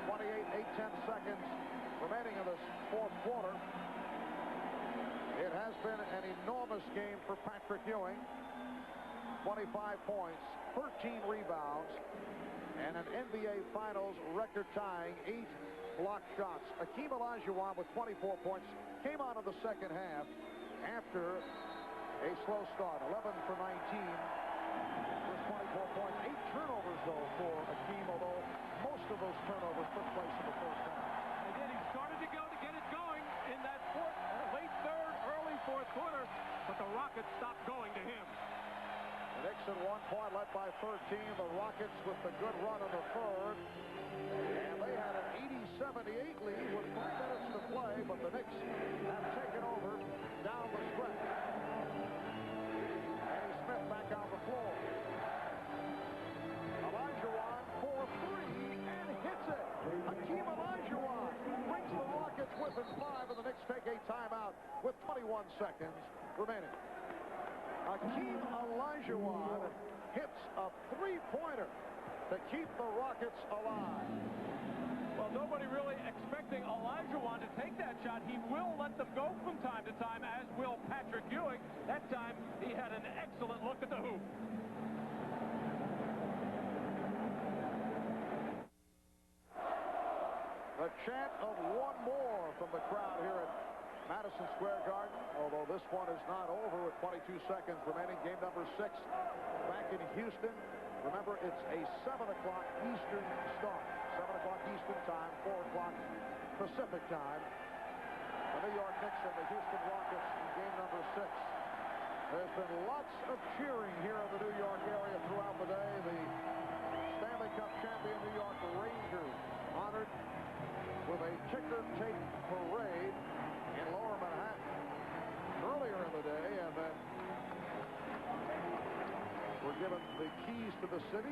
28 8/10 seconds remaining in this 4th quarter. It has been an enormous game for Patrick Ewing. 25 points, 13 rebounds, and an NBA Finals record-tying 8 block shots. Hakeem Olajuwon with 24 points came out of the second half after a slow start. 11 for 19 with 24 points. 8 turnovers, though, for Hakeem, although most of those turnovers took place in the first half. And then he started to get it going in that late 3rd, early 4th quarter, but the Rockets stopped going to him. The Knicks at 1 point, led by 13. The Rockets with the good run in the 3rd. And they had an 80-78 lead with 3 minutes to play, but the Knicks have taken over down the stretch. Danny Smith back on the floor. Olajuwon for 3 and hits it. Hakeem Olajuwon brings the Rockets within 5, and the Knicks take a timeout with 21 seconds remaining. Hakeem Olajuwon hits a 3-pointer to keep the Rockets alive. Well, nobody really expecting Olajuwon to take that shot. He will let them go from time to time, as will Patrick Ewing. That time, he had an excellent look at the hoop. The chant of one more from the crowd here at Madison Square Garden, although this one is not over with 22 seconds remaining. Game number 6 back in Houston. Remember, it's a 7 o'clock Eastern start. 7 o'clock Eastern time, 4 o'clock Pacific time. The New York Knicks and the Houston Rockets in game number 6. There's been lots of cheering here in the New York area throughout the day. The Stanley Cup champion given the keys to the city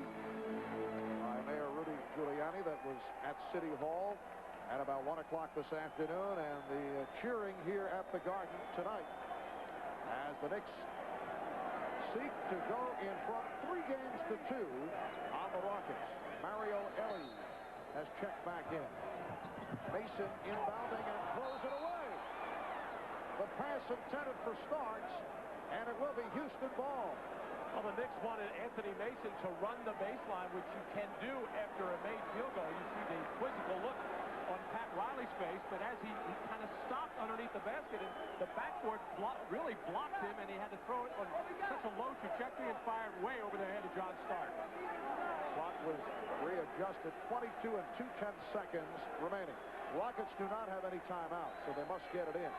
by Mayor Rudy Giuliani. That was at City Hall at about 1 o'clock this afternoon, and the cheering here at the Garden tonight as the Knicks seek to go in front 3 games to 2 on the Rockets. Mario Ellie has checked back in. Mason inbounding and throws it away. The pass intended for Starks, and it will be Houston ball. Well, the Knicks wanted Anthony Mason to run the baseline, which you can do after a made field goal. You see the quizzical look on Pat Riley's face, but as he kind of stopped underneath the basket, and the backboard really blocked him, and he had to throw it on such a low trajectory and fired way over the head of John Stark. Clock was readjusted. 22 and 2/10 seconds remaining. Rockets do not have any timeout, so they must get it in.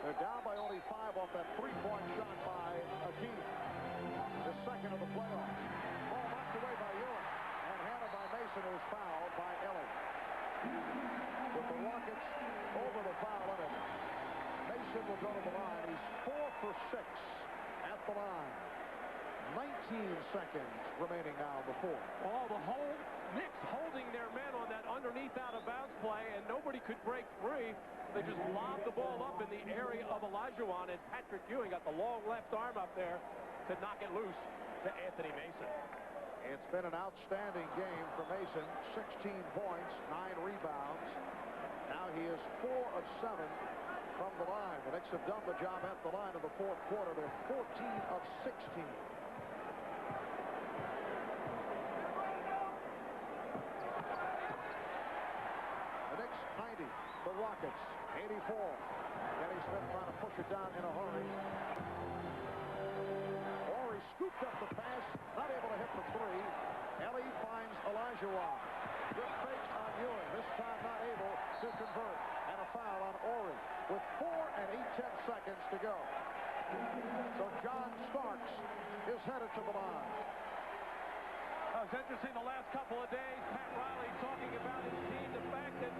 They're down by only 5 off that 3-point shot by Akeem. The second of the playoffs. Ball knocked away by Ewing and handled by Mason, who was fouled by Ellie. With the Rockets over the foul limit, Mason will go to the line. He's 4 for 6 at the line. 19 seconds remaining now before. Oh, the whole Knicks holding their men on that underneath out-of-bounds play, and nobody could break free. They just lobbed the ball up in the area of Olajuwon, and Patrick Ewing got the long left arm up there to knock it loose to Anthony Mason. It's been an outstanding game for Mason. 16 points, 9 rebounds. Now he is 4 of 7 from the line. The Knicks have done the job at the line in the fourth quarter. They're 14 of 16. The Knicks 90. The Rockets 84. Kenny Smith trying to push it down in a hurry. Ori scooped up the pass, not able to hit the 3. Ellie finds Olajuwon. Good fake on Ewing, this time not able to convert. And a foul on Ori with 4 and 8/10 seconds to go. So John Starks is headed to the line. It's interesting the last couple of days, Pat Riley talking about his team, the fact that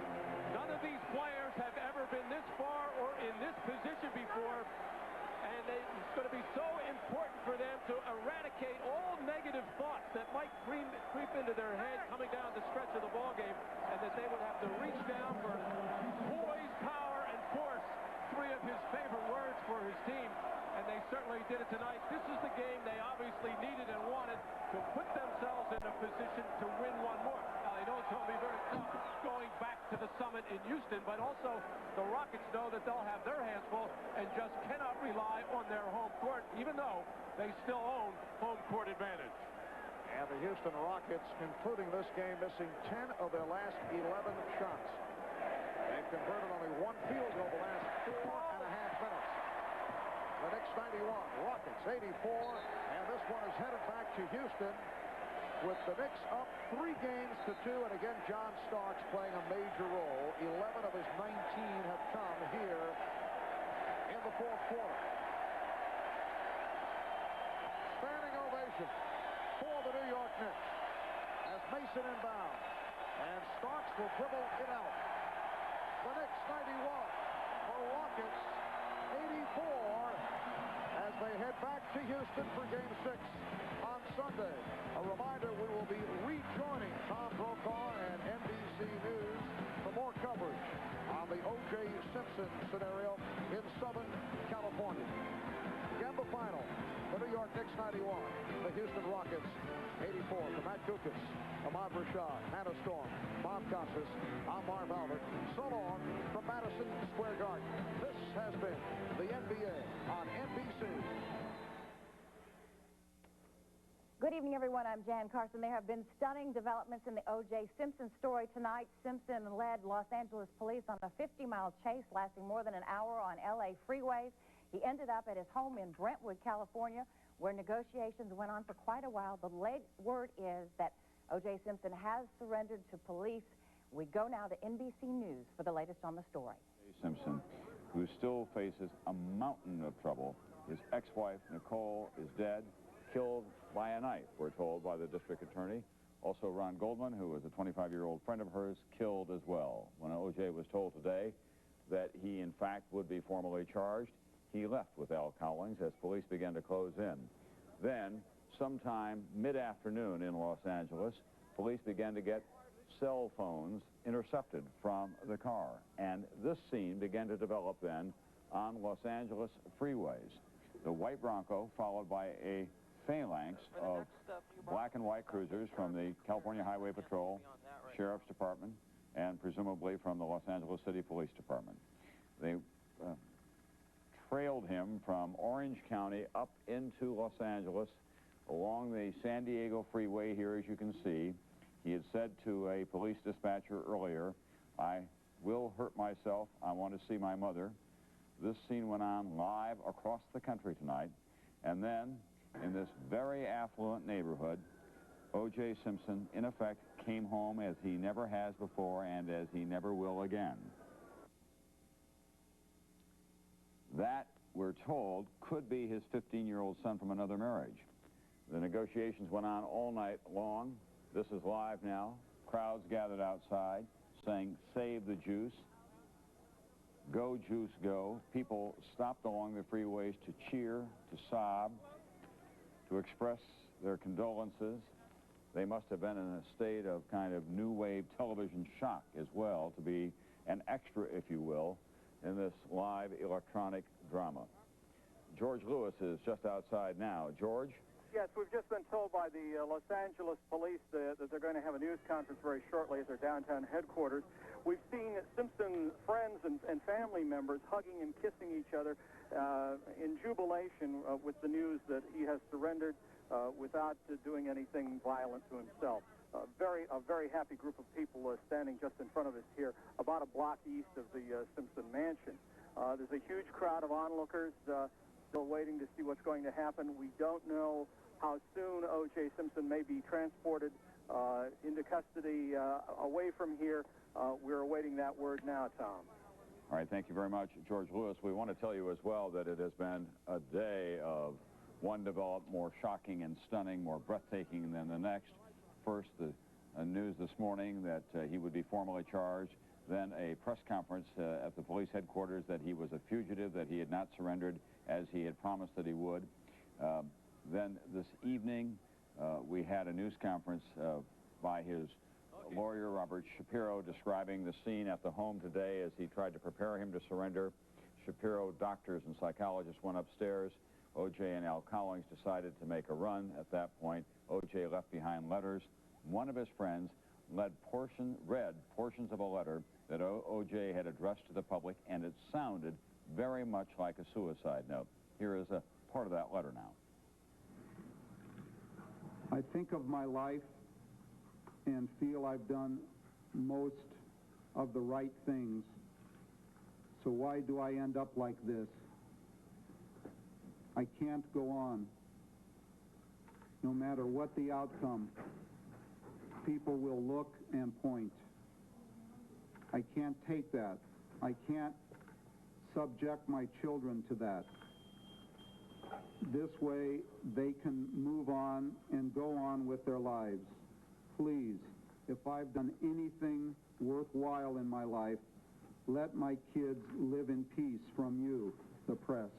none of these players have ever been this far or in this position before. And it's going to be so important for them to eradicate all negative thoughts that might creep into their head coming down the stretch of the ball game, and that they would have to reach down for poise, power, and force, 3 of his favorite words for his team. And they certainly did it tonight. This is the game they obviously needed and wanted to put themselves in a position to win one more. Now, they know it's going to be very tough going back to the summit in Houston, but also the Rockets know that they'll have their hands full and just cannot rely on their home court, even though they still own home court advantage. And the Houston Rockets, concluding this game, missing 10 of their last 11 shots. They've converted only 1 field goal the last 4.5 minutes. The Knicks 91, Rockets 84, and this one is headed back to Houston with the Knicks up 3 games to 2, and again John Starks playing a major role. 11 of his 19 have come here in the fourth quarter. Standing ovation for the New York Knicks as Mason inbounds, and Starks will dribble it out. The Knicks 91, the Rockets 84, as they head back to Houston for Game 6 on Sunday. A reminder, we will be rejoining Tom Brokaw and NBC News for more coverage on the O.J. Simpson scenario in Southern California. Again, the final, the New York Knicks 91, the Houston Rockets 84. For Matt Kukas, Ahmad Rashad, Hannah Storm, Bob Costas, I'm Marv Albert. So long from Madison Square Garden. This has been the NBA on NBC. Good evening, everyone. I'm Jan Carson. There have been stunning developments in the O.J. Simpson story tonight. Simpson led Los Angeles police on a 50-mile chase lasting more than an hour on L.A. freeways. He ended up at his home in Brentwood, California, where negotiations went on for quite a while. The late word is that O.J. Simpson has surrendered to police. We go now to NBC News for the latest on the story. Simpson, who still faces a mountain of trouble. His ex-wife, Nicole, is dead, killed by a knife, we're told by the district attorney. Also, Ron Goldman, who was a 25-year-old friend of hers, killed as well. When O.J. was told today that he, in fact, would be formally charged, he left with Al Cowlings as police began to close in. Then, sometime mid-afternoon in Los Angeles, police began to get cell phones intercepted from the car. And this scene began to develop then on Los Angeles freeways. The white Bronco followed by a phalanx of black and white cruisers from the California Highway Patrol, Sheriff's Department, and presumably from the Los Angeles City Police Department. They trailed him from Orange County up into Los Angeles along the San Diego freeway here, as you can see. He had said to a police dispatcher earlier, "I will hurt myself. I want to see my mother." This scene went on live across the country tonight. And then, in this very affluent neighborhood, O.J. Simpson, in effect, came home as he never has before and as he never will again. That, we're told, could be his 15-year-old son from another marriage. The negotiations went on all night long. This is live now. Crowds gathered outside saying, "Save the juice. Go, juice, go." People stopped along the freeways to cheer, to sob, to express their condolences. They must have been in a state of kind of new wave television shock as well, to be an extra, if you will, in this live electronic drama. George Lewis is just outside now. George? Yes, we've just been told by the Los Angeles police that they're going to have a news conference very shortly at their downtown headquarters. We've seen Simpson friends and family members hugging and kissing each other in jubilation with the news that he has surrendered without doing anything violent to himself. A very happy group of people standing just in front of us here, about a block east of the Simpson mansion. There's a huge crowd of onlookers still waiting to see what's going to happen. We don't know how soon O.J. Simpson may be transported into custody away from here. We're awaiting that word now, Tom. All right, thank you very much, George Lewis. We want to tell you as well that it has been a day of one developed more shocking and stunning, more breathtaking than the next. First, the news this morning that he would be formally charged, then a press conference at the police headquarters that he was a fugitive, that he had not surrendered as he had promised that he would. Then this evening, we had a news conference by his lawyer, Robert Shapiro, describing the scene at the home today as he tried to prepare him to surrender. Shapiro, doctors and psychologists went upstairs. O.J. and Al Collins decided to make a run. At that point, O.J. left behind letters. One of his friends read portions of a letter that O.J. had addressed to the public, and it sounded very much like a suicide note. Here is a part of that letter now. I think of my life and feel I've done most of the right things. So why do I end up like this? I can't go on. No matter what the outcome, people will look and point. I can't take that. I can't subject my children to that. This way, they can move on and go on with their lives. Please, if I've done anything worthwhile in my life, let my kids live in peace from you, the press.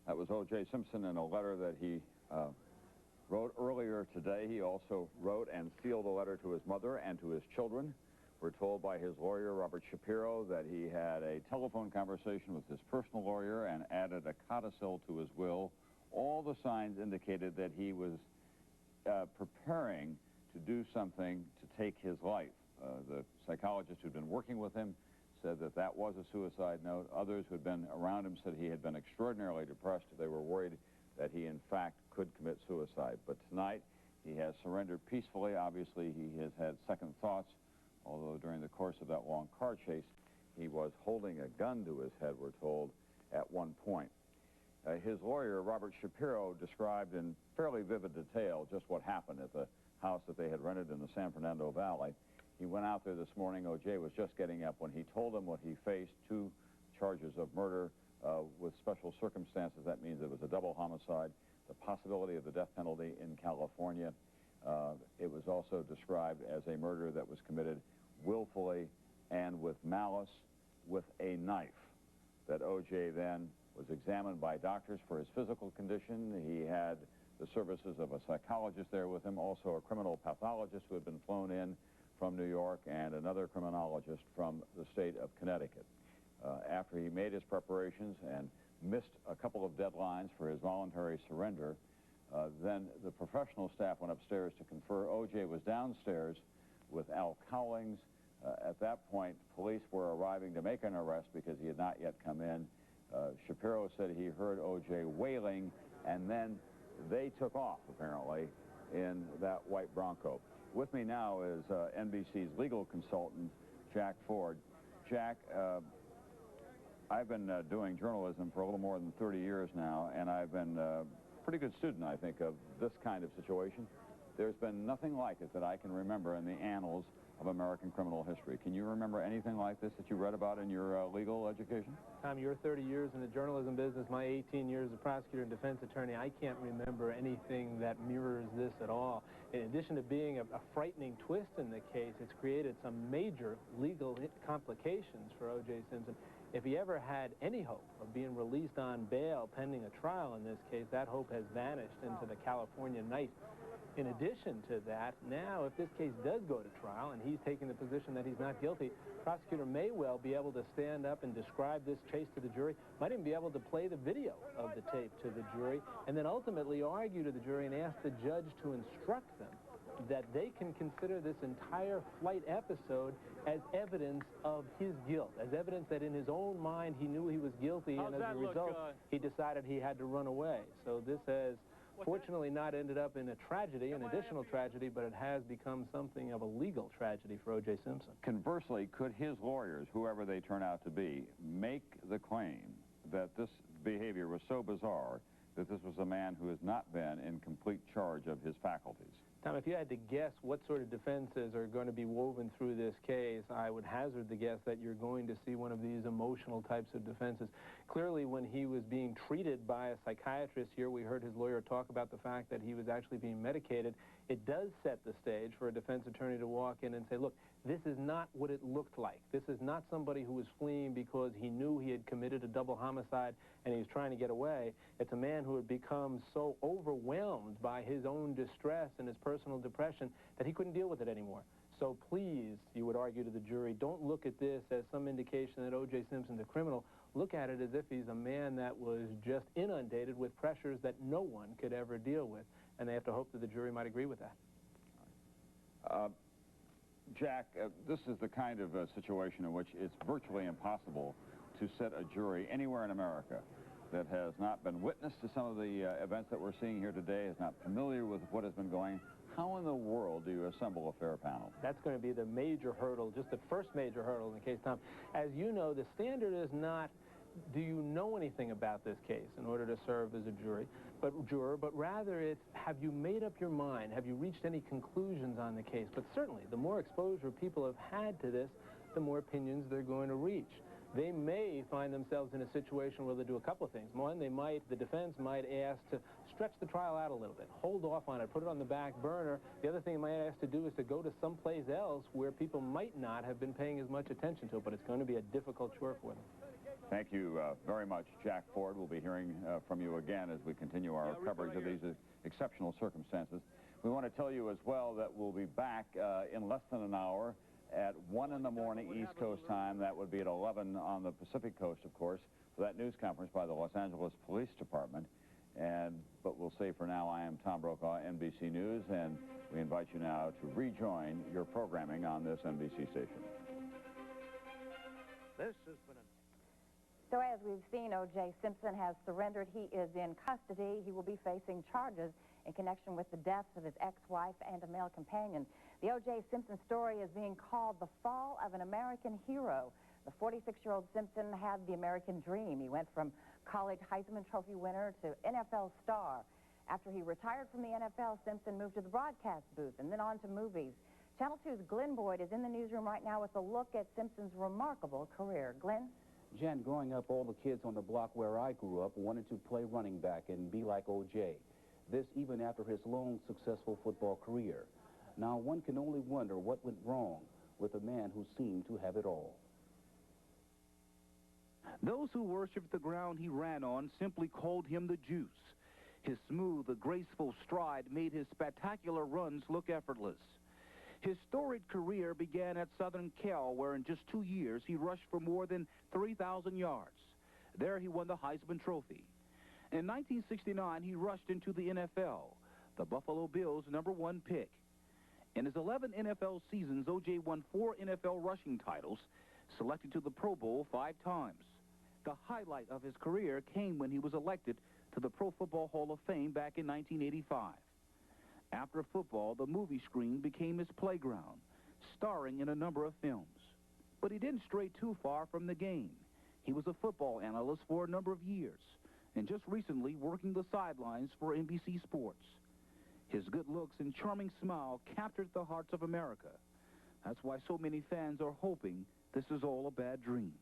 That was O.J. Simpson in a letter that he wrote earlier today. He also wrote and sealed a letter to his mother and to his children. We're told by his lawyer, Robert Shapiro, that he had a telephone conversation with his personal lawyer and added a codicil to his will. All the signs indicated that he was preparing to do something to take his life. The psychologist who'd been working with him said that that was a suicide note. Others who had been around him said he had been extraordinarily depressed. They were worried that he, in fact, could commit suicide. But tonight, he has surrendered peacefully. Obviously, he has had second thoughts, although during the course of that long car chase, he was holding a gun to his head, we're told, at one point. His lawyer, Robert Shapiro, described in fairly vivid detail just what happened at the house that they had rented in the San Fernando Valley. He went out there this morning. O.J. was just getting up when he told him what he faced: 2 charges of murder with special circumstances. That means it was a double homicide, the possibility of the death penalty in California. It was also described as a murder that was committed willfully and with malice with a knife that O.J. then was examined by doctors for his physical condition. He had the services of a psychologist there with him, also a criminal pathologist who had been flown in from New York, and another criminologist from the state of Connecticut. After he made his preparations and missed a couple of deadlines for his voluntary surrender, then the professional staff went upstairs to confer. O.J. was downstairs with Al Cowlings. At that point, police were arriving to make an arrest because he had not yet come in. Shapiro said he heard O.J. wailing, and then they took off, apparently, in that white Bronco. With me now is NBC's legal consultant, Jack Ford. Jack, I've been doing journalism for a little more than 30 years now, and I've been a pretty good student, I think, of this kind of situation. There's been nothing like it that I can remember in the annals of American criminal history. Can you remember anything like this that you read about in your legal education? Tom, you're 30 years in the journalism business, my 18 years as a prosecutor and defense attorney. I can't remember anything that mirrors this at all. In addition to being a frightening twist in the case, it's created some major legal complications for O.J. Simpson. If he ever had any hope of being released on bail pending a trial in this case, that hope has vanished into the California night. In addition to that, now if this case does go to trial and he's taking the position that he's not guilty, prosecutor may well be able to stand up and describe this chase to the jury, might even be able to play the video of the tape to the jury, and then ultimately argue to the jury and ask the judge to instruct them that they can consider this entire flight episode as evidence of his guilt, as evidence that in his own mind he knew he was guilty, and as a result, he decided he had to run away. So this has fortunately not ended up in a tragedy, an additional tragedy, but it has become something of a legal tragedy for O.J. Simpson. Conversely, could his lawyers, whoever they turn out to be, make the claim that this behavior was so bizarre that this was a man who has not been in complete charge of his faculties? Tom, if you had to guess what sort of defenses are going to be woven through this case, I would hazard the guess that you're going to see one of these emotional types of defenses. Clearly, when he was being treated by a psychiatrist here, we heard his lawyer talk about the fact that he was actually being medicated. It does set the stage for a defense attorney to walk in and say, look, this is not what it looked like. This is not somebody who was fleeing because he knew he had committed a double homicide and he was trying to get away. It's a man who had become so overwhelmed by his own distress and his personal depression that he couldn't deal with it anymore. So please, you would argue to the jury, don't look at this as some indication that O.J. Simpson's a criminal. Look at it as if he's a man that was just inundated with pressures that no one could ever deal with. And they have to hope that the jury might agree with that. Jack, this is the kind of situation in which it's virtually impossible to set a jury anywhere in America that has not been witness to some of the events that we're seeing here today, is not familiar with what has been going. How in the world do you assemble a fair panel? That's going to be the major hurdle, just the first major hurdle in the case, Tom. As you know, the standard is not, do you know anything about this case in order to serve as a juror, but rather it's, have you made up your mind? Have you reached any conclusions on the case? But certainly, the more exposure people have had to this, the more opinions they're going to reach. They may find themselves in a situation where they do a couple of things. One, the defense might ask to stretch the trial out a little bit, hold off on it, put it on the back burner. The other thing they might ask to do is to go to someplace else where people might not have been paying as much attention to it, but it's going to be a difficult chore for them. Thank you very much, Jack Ford. We'll be hearing from you again as we continue our coverage of these exceptional circumstances. We want to tell you as well that we'll be back in less than an hour at 1 in the morning East Coast time. That would be at 11 on the Pacific Coast, of course, for that news conference by the Los Angeles Police Department. But we'll say for now, I am Tom Brokaw, NBC News, and we invite you now to rejoin your programming on this NBC station. This has been So as we've seen, O.J. Simpson has surrendered. He is in custody. He will be facing charges in connection with the deaths of his ex-wife and a male companion. The O.J. Simpson story is being called the fall of an American hero. The 46-year-old Simpson had the American dream. He went from college Heisman Trophy winner to NFL star. After he retired from the NFL, Simpson moved to the broadcast booth and then on to movies. Channel 2's Glenn Boyd is in the newsroom right now with a look at Simpson's remarkable career. Glenn? Jen, growing up, all the kids on the block where I grew up wanted to play running back and be like O.J. This even after his long, successful football career. Now, one can only wonder what went wrong with a man who seemed to have it all. Those who worshipped the ground he ran on simply called him the Juice. His smooth, graceful stride made his spectacular runs look effortless. His storied career began at Southern Cal, where in just 2 years he rushed for more than 3,000 yards. There he won the Heisman Trophy. In 1969, he rushed into the NFL, the Buffalo Bills' #1 pick. In his 11 NFL seasons, O.J. won 4 NFL rushing titles, selected to the Pro Bowl 5 times. The highlight of his career came when he was elected to the Pro Football Hall of Fame back in 1985. After football, the movie screen became his playground, starring in a number of films. But he didn't stray too far from the game. He was a football analyst for a number of years, and just recently working the sidelines for NBC Sports. His good looks and charming smile captured the hearts of America. That's why so many fans are hoping this is all a bad dream.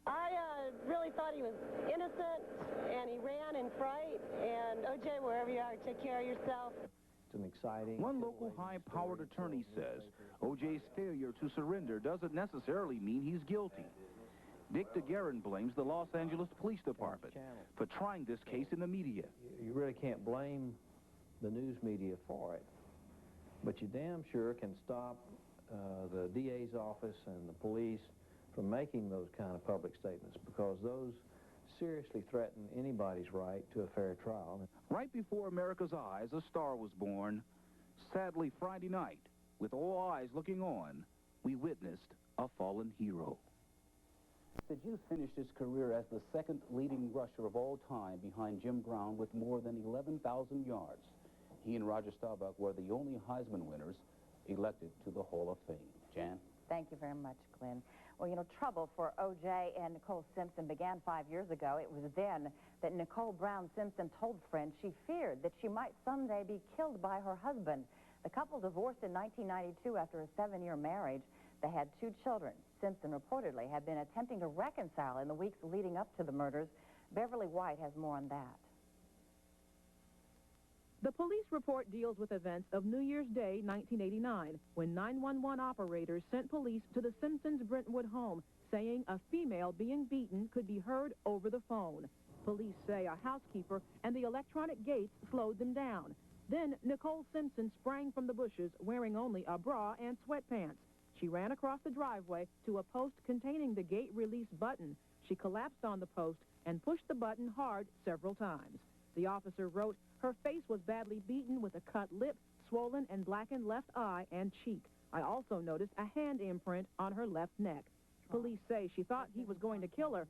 I really thought he was innocent, and he ran in fright. And, O.J., wherever you are, take care of yourself. It's an exciting... One local high-powered attorney says O.J.'s failure to surrender doesn't necessarily mean he's guilty. Dick DeGuerin blames the Los Angeles Police Department for trying this case in the media. You really can't blame the news media for it, but you damn sure can stop the DA's office and the police from making those kind of public statements, because those seriously threaten anybody's right to a fair trial. Right before America's eyes, a star was born. Sadly, Friday night, with all eyes looking on, we witnessed a fallen hero. The Juice finished his career as the second leading rusher of all time behind Jim Brown with more than 11,000 yards. He and Roger Staubach were the only Heisman winners elected to the Hall of Fame. Jan? Thank you very much, Glenn. Well, you know, trouble for O.J. and Nicole Simpson began 5 years ago. It was then that Nicole Brown Simpson told friends she feared that she might someday be killed by her husband. The couple divorced in 1992 after a 7-year marriage. They had 2 children. Simpson reportedly had been attempting to reconcile in the weeks leading up to the murders. Beverly White has more on that. The police report deals with events of New Year's Day, 1989, when 911 operators sent police to the Simpsons' Brentwood home, saying a female being beaten could be heard over the phone. Police say a housekeeper and the electronic gates slowed them down. Then Nicole Simpson sprang from the bushes wearing only a bra and sweatpants. She ran across the driveway to a post containing the gate release button. She collapsed on the post and pushed the button hard several times. The officer wrote, her face was badly beaten with a cut lip, swollen and blackened left eye and cheek. I also noticed a hand imprint on her left neck. Police say she thought he was going to kill her,